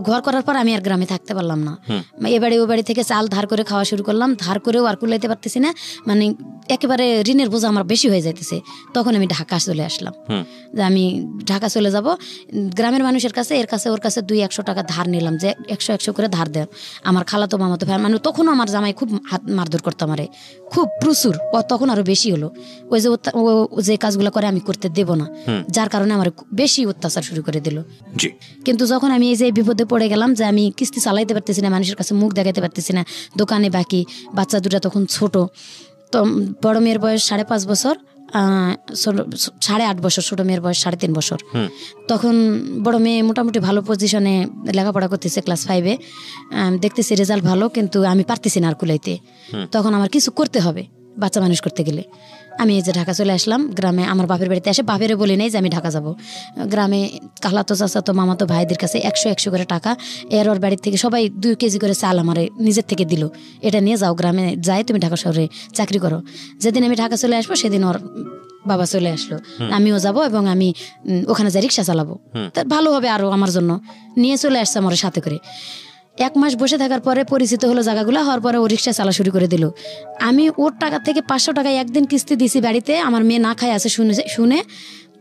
ঘর করার পর আমি আর গ্রামে থাকতে পারলাম না। এ বাড়ি ও বাড়ি থেকে চাল ধার করে খাওয়া শুরু করলাম, ধার করেও আর কুলাইতে পারতেছি না। মানে একেবারে ঋণের বোঝা আমার বেশি হয়ে যাইতেছে। তখন আমি ঢাকা চলে আসলাম, যে আমি ঢাকা চলে যাব। গ্রামের মানুষের কাছে, এর কাছে ওর কাছে 200-100 টাকা ধার নিলাম, যে 100-100 করে ধার দেন। আমার খালাতো মামাতো ভাই, মানে তখনও আমার জামাই খুব হাত মারধর করতো আমারে, খুব প্রচুর। তখন আরো বেশি হলো। ওই যে কাজগুলো করে আমি করতে দেব না, যার কারণে আমার বেশি অত্যাচার শুরু করে দিল। কিন্তু যখন আমি এই যে বিপদে পড়ে গেলাম, যে আমি কিস্তি চালাইতে পারতেছি না, মানুষের কাছে মুখ দেখাইতে পারতেছি না, দোকানে বাকি, বাচ্চা 2টা তখন ছোট। তো বড় মেয়ের বয়স 5.5 বছর, 8.5 বছর, ছোট মেয়ের বয়স 3.5 বছর। তখন বড় মেয়ে মোটামুটি ভালো পজিশনে লেখাপড়া করতেছে, ক্লাস 5-এ। দেখতেছি রেজাল্ট ভালো, কিন্তু আমি পারতেছি না আর কুলাইতে। তখন আমার কিছু করতে হবে বাচ্চা মানুষ করতে গেলে। আমি এই যে ঢাকা চলে আসলাম গ্রামে, আমার বাপের বাড়িতে এসে বাপেরে বলি নাই যে আমি ঢাকা যাব। গ্রামে খালাতো চাচাতো মামাতো ভাইদের কাছে 100-100 করে টাকা, ওর বাড়ির থেকে সবাই 2 কেজি করে চাল আমার নিজের থেকে দিল, এটা নিয়ে যাও গ্রামে, যাই তুমি ঢাকা শহরে চাকরি করো। যেদিন আমি ঢাকা চলে আসবো সেদিন ওর বাবা চলে আসলো, আমিও যাব এবং আমি ওখানে যাই রিক্সা চালাবো, ভালো হবে আরো আমার জন্য। নিয়ে চলে আসছে আমার সাথে করে। 1 মাস বসে থাকার পরে পরিচিত হলো জায়গাগুলো, হওয়ার পরে ও রিক্সা চালা শুরু করে দিল। আমি ওর টাকা থেকে 500 টাকা একদিন কিস্তি দিছি বাড়িতে, আমার মেয়ে না খায় আছে শুনে।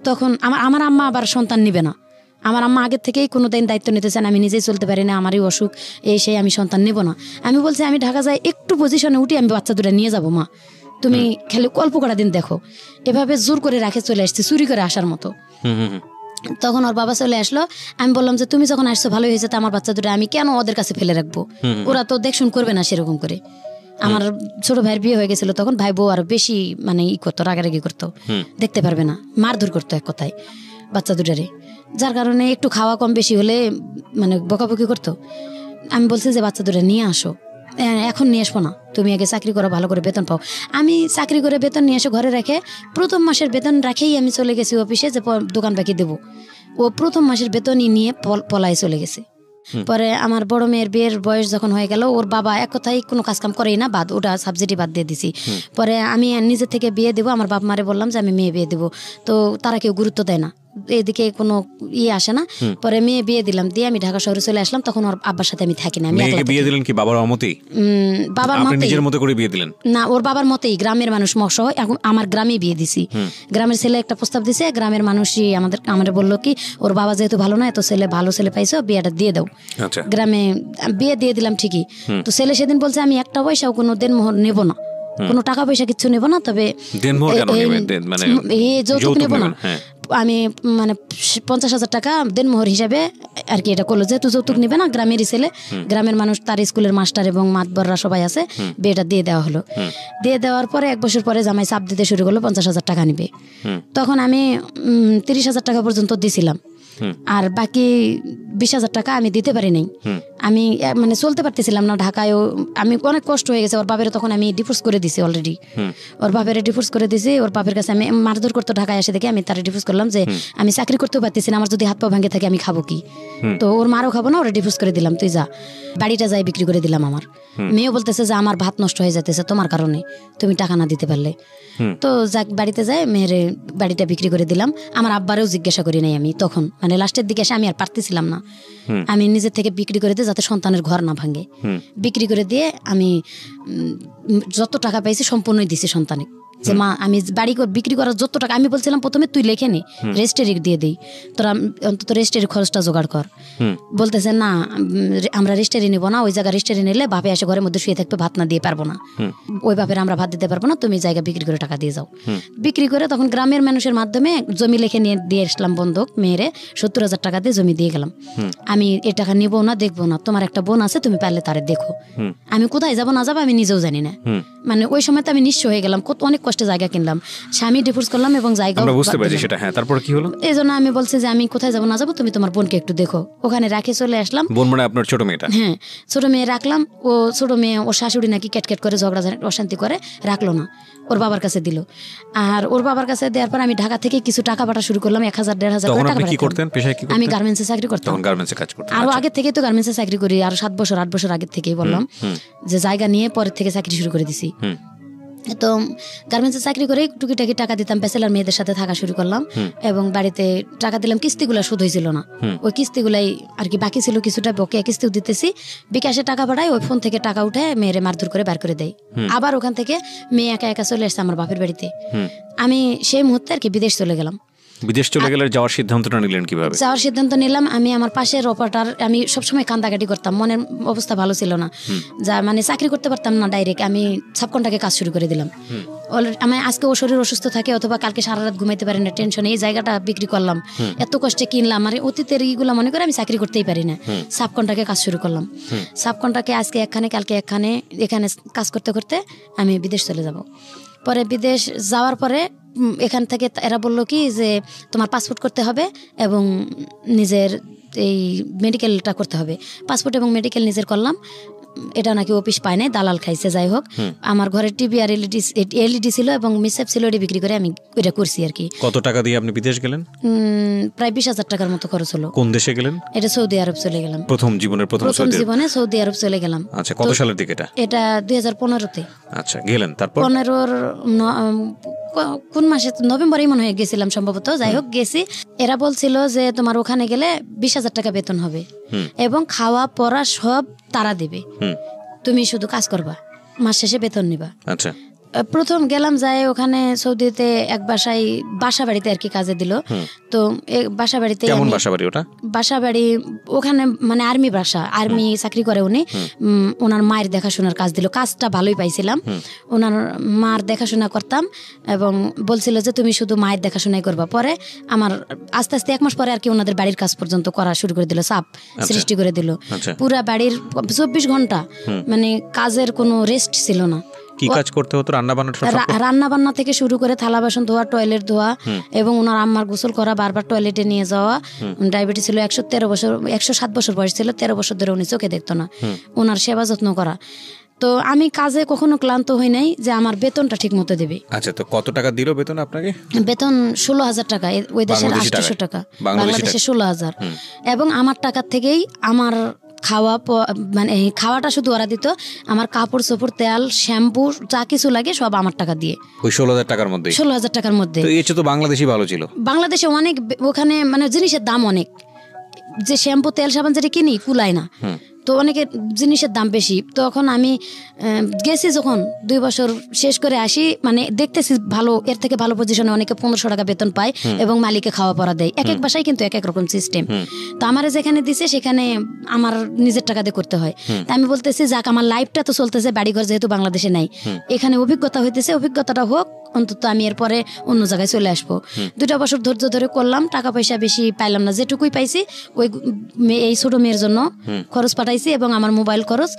তখন আমার আম্মা আবার সন্তান নিবে না, আমার আম্মা আগের থেকেই কোনো দিন দায়িত্ব নিতে চান, আমি নিজেই চলতে পারি না, আমারই অসুখ, এই সেই, আমি সন্তান নেব না। আমি বলছি আমি ঢাকা যাই, একটু পজিশনে উঠি, আমি বাচ্চা 2টা নিয়ে যাবো, মা তুমি খালি অল্প কটা দিন দেখো। এভাবে জোর করে রাখে চলে আসছি, চুরি করে আসার মতো। তখন ওর বাবা চলে আসলো। আমি বললাম যে তুমি যখন আসছো ভালোই হয়েছে, আমার বাচ্চা 2টা আমি কেন ওদের কাছে ফেলে রাখবো, ওরা তো দেখশুন করবে না সেরকম করে। আমার ছোট ভাইয়ের বিয়ে হয়ে গেছিল তখন, ভাই বউ আরো বেশি মানে করতো, রাগারাগি করতো, দেখতে পারবে না, মারধর করতো এক কথায় বাচ্চা 2টারে। যার কারণে একটু খাওয়া কম বেশি হলে মানে বকাবকি করতো। আমি বলছি যে বাচ্চা 2টা নিয়ে আসো, এখন নিয়ে আসবো না, তুমি আগে চাকরি করো, ভালো করে বেতন পাও। আমি চাকরি করে বেতন নিয়ে এসে ঘরে রেখে, প্রথম মাসের বেতন রাখেই আমি চলে গেছি অফিসে, যে দোকান বাকি দেবো। ও প্রথম মাসের বেতনই নিয়ে পলায় চলে গেছে। পরে আমার বড় মেয়ের বিয়ের বয়স যখন হয়ে গেল, ওর বাবা এক কথাই কোনো কাজকাম করেই না, বাদ, ওটা সাবজেক্টই বাদ দিয়ে দিছি। পরে আমি নিজে থেকে বিয়ে দেবো, আমার বাপ মারে বললাম যে আমি মেয়ে বিয়ে দেবো, তো তারা কেউ গুরুত্ব দেয় না, এদিকে কোনো আসে না। পরে মেয়ে বিয়ে দিলাম, দিয়ে আমি ঢাকা শহরে চলে আসলাম। তখন ওর আব্বার সাথে আমি থাকি না। বিয়ে দিলেন কি বাবার অমতেই? বাবার মতে, নিজের মতো করে বিয়ে দিলেন না, ওর বাবার মতেই, গ্রামের মানুষ সহ আমার গ্রামে বিয়ে দিছি। গ্রামের ছেলে একটা প্রস্তাব দিছে, গ্রামের মানুষই আমাদের বললো কি ওর বাবা যেহেতু ভালো না, এত ভালো ছেলে পাইছো, বিয়েটা দিয়ে দাও। গ্রামে বিয়ে দিয়ে দিলাম ঠিকই। তো ছেলে সেদিন বলছে আমি একটা পয়সাও কোনো দেনমোহর নেব না, কোনো টাকা পয়সা কিচ্ছু নেব না, তবে যৌতুক নেব না। আমি মানে 50,000 টাকা দেনমোহর হিসাবে আর কি এটা করলো, যেহেতু যৌতুক নিবে না, গ্রামেরই ছেলে, গ্রামের মানুষ, তার স্কুলের মাস্টার এবং মাতবররা সবাই আছে, বিয়েটা দিয়ে দেওয়া হলো। দিয়ে দেওয়ার পরে 1 বছর পরে জামাই চাপ দিতে শুরু করলো 50,000 টাকা নিবে। তখন আমি 30,000 টাকা পর্যন্ত দিছিলাম, আর বাকি 20,000 টাকা আমি দিতে পারি নাই। আমি মানে চলতে পারতেছিলাম না ঢাকায়ও, আমি অনেক কষ্ট হয়ে গেছে। ওর বাপের তখন আমি ডিভোর্স করে দিছি অলরেডি, ওর বাপের ডিভোর্স করে দিছি। ওর বাপের কাছে আমি মারধর করতে ঢাকায় এসে দেখে আমি তার ডিভোর্স করলাম যে আমি চাকরি করতেও পারতেছি না, আমার যদি হাত পা ভাঙে থাকে আমি খাবো কি। তো ওর মারও খাবো না, ওরা ডিভোর্স করে দিলাম, তুই যা। বাড়িটা যাই বিক্রি করে দিলাম। আমার মেয়েও বলতেছে যে আমার ভাত নষ্ট হয়ে যেতেছে তোমার কারণে, তুমি টাকা না দিতে পারলে। তো যাক বাড়িতে যাই, মেয়ের বাড়িটা বিক্রি করে দিলাম। আমার আব্বারেও জিজ্ঞাসা করি নাই আমি তখন, মানে লাস্টের দিকে এসে আমি আর পারতেছিলাম না, আমি নিজের থেকে বিক্রি করে দিই যাতে সন্তানের ঘর না ভাঙে। বিক্রি করে দিয়ে আমি যত টাকা পাইছি সম্পূর্ণই দিছি সন্তানে, যে মা আমি বাড়ি বিক্রি করার যত টাকা, আমি বলছিলাম প্রথমে তুই লেখে নে, রেজিস্ট্রি দিয়ে দিই, তোরা অন্তত রেজিস্ট্রির খরচটা জোগাড় কর। বলতেছে না আমরা রেজিস্ট্রি নেবো না, ওই জায়গা রেজিস্ট্রি নিলে বাপে এসে ঘরের মধ্যে শুয়ে থাকবে, ভাত না দিয়ে পারবো না, ওই বাপের আমরা ভাত দিতে পারবো না, তুমি জায়গা বিক্রি করে টাকা দিয়ে যাও। বিক্রি করে তখন গ্রামের মানুষের মাধ্যমে জমি লেখে নিয়ে দিয়ে আসলাম বন্ধক, মেয়েরে 70,000 টাকা দিয়ে জমি দিয়ে গেলাম। আমি এ টাকা নিবো না, দেখবো না, তোমার একটা বোন আছে তুমি পারলে তারে দেখো। আমি কোথায় যাবো না যাবো আমি নিজেও জানি না, মানে ওই সময় তো আমি নিঃস্ব হয়ে গেলাম, অনেক কষ্টে জায়গা কিনলাম, স্বামী ডিভোর্স করলাম এবং জায়গা বুঝতে পারছি সেটা। হ্যাঁ, তারপর কি হলো? এই জন্য আমি বলছি যে আমি কোথায় যাবো না যাবো, তুমি তোমার বোনকে একটু দেখো। ওখানে রাখে চলে আসলাম। বোন মানে আপনার ছোট মেয়েটা? হ্যাঁ, ছোট মেয়ে রাখলাম। ও ছোট মেয়ে ওর শাশুড়ি নাকি ক্যাটক্যাট করে ঝগড়া অশান্তি করে রাখলো না, ওর বাবার কাছে দিল। আর ওর বাবার কাছে দেওয়ার পর আমি ঢাকা থেকে কিছু টাকা পাঠা শুরু করলাম, 1,000-1,500 করে টাকা পাঠাতাম। আমি গার্মেন্টসে চাকরি করতাম, আরো আগে থেকে তো গার্মেন্টসে চাকরি করি, আরো 7 বছর 8 বছর আগে থেকেই বললাম যে জায়গা নিয়ে পরের থেকে চাকরি শুরু করে দিছি। তো গার্মেন্টসে চাকরি করে টুকিটাকি টাকা দিতাম, ব্যাচেলার মেয়েদের সাথে থাকা শুরু করলাম এবং বাড়িতে টাকা দিলাম। কিস্তিগুলো শোধ হয়েছিল না, ওই কিস্তিগুলাই আর কি বাকি ছিল, কিছুটা বকেয়া কিস্তিও দিতেছি। বিকাশে টাকা পাঠায়, ওই ফোন থেকে টাকা উঠে মেয়েরে মারধর করে বার করে দেয়। আবার ওখান থেকে মেয়ে একা একা চলে আসছে আমার বাপের বাড়িতে। আমি সেই মুহূর্তে আর কি বিদেশ চলে গেলাম। বিদেশ চলে গেলে যাওয়ার সিদ্ধান্তটা নিলেন কিভাবে? যাওয়ার সিদ্ধান্ত নিলাম, আমি আমার পাশের অপারেটর, আমি সবসময় কান্দাকাটি করতাম, মনের অবস্থা ভালো ছিল না, যা মানে চাকরি করতে পারতাম না ডাইরেক্ট। আমি সাবকন্ট্রাক্টে কাজ শুরু করে দিলাম। আমি আজকে ও শরীর অসুস্থ থাকে অথবা কালকে সারা রাত ঘুমাইতে পারি না টেনশনে, এই জায়গাটা বিক্রি করলাম, এত কষ্টে কিনলাম, আর অতীতের এইগুলো মনে করে আমি চাকরি করতেই পারি না। সাবকন্ট্রাক্টে কাজ শুরু করলাম। সাবকন্ট্রাক্টে আজকে একখানে কালকে একখানে, এখানে কাজ করতে করতে আমি বিদেশ চলে যাব। পরে বিদেশ যাওয়ার পরে এখান থেকে এরা বললো কি যে তোমার পাসপোর্ট করতে হবে এবং নিজের এই মেডিকেলটা করতে হবে। পাসপোর্ট এবং মেডিকেল নিজের করলাম, এটা নাকি অফিস পায় নাই, দালাল খাইছে। যাই হোক, আমার ঘরে টিভি আর এলইডি ছিল এবং মিসেপ ছিল, এটা বিক্রি করে আমি এটা করছি আর কি। কত টাকা দিয়ে আপনি বিদেশ গেলেন? প্রায় 20,000 টাকার মতো খরচ হলো। কোন দেশে গেলেন? এটা সৌদি আরব চলে গেলাম। প্রথম জীবনে সৌদি আরব চলে গেলাম। আচ্ছা, কত সালের দিকে এটা? এটা 2015-তে। আচ্ছা, গেলেন। তারপর 15-র কোন মাসে, নভেম্বরেই মনে হয়ে গেছিলাম সম্ভবত। যাই হোক গেছি, এরা বলছিল যে তোমার ওখানে গেলে 20,000 টাকা বেতন হবে এবং খাওয়া পড়া সব তারা দেবে, তুমি শুধু কাজ করবা, মাস শেষে বেতন নিবা। আচ্ছা, প্রথম গেলাম, যাই ওখানে সৌদিতে এক বাসা বাড়িতে আর কি কাজে দিল। তো বাসা বাড়িতে, কেমন বাসা বাড়ি ওটা? বাসা বাড়ি ওখানে মানে আর্মি বাসা, আর্মি চাকরি করে উনি। ওনার মায়ের দেখাশোনার কাজ দিল, কাজটা ভালোই পাইছিলাম। ওনার মার দেখাশোনা করতাম এবং বলছিল যে তুমি শুধু মায়ের দেখাশোনাই করবা। পরে আমার আস্তে আস্তে 1 মাস পরে আর কি ওনাদের বাড়ির কাজ পর্যন্ত করা শুরু করে দিল, চাপ সৃষ্টি করে দিল। পুরা বাড়ির 24 ঘন্টা মানে কাজের কোনো রেস্ট ছিল না। কি কাজ করতে হতো? রান্না বান্না থেকে শুরু করে থালা বাসন ধোয়া, টয়লেট ধোয়া এবং ওনার আম্মার গোসল করা, বারবার টয়লেটে নিয়ে যাওয়া। ডায়াবেটিস ছিল, 107 বছর বয়স ছিল, 13 বছর ধরে উনি চোখে দেখতো না, ওনার সেবা যত্ন করা। তো আমি কাজে কখনো ক্লান্ত হই নাই যে আমার বেতনটা ঠিক মতো দেবে। আচ্ছা, তো কত টাকা দিল বেতন আপনাকে? বেতন 16,000 টাকা, ওই দেশের 800 টাকা, বাংলাদেশে 16,000। এবং আমার টাকার থেকেই আমার খাওয়া, মানে খাওয়াটা শুধু ওরা দিত, আমার কাপড় চোপড়, তেল, শ্যাম্পু যা কিছু লাগে সব আমার টাকা দিয়ে। ওই 16,000 টাকার মধ্যে? 16,000 টাকার মধ্যে। তো এর তো বাংলাদেশই ভালো ছিল। বাংলাদেশে অনেক, ওখানে মানে জিনিসের দাম অনেক, যে শ্যাম্পু তেল সাবান যেটা কিনি কুলায় না, তো অনেকের জিনিসের দাম বেশি। তখন আমি গেছি যখন 2 বছর শেষ করে আসি, মানে দেখতেছি ভালো, এর থেকে ভালো পজিশনে অনেকে 1500 টাকা বেতন পায় এবং মালিকে খাওয়া পড়া দেয়। এক এক বাসায় কিন্তু এক এক রকম সিস্টেম। তো আমার যেখানে দিছে সেখানে আমার নিজের টাকা দিয়ে করতে হয়। তা আমি বলতেছি যাক, আমার লাইফটা তো চলতেছে, বাড়িঘর যেহেতু বাংলাদেশে নাই, এখানে অভিজ্ঞতা হইতেছে, অভিজ্ঞতাটা হোক, অন্তত আমি এরপরে অন্য জায়গায় চলে আসবো। 2টা বছর ধৈর্য ধরে করলাম, টাকা পয়সা বেশি পাইলাম না, যেটুকুই পাইছি ওই এই ছোট মেয়ের জন্য খরচ পাঠাইছি এবং আমার মোবাইল খরচ,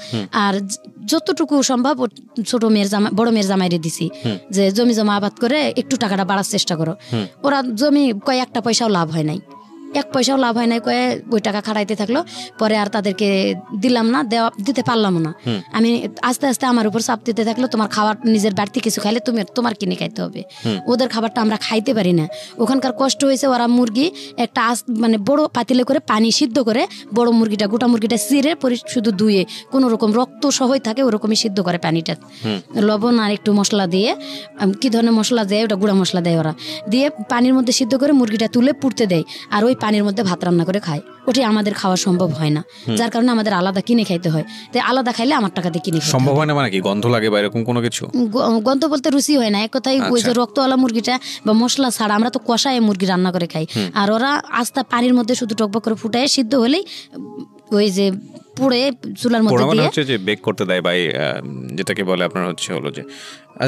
আর যতটুকু সম্ভব ছোট মেয়ের বড় মেয়ের জামাইরে দিছি যে জমি জমা আবাদ করে একটু টাকাটা বাড়ার চেষ্টা করো। ওরা জমি কয়েকটা পয়সাও লাভ হয় নাই, এক পয়সাও লাভ হয় নাই কয়ে ওই টাকা খাটাইতে থাকলো। পরে আর তাদেরকে দিলাম না, দিতে পারলাম না। আমি আস্তে আস্তে আমার উপর চাপ দিতে থাকলো, তোমার খাবার নিজের বাড়তি কিছু খাইলে তোমার কিনে খাইতে হবে, ওদের খাবারটা আমরা খাইতে পারি না। ওখানকার কষ্ট হয়েছে, ওরা মুরগি একটা মানে বড় পাতিলে করে পানি সিদ্ধ করে বড় মুরগিটা গোটা মুরগিটা চিরে শুধু ধুয়ে কোনো রকম রক্ত সহই থাকে ওরকমই সিদ্ধ করে পানিটা, লবণ আর একটু মশলা দিয়ে, কি ধরনের মশলা দেয় ওটা গুঁড়া মশলা দেয় ওরা, দিয়ে পানির মধ্যে সিদ্ধ করে মুরগিটা তুলে পুড়তে দেয়, আর ওই পানির মধ্যে ভাত রান্না করে খায়। ওটাই আমাদের খাওয়া সম্ভব হয় না, যার কারণে আমাদের আলাদা কিনে খাইতে হয়। তাই আলাদা খাইলে আমার টাকা দিয়ে কিনে সম্ভব হয় না। মানে কি গন্ধ লাগে বা এরকম কোনো কিছু? গন্ধ বলতে রুচি হয় না, এক কথায় ওই যে রক্তওয়ালা মুরগিটা বা মশলা ছাড়া আমরা তো কষায় মুরগি রান্না করে খাই, আর ওরা আস্তা পানির মধ্যে শুধু টকবক করে ফুটায় সিদ্ধ হলেই ওই যে পুড়ে চুলার মধ্যে দিয়ে হচ্ছে যে বেক করতে দেয় বা যেটাকে বলে আপনার হচ্ছে হলো যে,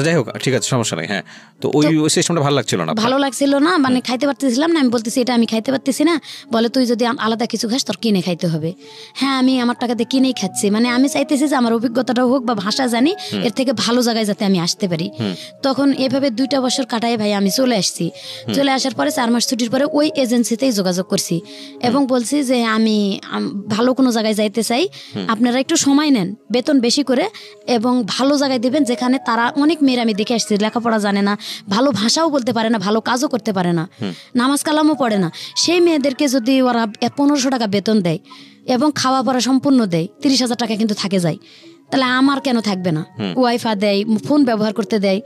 যাই হোক ঠিক আছে সমস্যা নাই। হ্যাঁ, তো ওই সিস্টেমটা ভালো লাগছিল না? ভালো লাগছিল না, মানে খাইতে পারতেছিলাম না। আমি বলতেছি এটা আমি খাইতে পারতেছি না, বলে তুই যদি আলাদা কিছু খাস তোর কিনে খাইতে হবে। হ্যাঁ, আমি আমার টাকা দিয়ে কিনেই খাচ্ছি, মানে আমি চাইতেছি যে আমার অভিজ্ঞতাটাও হোক বা ভাষা জানি, এর থেকে ভালো জায়গায় যাতে আমি আসতে পারি। তখন এভাবে 2টা বছর কাটাই ভাই আমি চলে আসছি। চলে আসার পরে 4 মাস ছুটির পরে ওই এজেন্সিতেই যোগাযোগ করছি এবং বলছি যে আমি ভালো কোনো জায়গায় যাইতে চাই, আপনারা একটু সময় নেন, বেতন বেশি করে এবং ভালো জায়গায় দিবেন, যেখানে তারা অনেক মেয়েরা আমি দেখে আসছি লেখাপড়া জানে না, ভালো ভাষাও বলতে পারে না, ভালো কাজও করতে পারে না, নামাজ কালামও পড়ে না। সেই মেয়েদেরকে যদি ওরা 1500 টাকা বেতন দেয় এবং খাওয়া পড়া সম্পূর্ণ দেয়, 30,000 টাকা কিন্তু থাকে যায়, তাহলে আমার কেন থাকবে না? ওয়াইফাই দেয়, ফোন ব্যবহার করতে দেয়।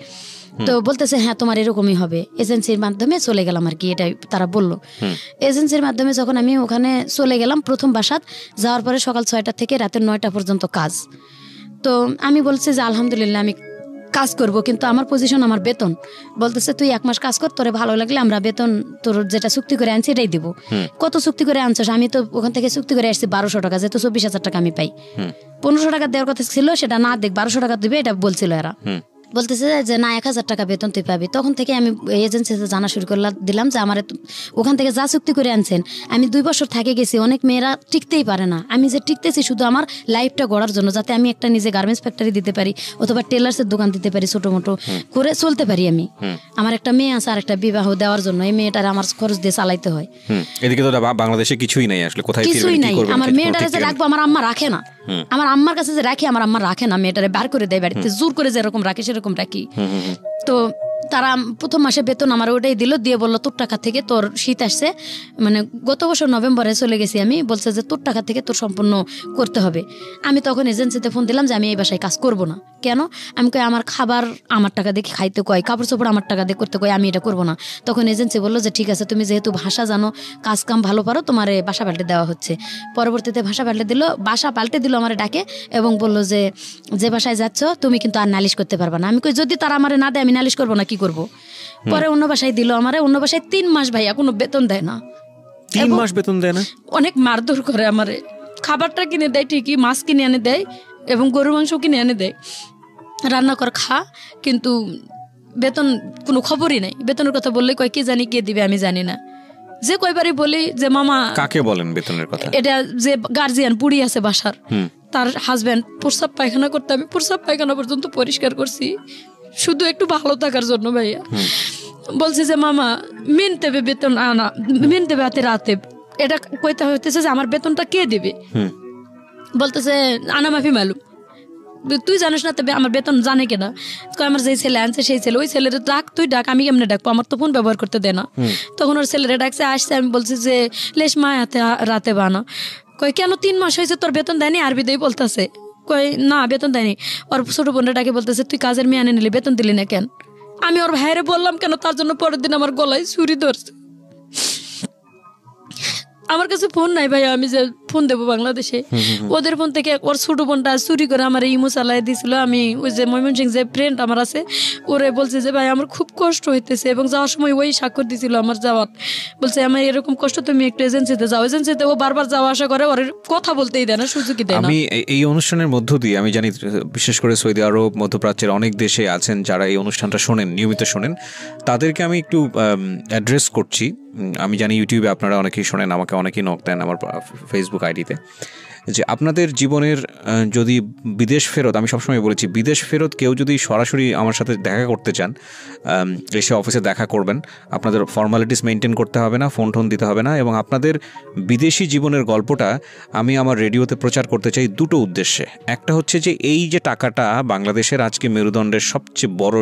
তো বলতেছে হ্যাঁ তোমার এরকমই হবে। এজেন্সির মাধ্যমে চলে গেলাম আর কি, এটাই তারা বললো। এজেন্সির মাধ্যমে যখন আমি ওখানে চলে গেলাম, প্রথম বাসাত যাওয়ার পরে সকাল 6টা থেকে রাতের 9টা পর্যন্ত কাজ। তো আমি বলছি যে আলহামদুলিল্লাহ আমি কাজ করব, কিন্তু আমার পজিশন, আমার বেতন বলতেছে তুই 1 মাস কাজ কর, তোরে ভালো লাগলে আমরা বেতন তোর যেটা চুক্তি করে আনছি এটাই দিব। কত চুক্তি করে আনছিস? আমি তো ওখান থেকে চুক্তি করে আসছি 1200 টাকা, যেহেতু 24,000 টাকা আমি পাই। 1500 টাকা দেওয়ার কথা ছিল, সেটা না দেখ 1200 টাকা দিবে এটা বলছিল এরা। বলতেছে যে না 1000 টাকা বেতন তুই পাবি। তখন থেকে আমি এজেন্সিতে জানা শুরু করলাম, দিলাম যে আমার ওখান থেকে যা চুক্তি করে আনছেন, আমি 2 বছর থেকে গেছি, অনেক মেয়েরা টিকতেই পারে না, আমি যে টিকতেছি শুধু আমার লাইফটা গড়ার জন্য, যাতে আমি একটা নিজে গার্মেন্টস ফ্যাক্টরি দিতে পারি অথবা টেলার্সের দোকান দিতে পারি, ছোট মোটো করে চলতে পারি আমি। আমার একটা মেয়ে আছে, আর একটা বিবাহ দেওয়ার জন্য এই মেয়েটার আমার খরচ দিয়ে চালাইতে হয়। এদিকে তো বাংলাদেশে কিছুই নাই, আসলে কোথায় কিছুই নাই। আমার মেয়েটারে যে রাখবো, আমার আম্মা রাখে না, আমার আম্মার কাছে যে রাখি আমার আম্মা রাখে না, মেয়েটারে বার করে দেয় বাড়িতে, জোর করে যেরকম রাখে সেরকম রাখি। তো তারা প্রথম মাসে বেতন আমার ওটাই দিল, দিয়ে বললো তোর টাকা থেকে তোর শীত আসছে, মানে গত বছর নভেম্বরে চলে গেছি আমি, বলছে যে তোর টাকা থেকে তোর সম্পূর্ণ করতে হবে। আমি তখন এজেন্সিতে ফোন দিলাম যে আমি এই বাসায় কাজ করব না। কেন? আমি কই আমার খাবার আমার টাকা দিয়ে খাইতে কয়, কাপড় চোপড় আমার টাকা দিয়ে করতে কয়, আমি এটা করবো না। তখন এজেন্সি বললো যে ঠিক আছে, তুমি যেহেতু ভাষা জানো, কাজ কাম ভালো পারো, তোমার বাসা পাল্টে দেওয়া হচ্ছে। পরবর্তীতে বাসা পাল্টে দিল আমার ডাকে এবং বললো যে বাসায় যাচ্ছ তুমি কিন্তু আর নালিশ করতে পারবা না। আমি কই যদি তারা আমার না দেয় আমি নালিশ করবো না, কি করব? পরে অন্য বাসায় দিল আমারে, অন্য বাসায় 3 মাস ভাইয়া কোনো বেতন দেয় না। 3 মাস বেতন দেয় না? অনেক মারধর করে আমারে। খাবারটা কিনে দেয় ঠিকই, মাছ কিনে এনে দেয় এবং গরুর মাংস কিনে এনে দেয়, রান্না কর খা, কিন্তু বেতন কোনো খবরই নাই। বেতনের কথা বললে কয় কি জানি কে দিবে, আমি জানি না। যে কয়বারই বলি যে মামা, কাকে বলেন বেতনের কথা? এটা যে গার্জিয়ান বুড়ি আছে বাসার, তার হাজবেন্ড প্রস্রাব পায়খানা করতে, আমি প্রস্রাব পায়খানা পর্যন্ত পরিষ্কার করছি শুধু একটু ভালো থাকার জন্য ভাইয়া। বলছে যে মামা মিনতে বেতন আনা, মিনতে হাতে রাতে, এটা কইতে হইতেছে যে আমার বেতনটা কে দিবে? বলতেছে আনা মাফি মালুম, তুই জানিস না তবে আমার বেতন জানে কেনা? আমার যে ছেলে আনছে সেই ছেলে, ওই ছেলের ডাক, তুই ডাক, আমি কেমনে ডাকবো? আমার তো ফোন ব্যবহার করতে দেয় না। তখন ওর ছেলেরা ডাকছে, আসছে, আমি বলছি যে লেশ মা হাতে রাতে বানা। কই কেন 3 মাস হয়েছে তোর বেতন দেয়নি? আরবি দিয়ে বলতেছে, কই না বেতন দেয়নি। ওর ছোট বোনটা ডাকে বলতেছে তুই কাজের মেয়ে আনে নিলি, বেতন দিলি না কেন? আমি ওর ভাইরে বললাম কেন, তার জন্য পরের দিন আমার গলায় ছুরি ধরছে। আমার কাছে ফোন নাই ভাই, আমি যে ফোন দেবো বাংলাদেশে, ওদের ফোন থেকে ওর ছোট বোনটা চুরি করে আমার ইমো চালাই দিয়েছিল। আমি ওই যে ময়মনসিং যে ফ্রেন্ড আমার আছে, ওরে বলছে যে ভাই আমার খুব কষ্ট হইতেছে, এবং যাওয়ার সময় ওই স্বাক্ষর দিছিল আমার যাওয়ার, বলছে আমার এরকম কষ্ট, তুমি একটু এজেন্সিতে যাও। এজেন্সিতে ও বারবার যাওয়া আসা করে, ওর কথা বলতেই দেয় না, সুযোগই দেয় না। আমি এই অনুষ্ঠানের মধ্য দিয়ে আমি জানি বিশেষ করে সৌদি আরব, মধ্যপ্রাচ্যের অনেক দেশে আছেন যারা এই অনুষ্ঠানটা শোনেন, নিয়মিত শোনেন, তাদেরকে আমি একটু অ্যাড্রেস করছি। আমি জানি ইউটিউবে আপনারা অনেকেই শোনেন, আমাকে অনেকেই নক দেন আমার ফেসবুক আইডিতে, যে আপনাদের জীবনের যদি বিদেশ ফেরত, আমি সবসময় বলেছি বিদেশ ফেরত কেউ যদি সরাসরি আমার সাথে দেখা করতে চান, এসে অফিসে দেখা করবেন, আপনাদের ফর্মালিটিস মেনটেন করতে হবে না, ফোন টোন দিতে হবে না, এবং আপনাদের বিদেশি জীবনের গল্পটা আমি আমার রেডিওতে প্রচার করতে চাই দুটো উদ্দেশ্যে। একটা হচ্ছে যে এই যে টাকাটা বাংলাদেশের আজকে মেরুদণ্ডের সবচেয়ে বড়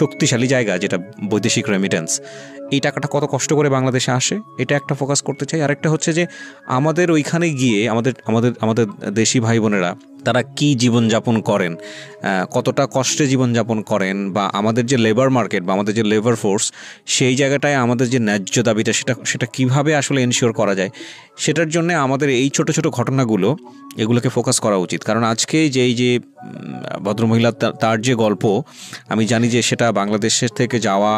শক্তিশালী জায়গা যেটা বৈদেশিক রেমিটেন্স, এই টাকাটা কত কষ্ট করে বাংলাদেশে আসে, এটা একটা ফোকাস করতে চাই। আরেকটা হচ্ছে যে আমাদের ওইখানে গিয়ে আমাদের আমাদের আমাদের দেশি ভাই বোনেরা তারা কি জীবনযাপন করেন, কতটা কষ্টে জীবনযাপন করেন, বা আমাদের যে লেবার মার্কেট বা আমাদের যে লেবার ফোর্স, সেই জায়গাটায় আমাদের যে ন্যায্য দাবিটা সেটা কীভাবে আসলে এনশিওর করা যায়, সেটার জন্য আমাদের এই ছোট ছোট ঘটনাগুলো এগুলোকে ফোকাস করা উচিত। কারণ আজকে যে এই যে ভদ্রমহিলা তার যে গল্প, আমি জানি যে সেটা বাংলাদেশের থেকে যাওয়া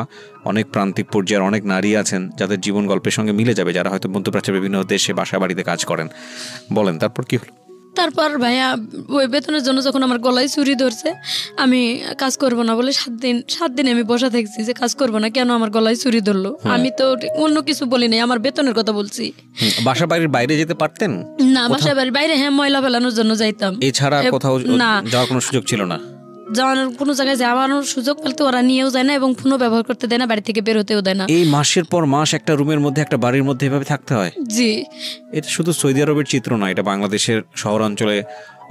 অনেক প্রান্তিক পর্যায়ের অনেক নারী আছেন যাদের জীবন গল্পের সঙ্গে মিলে যাবে, যারা হয়তো মধ্যপ্রাচ্যের বিভিন্ন দেশে বাসা বাড়িতে কাজ করেন। বলেন তারপর কি হলো? তারপর ভাইয়া ওই বেতনের জন্য যখন আমার গলায় ছুরি ধরছে, আমি কাজ করব না বলে 7 দিন আমি বসা থাকছি যে কাজ করব না, কেন আমার গলায় ছুরি ধরলো। আমি তো অন্য কিছু বলি নাই, আমার বেতনের কথা বলছি। বাসা বাড়ির বাইরে যেতে পারতেন না? বাসা বাড়ির বাইরে হ্যাঁ ময়লা ফেলানোর জন্য যাইতাম, এছাড়া কোথাও যাওয়ার কোনো সুযোগ ছিল না? যাওয়ার কোনো জায়গায় যাওয়ার সুযোগ পেলে ওরা নিয়েও যায় না এবং ফোনও ব্যবহার করতে দেয় না, বাড়ি থেকে বের হতেও দেয় না। এই মাসের পর মাস একটা রুমের মধ্যে একটা বাড়ির মধ্যে এভাবে থাকতে হয়? জি। এটা শুধু সৌদি আরবের চিত্র না, এটা বাংলাদেশের শহরাঞ্চলে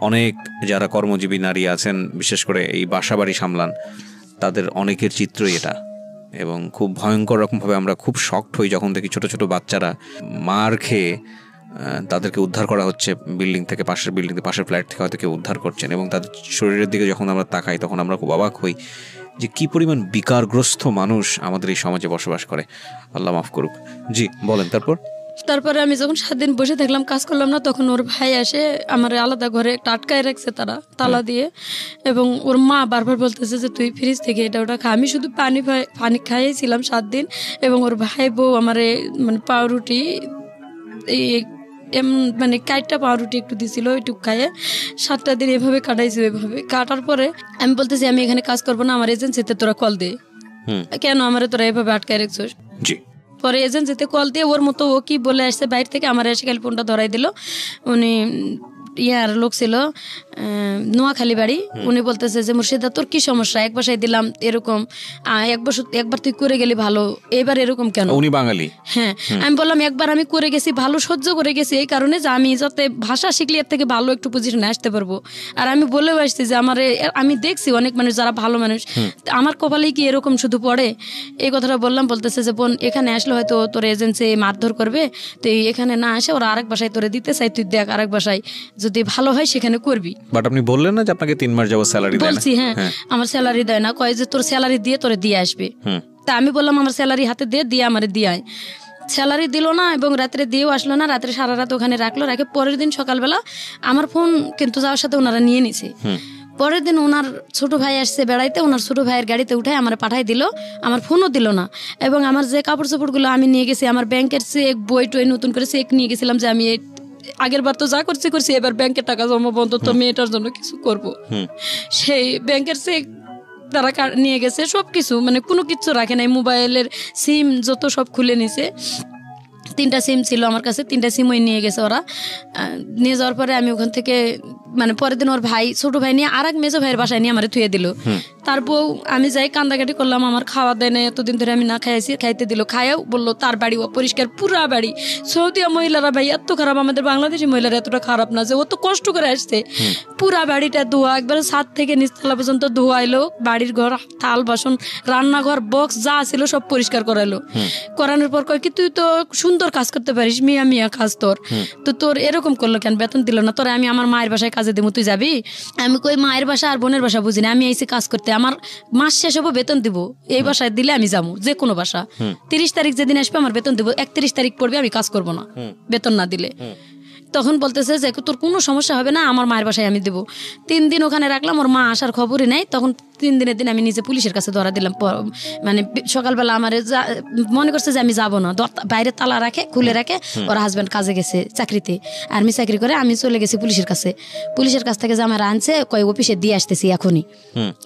অনেক যারা কর্মজীবী নারী আছেন, বিশেষ করে এই বাসা বাড়ি সামলান, তাদের অনেকের চিত্রই এটা। এবং খুব ভয়ঙ্কর রকমভাবে আমরা খুব শকড হই যখন দেখি ছোট ছোট বাচ্চারা মার খেয়ে তাদেরকে উদ্ধার করা হচ্ছে বিল্ডিং থেকে, পাশের বিল্ডিং থেকে, পাশের ফ্ল্যাট থেকে হয়তো কেউ উদ্ধার করছেন, এবং তাদের শরীরের দিকে যখন আমরা তাকাই তখন আমরা খুব অবাক হই যে কী পরিমাণ বিকারগ্রস্ত মানুষ আমাদের এই সমাজে বসবাস করে। আল্লাহ মাফ করুক। জি বলেন তারপরে আমি যখন 7 দিন বসে থাকলাম, কাজ করলাম না, তখন ওর ভাই আসে আমার আলাদা ঘরে একটা আটকায় রাখছে তারা তালা দিয়ে, এবং ওর মা বারবার বলতেছে যে তুই ফ্রিজ থেকে এটা ওটা খা। আমি শুধু পানি খাইয়েছিলাম 7 দিন, এবং ওর ভাই বউ আমার মানে পাউরুটি মানে 4টা পাউরুটি একটু দিছিল, ওইটুক খাইয়ে 7টা দিন এভাবে কাটাইছি। ওইভাবে কাটার পরে আমি বলতেছি আমি এখানে কাজ করবো না, আমার এজেন্সিতে তোরা কল দে, কেন আমার তোরা এভাবে আটকায় রাখছিস। পরে এজেন্সিতে কল দিয়ে ওর মতো ও কি বলে আসছে বাইরে থেকে, আমার এসে খালি ফোনটা ধরাই দিল। উনি ইয়ার লোক ছিল, নোয়াখালী বাড়ি। উনি বলতেছে যে মুর্শিদা তোর কি সমস্যা, এক বাসায় দিলাম এরকম, একবার তুই করে গেলি ভালো, এবার এরকম কেন? উনি বাঙালি। হ্যাঁ, আমি বললাম একবার আমি করে গেছি ভালো, সহ্য করে গেছি এই কারণে যে আমি যাতে ভাষা শিখলে এর থেকে ভালো একটু পজিশনে আসতে পারবো। আর আমি বলেও আসছি যে আমি দেখছি অনেক মানুষ যারা ভালো মানুষ, আমার কপালেই কি এরকম শুধু পড়ে, এই কথাটা বললাম। বলতেছে যে বোন এখানে আসলে হয়তো তোর এজেন্সি মারধর করবে, তুই এখানে না আসে ওরা আরেক বাসায় তোরে দিতে চাই, তুই দেখ আরেক বাসায় যদি ভালো হয় সেখানে করবি। বাট আপনি বললেন না যে আপনাকে 3 মাস যাবত স্যালারি দেয় না? বলছি হ্যাঁ, আমার স্যালারি দেয় না, কয় যে তোর স্যালারি দিয়ে তোরে দিয়ে আসবে। তা আমি বললাম আমার স্যালারি হাতে দিয়ে আমারে দিয়ে আয়। স্যালারি দিল না, এবং রাত্রে দিয়েও আসলো না, রাত্রে সারা রাত ওখানে রাখলো, রেখে পরের দিন সকালবেলা আমার ফোন কিন্তু যাওয়ার সাথে ওনারা নিয়ে নিছে। পরের দিন ওনার ছোট ভাই আসছে বেড়াইতে, ওনার ছোট ভাইয়ের গাড়িতে উঠায় আমার পাঠাই দিল, আমার ফোনও দিল না। এবং আমার যে কাপড় চোপড়গুলো আমি নিয়ে গেছি, আমার ব্যাংকের চেক বই টই নতুন করে চেক নিয়ে গেছিলাম যে আমি আগের বার তো যা করছি এবার ব্যাংকের টাকা জমা বন্ধ, তো মেয়েটার জন্য কিছু করব। সেই ব্যাংকের চেক তারা নিয়ে গেছে, সব কিছু মানে কোনো কিছু রাখে নাই, মোবাইলের সিম যত সব খুলে নিছে। 3টা সিম ছিল আমার কাছে, 3টা সিম ওই নিয়ে গেছে ওরা। নিয়ে যাওয়ার পরে আমি ওখান থেকে মানে পরের দিন ওর ভাই ছোট ভাই নিয়ে আর এক মেজো ভাইয়ের বাসায় নিয়ে আমার থুয়ে দিল। তার বউ আমি যাই কান্দাকাটি করলাম, আমার খাওয়া দেয় না, এতদিন ধরে আমি না খাইছি, খাইতে দিল, খাইয়াও বললো তার বাড়ি অপরিষ্কার, পুরা বাড়ি। সৌদিয়া মহিলারা ভাই এত খারাপ, আমাদের বাংলাদেশি মহিলারা এতটা খারাপ না যে ও তো কষ্ট করে আসছে। পুরা বাড়িটা ধোয়া, একবারে ছাদ থেকে নিচতলা পর্যন্ত ধোয়াইলো, বাড়ির ঘর থাল বাসন রান্নাঘর বক্স যা ছিল সব পরিষ্কার করাইলো। করানোর পর কয় কি তুই তো সুন্দর কাজ করতে পারিস, মিয়া কাজ তোর, তো তোর এরকম করলো কেন, বেতন দিল না তোর? আমি আমার মায়ের বাসায় কাজে দেবো, তুই যাবি? আমি কই মায়ের বাসা আর বোনের বাসা বুঝি না, আমি এসে কাজ করতে, আমার মাস শেষ হবো বেতন দিব, এই বাসায় দিলে আমি যাবো যে কোনো বাসা। 30 তারিখ যেদিন আসবে আমার বেতন দিব, 31 তারিখ পড়বে আমি কাজ করবো না বেতন না দিলে। তখন বলতেছে যে তোর কোনো সমস্যা হবে না, আমার মায়ের বাসায় আমি দেবো। 3 দিন ওখানে রাখলাম, ওর মা আসার খবরই নেই। তখন 3 দিনের দিন আমি নিজে পুলিশের কাছে ধরা দিলাম। মানে সকালবেলা আমার মনে করছে যে আমি যাবো না, বাইরে তালা রাখে খুলে রাখে, ওর হাজব্যান্ড কাজে গেছে চাকরিতে, আর্মি চাকরি করে। আমি চলে গেছি পুলিশের কাছে, পুলিশের কাছ থেকে যে আমার আনছে কয় অফিসে দিয়ে আসতেছি এখনই,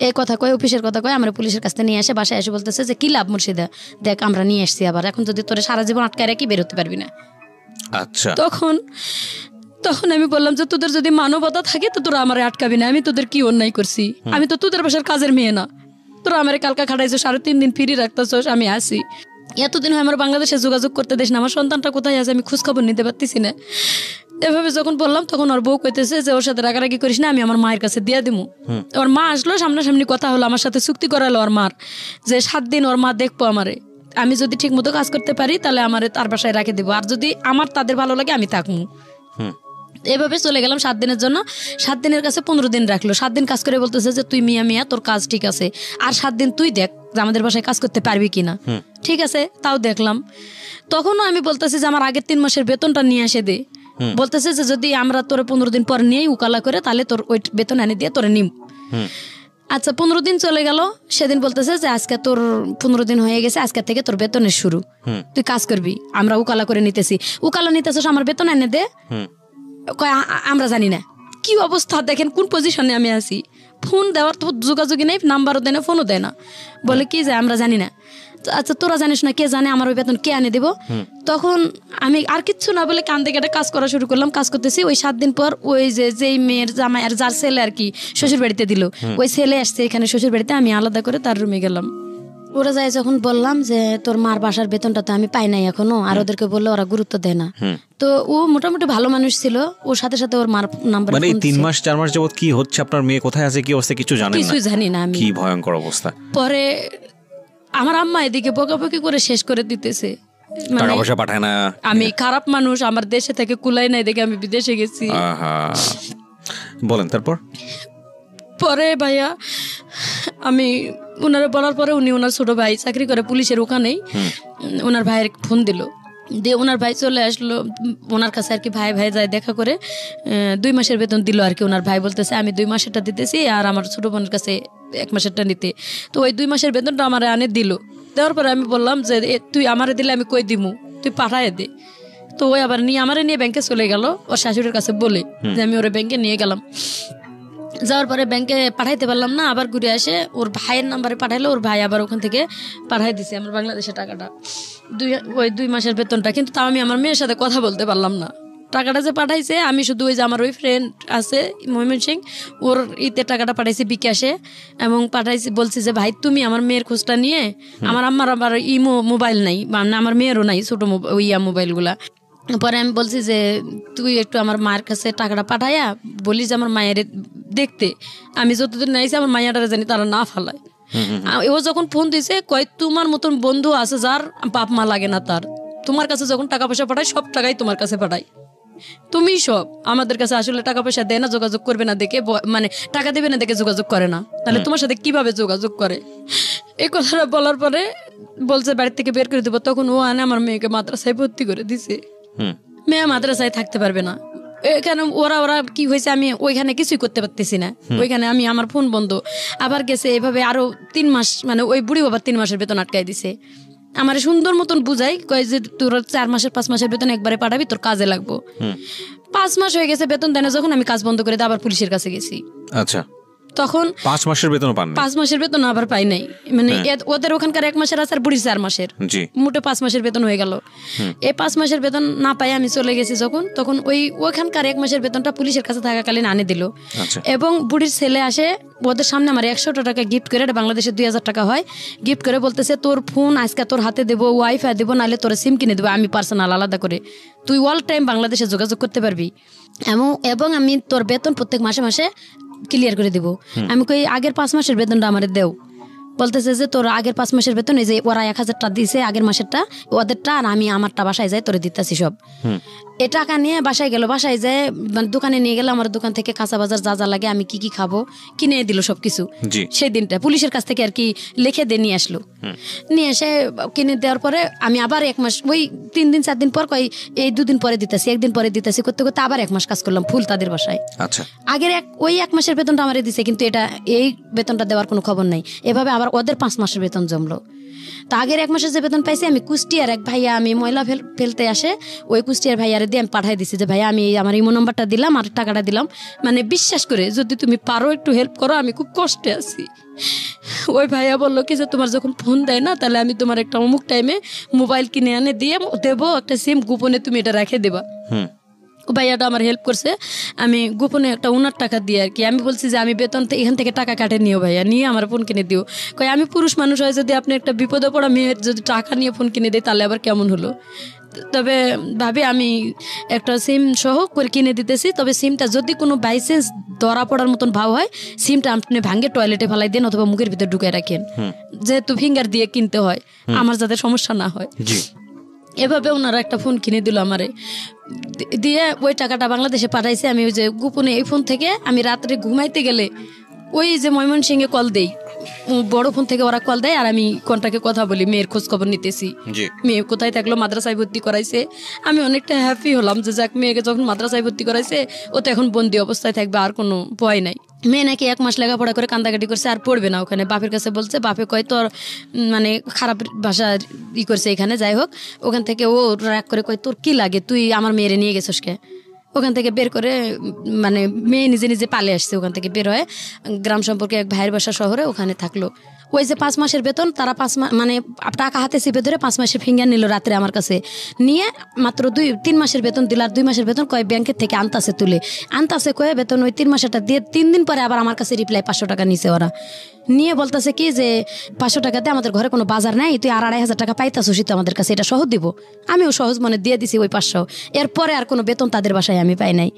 এই কথা কয়, অফিসের কথা কয়, আমার পুলিশের কাছ থেকে নিয়ে আসে বাসায় এসে বলতেছে যে কি লাভ মুর্শিদা, দেখ আমরা নিয়ে আসছি আবার, এখন যদি তোরে সারা জীবন আটকায় রাখি বেরোতে পারবি না। আচ্ছা, তখন তখন আমি বললাম যে তোদের যদি মানবতা থাকে তো তোরা আমার আটকাবি না, আমি তোদের কি অন্যায় করছি? আমি তো তোদের বাসার কাজের মেয়ে না, তোরা আমার কালকা খাটাইছো, 3.5 দিন ফিরি রাখতেছস, আমি আসি। এতদিন হয় আমার বাংলাদেশে যোগাযোগ করতে দিস না, আমার সন্তানটা কোথায় আছে আমি খোঁজ খবর নিতে পারতেছি না। এভাবে যখন বললাম তখন ওর বউ কইতেছে যে ওর সাথে রাগারাগি করিস না, আমি আমার মায়ের কাছে দিয়ে দিমু। ওর মা আসলো, সামনাসামনি কথা হলো, আমার সাথে চুক্তি করালো ওর মার যে 7 দিন ওর মা দেখবো আমারে, আমি যদি ঠিক মতো কাজ করতে পারি তাহলে আমারে তার বাসায় রেখে দেবো, আর যদি আমার তাদের ভালো লাগে আমি থাকবো। এভাবে চলে গেলাম 7 দিনের জন্য। 7 দিনের কাছে 15 দিন রাখলো। 7 দিন কাজ করে বলতেছে যে তুই মিয়া তোর কাজ ঠিক আছে, আর 7 দিন তুই দেখ যে আমাদের বাসায় কাজ করতে পারবি কিনা। ঠিক আছে, তাও দেখলাম। তখনও আমি বলতেছি যে আমার আগের 3 মাসের বেতনটা নিয়ে এসে দে। বলতেছে যে যদি আমরা তোর 15 দিন পর নিয়েই উকালা করে তাহলে তোর ওই বেতন এনে দিয়ে তোরে নিম। আচ্ছা 15 দিন চলে গেল। সেদিন বলতেছে যে আজকে তোর 15 দিন হয়ে গেছে, আজকে থেকে তোর বেতনের শুরু, তুই কাজ করবি, আমরা উকালা করে নিতেছি। উকালা নিতেছিস, আমার বেতন এনে দে। আমরা জানি না কি অবস্থা, দেখেন কোন পজিশনে আমি আছি। ফোন দেওয়ার তো যোগাযোগই নেই, নাম্বারও দেয় না, ফোনও দেয় না। বলে কি যে আমরা জানি না। আচ্ছা তোরা জানিস না, কে জানে আমার ওই বেতন কে আনে দেব? তখন আমি আর কিচ্ছু না বলে কান্দে কেটে কাজ করা শুরু করলাম। কাজ করতেছি, ওই 7 দিন পর ওই যেই মেয়ের জামাই আর যার ছেলে আর কি শ্বশুর বাড়িতে দিল, ওই ছেলে আসছে এখানে শ্বশুর বাড়িতে, আমি আলাদা করে তার রুমে গেলাম। ওরা যায় যখন বললাম যে তোর মার বাসার বেতনটা তো আমি পাই নাই এখনো, আর ওদেরকে বললে ওরা গুরুত্ব দেয় না। তো ও মোটামুটি ভালো মানুষ ছিল, ওর সাথে সাথে ওর মার নাম্বার, মানে 3 মাস 4 মাস যাবত কি হচ্ছে, আপনার মেয়ে কোথায় আছে, কি অবস্থা কিছু জানেন না? কিছু জানি না আমি। কি ভয়ঙ্কর অবস্থা। পরে আমার আম্মা এদিকে বকাবকি করে শেষ করে দিতেছে, টাকা পয়সা পাঠায় না। আমি খারাপ মানুষ, আমার দেশে থেকে কুলাই নাই দেখে আমি বিদেশে গেছি। বলেন তারপর? পরে ভাইয়া আমি ওনারা বলার পরে উনি ওনার ছোট ভাই চাকরি করে পুলিশের ওখানেই, ওনার ভাইয়ের ফোন দিল, দিয়ে ওনার ভাই চলে আসলো ওনার কাছে আর কি। ভাই যায় দেখা করে 2 মাসের বেতন দিল আর কি। ওনার ভাই বলতেছে আমি 2 মাসেরটা দিতেছি আর আমার ছোট বোনের কাছে 1 মাসেরটা নিতে। তো ওই 2 মাসের বেতনটা আমার আনে দিল। দেওয়ার পরে আমি বললাম যে তুই আমারে দিলে আমি কই দিমু, তুই পাঠায় দে। তো ওই আবার আমারে নিয়ে ব্যাংকে চলে গেল ওর শাশুড়ির কাছে বলে যে আমি ওরে ব্যাংকে নিয়ে গেলাম। যাওয়ার পরে ব্যাংকে পাঠাইতে পারলাম না, আবার ঘুরে আসে ওর ভাইয়ের নাম্বারে পাঠাইলো, ওর ভাই আবার ওখান থেকে পাঠাই দিছে আমার বাংলাদেশের টাকাটা, ওই 2 মাসের বেতনটা। কিন্তু তাও আমি আমার মেয়ের সাথে কথা বলতে পারলাম না। টাকাটা যে পাঠাইছে আমি শুধু ওই যে আমার ওই ফ্রেন্ড আছে ময়মনসিং, ওর ইতে টাকাটা পাঠাইছি বিকাশে, এবং পাঠাইছি বলছি যে ভাই তুমি আমার মেয়ের খোঁজটা নিয়ে, আমার আম্মার আবার ইমো মোবাইল নাই, মানে আমার মেয়েরও নাই ছোটো মোবাইলগুলা। পরে আমি বলছি যে তুই একটু আমার মায়ের কাছে টাকাটা পাঠাইয়া বলিস যে আমার মায়ের দেখতে, আমি যতদিন নাইছি আমার মায়াটারে জানি তারা না ফালায়। ও যখন ফোন দিছে কয় তোমার মতন বন্ধু আছে যার বাপ মা লাগে না, তার তোমার কাছে যখন টাকা পয়সা পাঠায় সব টাকাই তোমার কাছে পাঠায়, তুমি সব আমাদের কাছে আসলে টাকা পয়সা দেয় না, যোগাযোগ করবে না দেখে, মানে টাকা দেবে না দেখে যোগাযোগ করে না, তাহলে তোমার সাথে কিভাবে যোগাযোগ করে? এই কথাটা বলার পরে বলছে বাড়ি থেকে বের করে দেবো। তখন ও আনে আমার মেয়েকে মাদ্রাসায় ভর্তি করে দিছে। মেয়ে মাদ্রাসায় থাকতে পারবে না। এখানে ওরা কি হয়েছে আমি ওইখানে কিছুই করতে পারতেছি না, ওইখানে আমি আমার ফোন বন্ধ। আবার গেছে এভাবে আরো 3 মাস, মানে ওই বুড়ি বাবার 3 মাসের বেতন আটকাই দিছে। আমার সুন্দর মতন বুঝাই কয় যে তোর 4 মাসের 5 মাসের বেতন একবারে পাঠাবি, তোর কাজে লাগবো। 5 মাস হয়ে গেছে বেতন দেয় না, যখন আমি কাজ বন্ধ করে দিয়ে আবার পুলিশের কাছে গেছি। আচ্ছা, তখন 5 মাসের বেতন পান? 5 মাসের বেতন আবার পাই নাই, মানে ওদের ওখানকার 1 মাসের আছে আর বুড়ির 4 মাসের, মোটে 5 মাসের বেতন হয়ে গেল। এই 5 মাসের বেতন না পাই আমি চলে গেছি যখন, তখন ওইখানকার 1 মাসের বেতনটা পুলিশের কাছে থাকাকালীন আনে দিল। এবং বুড়ির ছেলে আসে ওদের সামনে আমার 100 টাকা গিফট করে, বাংলাদেশে 2000 টাকা হয়, গিফট করে বলতেছে তোর ফোন আজকে তোর হাতে দেবো, ওয়াইফাই দেবো, নাহলে তোর সিম কিনে দেবো আমি পার্সোনাল আলাদা করে, তুই অল টাইম বাংলাদেশে যোগাযোগ করতে পারবি, এবং আমি তোর বেতন প্রত্যেক মাসে মাসে ক্লিয়ার করে দিব। আমি কই আগের 5 মাসের বেতনটা আমার দেও। বলতেছে যে তোর আগের 5 মাসের বেতন এই যে ওরা 1000 টাকা দিয়েছে আগের মাসেরটা, ওদেরটা, আর আমি আমারটা বাসায় যাই তোরে দিতেছি সব। এ টাকা নিয়ে বাসায় গেল, বাসায় যায় মানে দোকানে নিয়ে গেল, আমার দোকান থেকে কাঁচা বাজার যা যা লাগে আমি কি কি খাবো কিনে দিল সবকিছু। সেই দিনটা পুলিশের কাছ থেকে আর কি লিখে দিয়ে নিয়ে আসলো, নিয়ে এসে কিনে দেওয়ার পরে আমি আবার 1 মাস, ওই 3 দিন 4 দিন পর কই এই 2 দিন পরে দিতেছি, 1 দিন পরে দিতেছি, করতে করতে আবার 1 মাস কাজ করলাম ফুল তাদের বাসায়। আচ্ছা, আগের ওই 1 মাসের বেতনটা আমারে দিছে, কিন্তু এটা এই বেতনটা দেওয়ার কোনো খবর নাই। এভাবে আবার ওদের 5 মাসের বেতন জমলো। তো আগের 1 মাসের যে বেতন পাইছি আমি কুষ্টিয়ার এক ভাইয়া, আমি ময়লা ফেলতে আসে, ওই কুষ্টিয়ার ভাইয়ারে দিয়ে আমি পাঠাই দিছি যে ভাইয়া আমি আমার ইমো নাম্বারটা দিলাম আর টাকাটা দিলাম, মানে বিশ্বাস করে যদি তুমি পারো একটু হেল্প করো, আমি খুব কষ্টে আছি। ওই ভাইয়া বললো কি যে তোমার যখন ফোন দেয় না তাহলে আমি তোমার একটা অমুক টাইমে মোবাইল কিনে এনে দিয়ে দেবো, একটা সিম গোপনে তুমি এটা রেখে দেবা। ভাইয়াটা আমার হেল্প করছে। আমি গোপনে একটা ওনার টাকা দিয়ে আর কি আমি বলছি যে আমি বেতন এখান থেকে টাকা কাটে নিও ভাইয়া, নিয়ে আমার ফোন কিনে দিও। কয় আমি পুরুষ মানুষ হয়, যদি আপনি একটা বিপদে পড়া মেয়ের যদি টাকা নিয়ে ফোন কিনে দিই তাহলে আবার কেমন হলো। তবে ভাবি আমি একটা সিম সহ করে কিনে দিতেছি, তবে সিমটা যদি কোনো বাইচান্স ধরা পড়ার মতন ভাব হয় সিমটা আপনি ভাঙ্গে টয়লেটে ফেলাই দেন অথবা মুখের ভিতরে ঢুকে রাখেন, যেহেতু ফিঙ্গার দিয়ে কিনতে হয় আমার যাতে সমস্যা না হয়। এভাবে ওনারা একটা ফোন কিনে দিল আমারে, দিয়ে ওই টাকাটা বাংলাদেশে পাঠাইছে। আমি ওই যে গোপনে এই ফোন থেকে আমি রাত্রে ঘুমাইতে গেলে ওই যে ময়মনসিংহে কল দেই, বড় ফোন থেকে ওরা কল দেয় আর আমি কন্টাক্টে কথা বলি, মেয়ের খোঁজ খবর নিতেছি, মেয়ে কোথায় থাকলো, মাদ্রাসায় ভর্তি করাইছে। আমি অনেকটা হ্যাপি হলাম যে যাক মেয়েকে যখন মাদ্রাসায় ভর্তি করাইছে ও তো এখন বন্দি অবস্থায় থাকবে, আর কোনো ভয় নাই। মেয়ে নাকি 1 মাস লেখাপড়া করে কান্দাকাটি করছে আর পড়বে না ওখানে, বাপের কাছে বলছে। বাপে কয় তোর মানে খারাপ ভাষা করছে এখানে, যাই হোক ওখান থেকে ও রাগ করে কয় তোর কি লাগে, তুই আমার মেয়েরে নিয়ে গেছিস কে। ওখান থেকে বের করে মানে মেয়ে নিজে নিজে পালে আসছে, ওখান থেকে বের হয়ে গ্রাম সম্পর্কে এক ভাইয়ের বাসা শহরে ওখানে থাকলো। ওই যে 5 মাসের বেতন তারা 5 মাস মানে টাকা হাতে চিপে ধরে 5 মাসের ফিঙ্গার নিল রাত্রে আমার কাছে নিয়ে, মাত্র 3 মাসের বেতন দিল। আর 2 মাসের বেতন কয় ব্যাংকের থেকে আনতাছে তুলে আনতাছে কয়ে বেতন ওই 3 মাসেরটা দিয়ে 3 দিন পরে আবার আমার কাছে রিপ্লাই 500 টাকা নিছে ওরা, নিয়ে বলতেছে কি যে 500 টাকাতে আমাদের ঘরে কোনো বাজার নাই, তুই আর 2,500 টাকা পাইতাছিস তো আমাদের কাছে, এটা সহজ দিব। আমিও সহজ মনে দিয়ে দিছি ওই 500। এরপরে আর কোনো বেতন তাদের বাসায় আমি পাই নাই।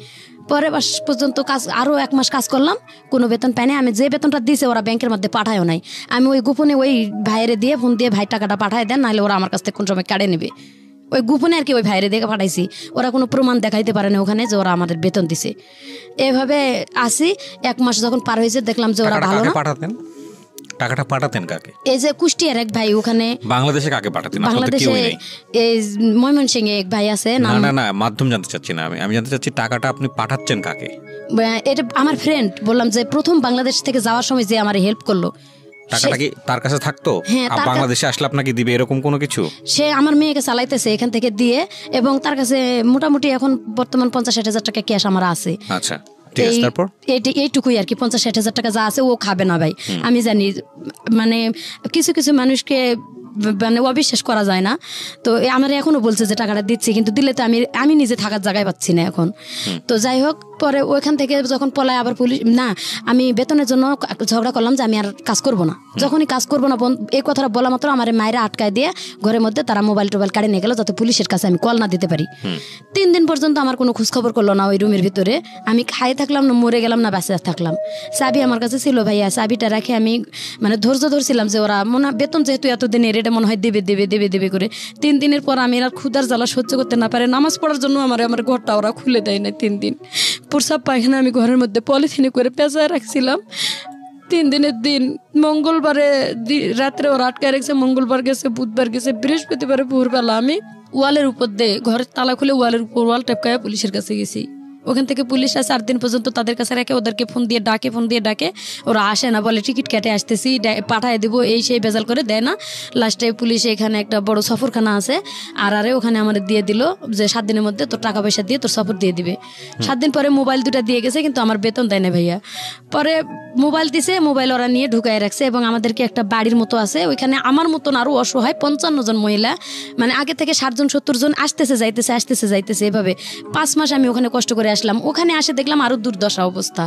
পরে মাস পর্যন্ত কাজ আরও 1 মাস কাজ করলাম, কোনো বেতন পাই নাই। আমি যে বেতনটা দিয়েছে ওরা ব্যাংকের মধ্যে পাঠায়ও নাই। আমি ওই গোপনে ওই ভাইয়েরে দিয়ে ফোন দিয়ে ভাই টাকাটা পাঠায় দেন, নাহলে ওরা আমার কাছ থেকে কোন সময় কাটে নেবে। ওই গোপনে আর কি ওই ভাইয়েরে দেখে পাঠাইছি, ওরা কোনো প্রমাণ দেখাইতে পারে না ওখানে যে ওরা আমাদের বেতন দিছে। এভাবে আসি 1 মাস যখন পার হয়েছে দেখলাম যে ওরা ভালো না। টাকাটা পাঠাতেন কাকে? এই যে কুষ্টিয়ার এক ভাই ওখানে। বাংলাদেশে কাকে পাঠাতেন? বাংলাদেশে এই ময়মনসিংহে এক ভাই আছে। না মাধ্যম জানতে চাচ্ছি না আমি জানতে চাচ্ছি টাকাটা আপনি পাঠাচ্ছেন কাকে? এটা আমার ফ্রেন্ড, বললাম যে প্রথম বাংলাদেশ থেকে যাওয়ার সময় যে আমার হেল্প করলো। টাকাটা কি তার কাছে থাকতো? বাংলাদেশে আসলে আপনাকে দিবে এরকম কোনো কিছু? সে আমার মেয়েকে চালাইতেছে এখান থেকে দিয়ে, এবং তার কাছে মোটামুটি এখন বর্তমান 50-60 হাজার টাকা ক্যাশ আমার আছে। আচ্ছা এইটুকুই আর কি, 50-60 হাজার টাকা যা আছে ও খাবে না ভাই। আমি জানি মানে কিছু কিছু মানুষকে মানে অবিশ্বাস করা যায় না। তো আমার এখনো বলছে যে টাকাটা দিচ্ছি, কিন্তু দিলে তো আমি নিজে থাকার জায়গায় পাচ্ছি না এখন। তো যাই হোক পরে ওইখান থেকে যখন পলায় আবার পুলিশ না, আমি বেতনের জন্য ঝগড়া করলাম যে আমি আর কাজ করব না। যখনই কাজ করবো না এই কথাটা বলা মাত্র আমার মায়েরা আটকায় দিয়ে ঘরের মধ্যে তারা মোবাইল টোবাইল কাড়ে নিয়ে গেল, যাতে পুলিশের কাছে আমি কল না দিতে পারি। 3 দিন পর্যন্ত আমার কোনো খোঁজখবর করলো না ওই রুমের ভিতরে। আমি খাই থাকলাম না মরে গেলাম না বাঁচে থাকলাম। চাবি আমার কাছে ছিল ভাইয়া, চাবিটা রাখে আমি মানে ধৈর্য ধরছিলাম যে ওরা মনে বেতন যেহেতু এতদিনের এটা মনে হয় দেবে করে। 3 দিনের পর আমি আর ক্ষুধার জ্বালা সহ্য করতে না পারে নামাজ পড়ার জন্য আমার ঘরটা ওরা খুলে দেয় না 3 দিন। প্রসাব পায়খানা আমি ঘরের মধ্যে পলিথিনে করে পেঁচায় রাখছিলাম। 3 দিনের দিন মঙ্গলবারে রাত্রে ওরা আটকায় রাখছে, মঙ্গলবার গেছে, বুধবার গেছে, বৃহস্পতিবারে ভোরবেলা আমি ওয়ালের উপর দিয়ে ঘরের তালা খুলে ওয়ালের উপর ওয়াল টেপকায় পুলিশের কাছে গেছি। ওখান থেকে পুলিশরা 4 দিন পর্যন্ত তাদের কাছে রেখে ওদেরকে ফোন দিয়ে ডাকে, ওরা আসে না, বলে টিকিট কেটে আসতেছি পাঠায় দেবো, এই সেই বেজাল করে দেয় না। লাস্টে পুলিশ এখানে একটা বড় সফরখানা আছে আর ওখানে আমাদের দিয়ে দিল যে 7 দিনের মধ্যে তোর টাকা পয়সা দিয়ে তোর সফর দিয়ে দিবে। 7 দিন পরে মোবাইল 2টা দিয়ে গেছে, কিন্তু আমার বেতন দেয় না ভাইয়া। পরে মোবাইল দিছে, মোবাইল ওরা নিয়ে ঢুকায় রাখছে, এবং আমাদেরকে একটা বাড়ির মতো আছে ওইখানে আমার মতন আরও অসহায় 55 জন মহিলা, মানে আগে থেকে 60 জন 70 জন আসতেছে যাইতেছে এভাবে 5 মাস আমি ওখানে কষ্ট করে আসলাম। ওখানে আসে দেখলাম আরো দুর্দশা অবস্থা।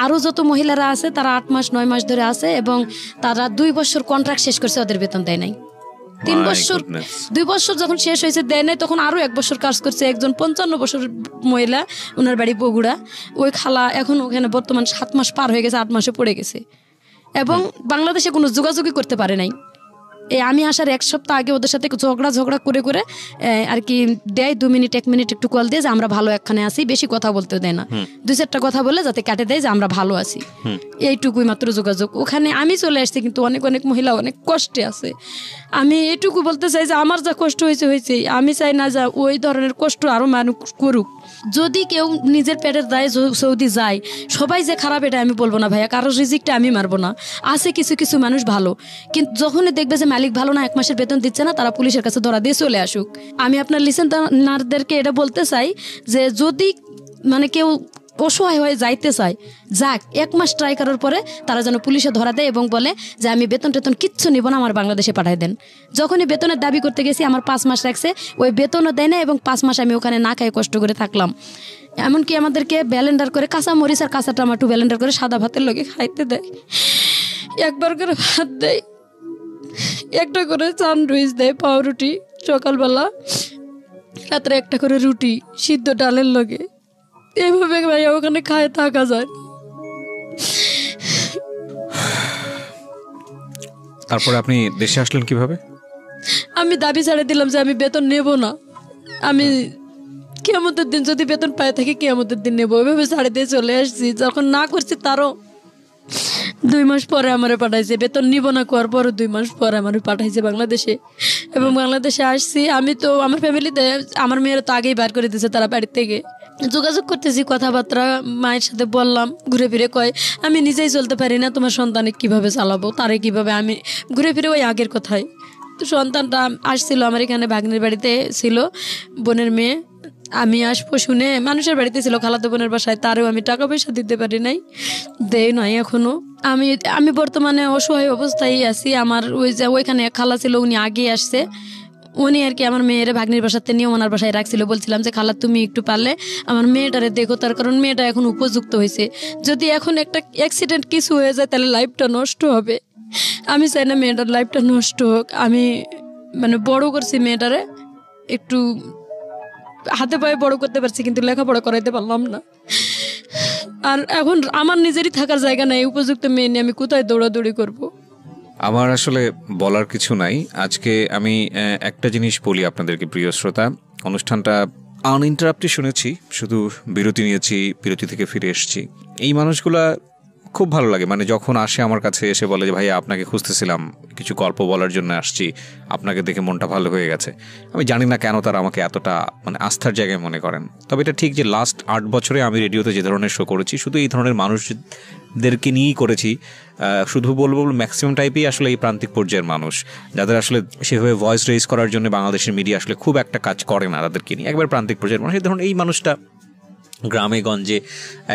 আরো যত মহিলারা আছে তারা 8 মাস 9 মাস ধরে আছে, এবং তারা 2 বছর কন্ট্রাক্ট শেষ করছে, ওদের বেতন দেয় নাই। 3 বছর 2 বছর যখন শেষ হয়েছে দেয় নাই, তখন আরো 1 বছর কাজ করছে একজন 55 বছর মহিলা, ওনার বাড়ি বগুড়া। ওই খালা এখন ওখানে বর্তমান 7 মাস পার হয়ে গেছে, 8 মাসে পড়ে গেছে, এবং বাংলাদেশে কোনো যোগাযোগই করতে পারে নাই। আমি আসার 1 সপ্তাহ আগে ওদের সাথে ঝগড়া করে আর কি দেয় 2 মিনিট 1 মিনিট একটু কল দিয়ে যে আমরা ভালো একখানে আছি, বেশি কথা বলতে দেয় না, 2-4টা কথা বলে যাতে কাটে দেয় যে আমরা ভালো আছি, এইটুকুই মাত্র যোগাযোগ। ওখানে আমি চলে আসছি, কিন্তু অনেক মহিলা অনেক কষ্টে আছে। আমি এইটুকু বলতে চাই যে আমার যা কষ্ট হয়েছে আমি চাই না যে ওই ধরনের কষ্ট আরো মানুষ করুক। যদি কেউ নিজের পেটের দায়ে সৌদি যায়, সবাই যে খারাপ এটা আমি বলবো না ভাইয়া, কারোর রিজিকটা আমি মারবো না। আছে কিছু মানুষ ভালো, কিন্তু যখনই দেখবে যে মালিক ভালো না, 1 মাসের বেতন দিচ্ছে না, তারা পুলিশের কাছে ধরা দিয়ে চলে আসুক। আমি আপনার লিসেনারদেরকে এটা বলতে চাই যে যদি মানে কেউ অসহায় হয়ে যাইতে চায়, যাক 1 মাস ট্রাই করার পরে তারা যেন পুলিশে ধরা দেয় এবং বলে যে আমি বেতন টেতন কিচ্ছু নিব না, আমার বাংলাদেশে পাঠাই দেন। যখনই বেতনের দাবি করতে গেছি আমার 5 মাস রাখছে, ওই বেতনও দেয় না এবং 5 মাস আমি ওখানে না খাই কষ্ট করে থাকলাম। এমনকি আমাদেরকে ব্যালেন্ডার করে কাঁচা মরিচ আর কাঁচা টমাটো ব্যালেন্ডার করে সাদা ভাতের লগে খাইতে দেয়, একবার করে ভাত দেয়, একটা করে স্যান্ডউইচ দেয়, পাউরুটি সকালবেলা, রাত্রে একটা করে রুটি সিদ্ধ ডালের লগে। এইভাবে ভাইয়া ওখানে খায় থাকা যায়। তারপরে আপনি দেশে আসলেন কিভাবে? আমি দাবি ছেড়ে দিলাম যে আমি বেতন নেব না, আমি কিয়ামতের দিন যদি বেতন পায় থাকি কিয়ামতের দিন নেবো, ওইভাবে ছাড়ে দিয়ে চলে আসছি। যখন না করছি তারও 2 মাস পরে আমারে পাঠাইছে, বেতন নিব না কোয়ার পরও 2 মাস পরে আমারে পাঠাইছে বাংলাদেশে। এবং বাংলাদেশে আসছি আমি, তো আমার ফ্যামিলিতে আমার মেয়েরা তো আগেই বার করে দিয়েছে, তারা বাড়ির থেকে যোগাযোগ করতেছি, কথাবার্তা মায়ের সাথে বললাম, ঘুরে ফিরে কয় আমি নিজেই চলতে পারি না, তোমার সন্তানে কিভাবে চালাবো, তারে কিভাবে, আমি ঘুরে ফিরে ওই আগের কথাই। তো সন্তানটা আসছিল আমার এখানে, ভাগ্নের বাড়িতে ছিল, বোনের মেয়ে। আমি আসবো শুনে মানুষের বাড়িতে ছিল, খালাতো বোনের বাসায়, তারও আমি টাকা পয়সা দিতে পারি নাই, দেই নয় এখনো। আমি বর্তমানে অসহায় অবস্থায় আছি। আমার ওই যে ওইখানে খালা ছিল, উনি আগে আসছে, উনি আর কি আমার মেয়ের ভাগ্নির বাসাতে নিয়ে ওনার বাসায় রাখছিল। বলছিলাম যে খালা তুমি একটু পারলে আমার মেয়েটারে দেখো, তার কারণ মেয়েটা এখন উপযুক্ত হয়েছে, যদি এখন একটা অ্যাক্সিডেন্ট কিছু হয়ে যায় তাহলে লাইফটা নষ্ট হবে। আমি চাই না মেয়েটার লাইফটা নষ্ট হোক। আমি মানে বড় করছি মেয়েটারে, একটু হাতে পায়ে বড় করতে পারছি, কিন্তু লেখাপড়া করাইতে পারলাম না। আর এখন আমার নিজেরই থাকার জায়গা নাই, উপযুক্ত মেয়ে নিয়ে আমি কোথায় দৌড়াদৌড়ি করব? আমার আসলে বলার কিছু নাই। আজকে আমি একটা জিনিস বলি আপনাদেরকে, প্রিয় শ্রোতা, অনুষ্ঠানটা আনইন্টারাপ্টেড শুনেছি, শুধু বিরতি নিয়েছি, বিরতি থেকে ফিরে এসেছি। এই মানুষগুলা খুব ভালো লাগে, মানে যখন আসে আমার কাছে এসে বলে যে ভাইয়া আপনাকে খুঁজতেছিলাম, কিছু গল্প বলার জন্য আসছি, আপনাকে দেখে মনটা ভালো হয়ে গেছে। আমি জানি না কেন তারা আমাকে এতটা মানে আস্থার জায়গায় মনে করেন। তবে এটা ঠিক যে লাস্ট 8 বছরে আমি রেডিওতে যে ধরনের শো করেছি শুধু এই ধরনের মানুষদেরকে নিয়েই করেছি। শুধু বলবো ম্যাক্সিমাম টাইপেই আসলে এই প্রান্তিক পর্যায়ের মানুষ, যাদের আসলে সেভাবে ভয়েস রেজ করার জন্য বাংলাদেশের মিডিয়া আসলে খুব একটা কাজ করে না, তাদেরকে নিয়ে একবার প্রান্তিক পর্যায়ের মানুষ। ধরুন এই মানুষটা গ্রামে গঞ্জে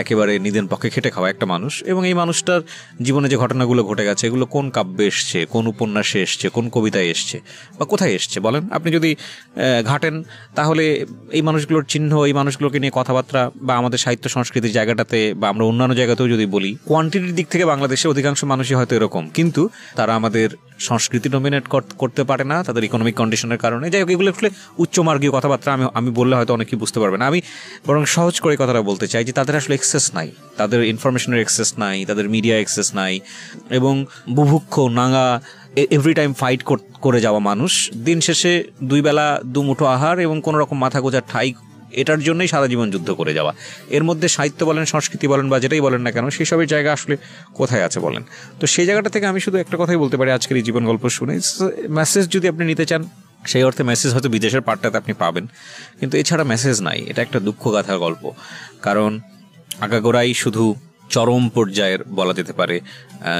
একেবারে নিদেন পক্ষে খেটে খাওয়া একটা মানুষ, এবং এই মানুষটার জীবনে যে ঘটনাগুলো ঘটে গেছে এগুলো কোন কাব্যে এসছে, কোন উপন্যাসে এসছে, কোন কবিতায় এসছে, বা কোথায় এসছে বলেন। আপনি যদি ঘাটেন তাহলে এই মানুষগুলোর চিহ্ন, এই মানুষগুলোকে নিয়ে কথাবার্তা, বা আমাদের সাহিত্য সংস্কৃতির জায়গাটাতে বা আমরা অন্যান্য জায়গাতেও যদি বলি, কোয়ান্টিটির দিক থেকে বাংলাদেশে অধিকাংশ মানুষই হয়তো এরকম, কিন্তু তারা আমাদের সংস্কৃতি ডমিনেট করতে পারে না তাদের ইকোনমিক কন্ডিশনের কারণে। যাই হোক, এগুলো আসলে উচ্চমার্গীয় কথাবার্তা, আমি বললে হয়তো অনেকেই বুঝতে পারবে না। আমি বরং সহজ করে কথাটা বলতে চাই যে তাদের আসলে এক্সেস নাই, তাদের ইনফরমেশনের এক্সেস নাই, তাদের মিডিয়া এক্সেস নাই, এবং বুভুক্ষ নাঙ্গা এভরি টাইম ফাইট করে যাওয়া মানুষ, দিন শেষে 2 বেলা 2 মুঠো আহার এবং কোনো রকম মাথা গোজার ঠাই, এটার জন্যই সারা জীবন যুদ্ধ করে যাওয়া। এর মধ্যে সাহিত্য বলেন, সংস্কৃতি বলেন, বা যেটাই বলেন না কেন, সেসবের জায়গা আসলে কোথায় আছে বলেন? তো সেই জায়গাটা থেকে আমি শুধু একটা কথাই বলতে পারি, আজকের এই জীবন গল্প শুনে মেসেজ যদি আপনি নিতে চান, সেই অর্থে মেসেজ হয়তো বিদেশের পার্টটাতে আপনি পাবেন, কিন্তু এছাড়া মেসেজ নাই। এটা একটা দুঃখগাথার গল্প, কারণ আগাগোড়াই শুধু চরম পর্যায়ের বলা যেতে পারে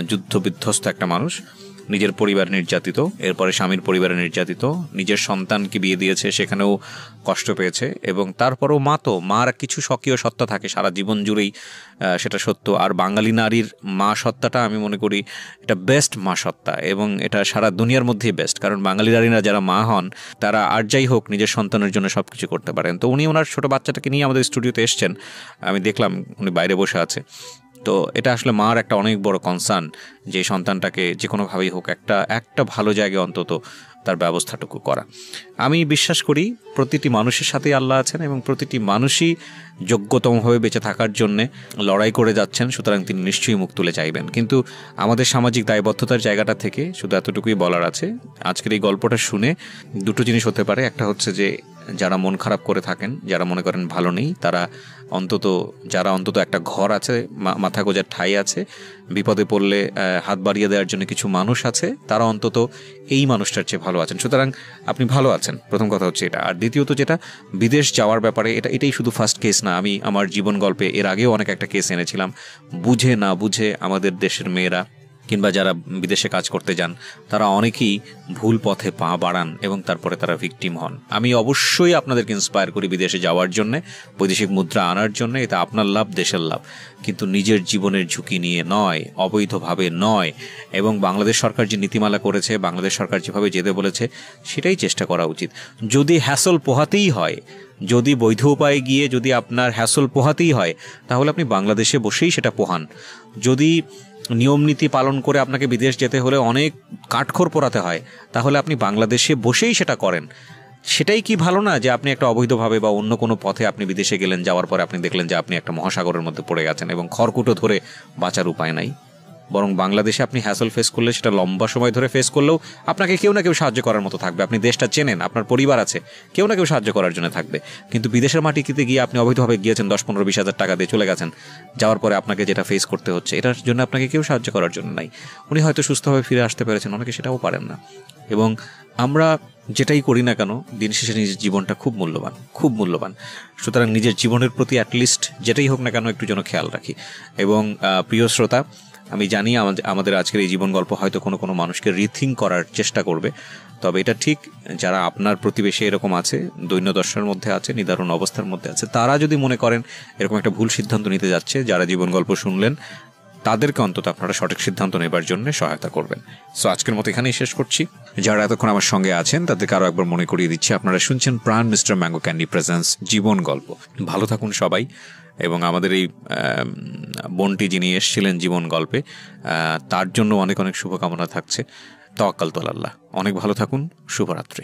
যুদ্ধ বিধ্বস্ত একটা মানুষ, নিজের পরিবার নির্যাতিত, এরপরে স্বামীর পরিবারে নির্যাতিত, নিজের সন্তানকে বিয়ে দিয়েছে সেখানেও কষ্ট পেয়েছে, এবং তারপরেও মার কিছু স্বকীয় সত্তা থাকে সারা জীবন জুড়েই, সেটা সত্য। আর বাঙালি নারীর মা সত্তাটা আমি মনে করি এটা বেস্ট মা সত্তা, এবং এটা সারা দুনিয়ার মধ্যেই বেস্ট, কারণ বাঙালি নারীরা যারা মা হন তারা আর যাই হোক নিজের সন্তানের জন্য সব কিছু করতে পারেন। তো উনি ওনার ছোটো বাচ্চাটাকে নিয়ে আমাদের স্টুডিওতে এসছেন, আমি দেখলাম উনি বাইরে বসে আছে। তো এটা আসলে মার একটা অনেক বড় কনসার্ন যে সন্তানটাকে যে কোনোভাবেই হোক একটা ভালো জায়গায় অন্তত তার ব্যবস্থাটুকু করা। আমি বিশ্বাস করি প্রতিটি মানুষের সাথেই আল্লাহ আছেন, এবং প্রতিটি মানুষই যোগ্যতমভাবে বেঁচে থাকার জন্যে লড়াই করে যাচ্ছেন, সুতরাং তিনি নিশ্চয়ই মুখ তুলে চাইবেন। কিন্তু আমাদের সামাজিক দায়বদ্ধতার জায়গাটা থেকে শুধু এতটুকুই বলার আছে, আজকের এই গল্পটা শুনে 2টো জিনিস হতে পারে। একটা হচ্ছে যে যারা মন খারাপ করে থাকেন, যারা মনে করেন ভালো নেই, যারা অন্তত একটা ঘর আছে, মাথা গোজার ঠাঁই আছে, বিপদে পড়লে হাত বাড়িয়ে দেওয়ার জন্য কিছু মানুষ আছে, তারা অন্তত এই মানুষটার চেয়ে ভালো আছেন। সুতরাং আপনি ভালো আছেন, প্রথম কথা হচ্ছে এটা। আর দ্বিতীয়ত যেটা বিদেশ যাওয়ার ব্যাপারে, এটাই শুধু ফার্স্ট কেস না। আমি আমার জীবন গল্পে এর আগেও অনেক একটা কেস এনেছিলাম, বুঝে না বুঝে আমাদের দেশের মেয়েরা কিংবা যারা বিদেশে কাজ করতে যান তারা অনেকেই ভুল পথে পা বাড়ান এবং তারপরে তারা ভিকটিম হন। আমি অবশ্যই আপনাদেরকে ইন্সপায়ার করি বিদেশে যাওয়ার জন্যে, বৈদেশিক মুদ্রা আনার জন্যে। এটা আপনার লাভ, দেশের লাভ, কিন্তু নিজের জীবনের ঝুঁকি নিয়ে নয়, অবৈধভাবে নয়। এবং বাংলাদেশ সরকার যে নীতিমালা করেছে, বাংলাদেশ সরকার যেভাবে যেতে বলেছে সেটাই চেষ্টা করা উচিত। যদি হ্যাসল পোহাতেই হয়, যদি বৈধ উপায়ে গিয়ে যদি আপনার হ্যাসল পোহাতেই হয়, তাহলে আপনি বাংলাদেশে বসেই সেটা পোহান। যদি নিয়ম নীতি পালন করে আপনাকে বিদেশ যেতে হলে অনেক কাঠখড় পোড়াতে হয়, তাহলে আপনি বাংলাদেশে বসেই সেটা করেন। সেটাই কি ভালো না যে আপনি একটা অবৈধভাবে বা অন্য কোনো পথে আপনি বিদেশে গেলেন, যাওয়ার পরে আপনি দেখলেন যে আপনি একটা মহাসাগরের মধ্যে পড়ে গেছেন এবং খড়কুটো ধরে বাঁচার উপায় নাই। বরং বাংলাদেশে আপনি হ্যাসল ফেস করলে, সেটা লম্বা সময় ধরে ফেস করলেও আপনাকে কেউ না কেউ সাহায্য করার মতো থাকবে। আপনি দেশটা চেনেন, আপনার পরিবার আছে, কেউ না কেউ সাহায্য করার জন্য থাকবে। কিন্তু বিদেশের মাটিতে গিয়ে আপনি অবৈধভাবে গিয়েছেন, 10-15-20 হাজার টাকা দিয়ে চলে গেছেন, যাওয়ার পরে আপনাকে যেটা ফেস করতে হচ্ছে, এটার জন্য আপনাকে কেউ সাহায্য করার জন্য নাই। উনি হয়তো সুস্থভাবে ফিরে আসতে পেরেছেন, অনেকে সেটাও পারেন না। এবং আমরা যেটাই করি না কেন, দিন শেষে নিজের জীবনটা খুব মূল্যবান, খুব মূল্যবান। সুতরাং নিজের জীবনের প্রতি অ্যাটলিস্ট যেটাই হোক না কেন একটু যেন খেয়াল রাখি। এবং প্রিয় শ্রোতা, আমি জানি আমাদের আজকের এই জীবন গল্প হয়তো কোনো কোনো মানুষকে রিথিঙ্ক করার চেষ্টা করবে। তবে এটা ঠিক, যারা আপনার প্রতিবেশী এরকম আছে, দৈন্যদশার মধ্যে আছে, নিদারুণ অবস্থার মধ্যে আছে, তারা যদি মনে করেন এরকম একটা ভুল সিদ্ধান্ত নিতে যাচ্ছে, যারা জীবন গল্প শুনলেন তাদেরকে অন্তত আপনারা সঠিক সিদ্ধান্ত নেবার জন্য সহায়তা করবেন। সো আজকের মতো এখানেই শেষ করছি। যারা এতক্ষণ আমার সঙ্গে আছেন তাদেরকে আরও একবার মনে করিয়ে দিচ্ছি, আপনারা শুনছেন প্রাণ মিস্টার ম্যাঙ্গো ক্যান্ডি প্রেজেন্স জীবন গল্প। ভালো থাকুন সবাই। এবং আমাদের এই বোনটি যিনি এসেছিলেন জীবন গল্পে, তার জন্য অনেক অনেক শুভকামনা থাকছে। তাওয়াক্কালতু আলাল্লাহ। অনেক ভালো থাকুন। শুভরাত্রি।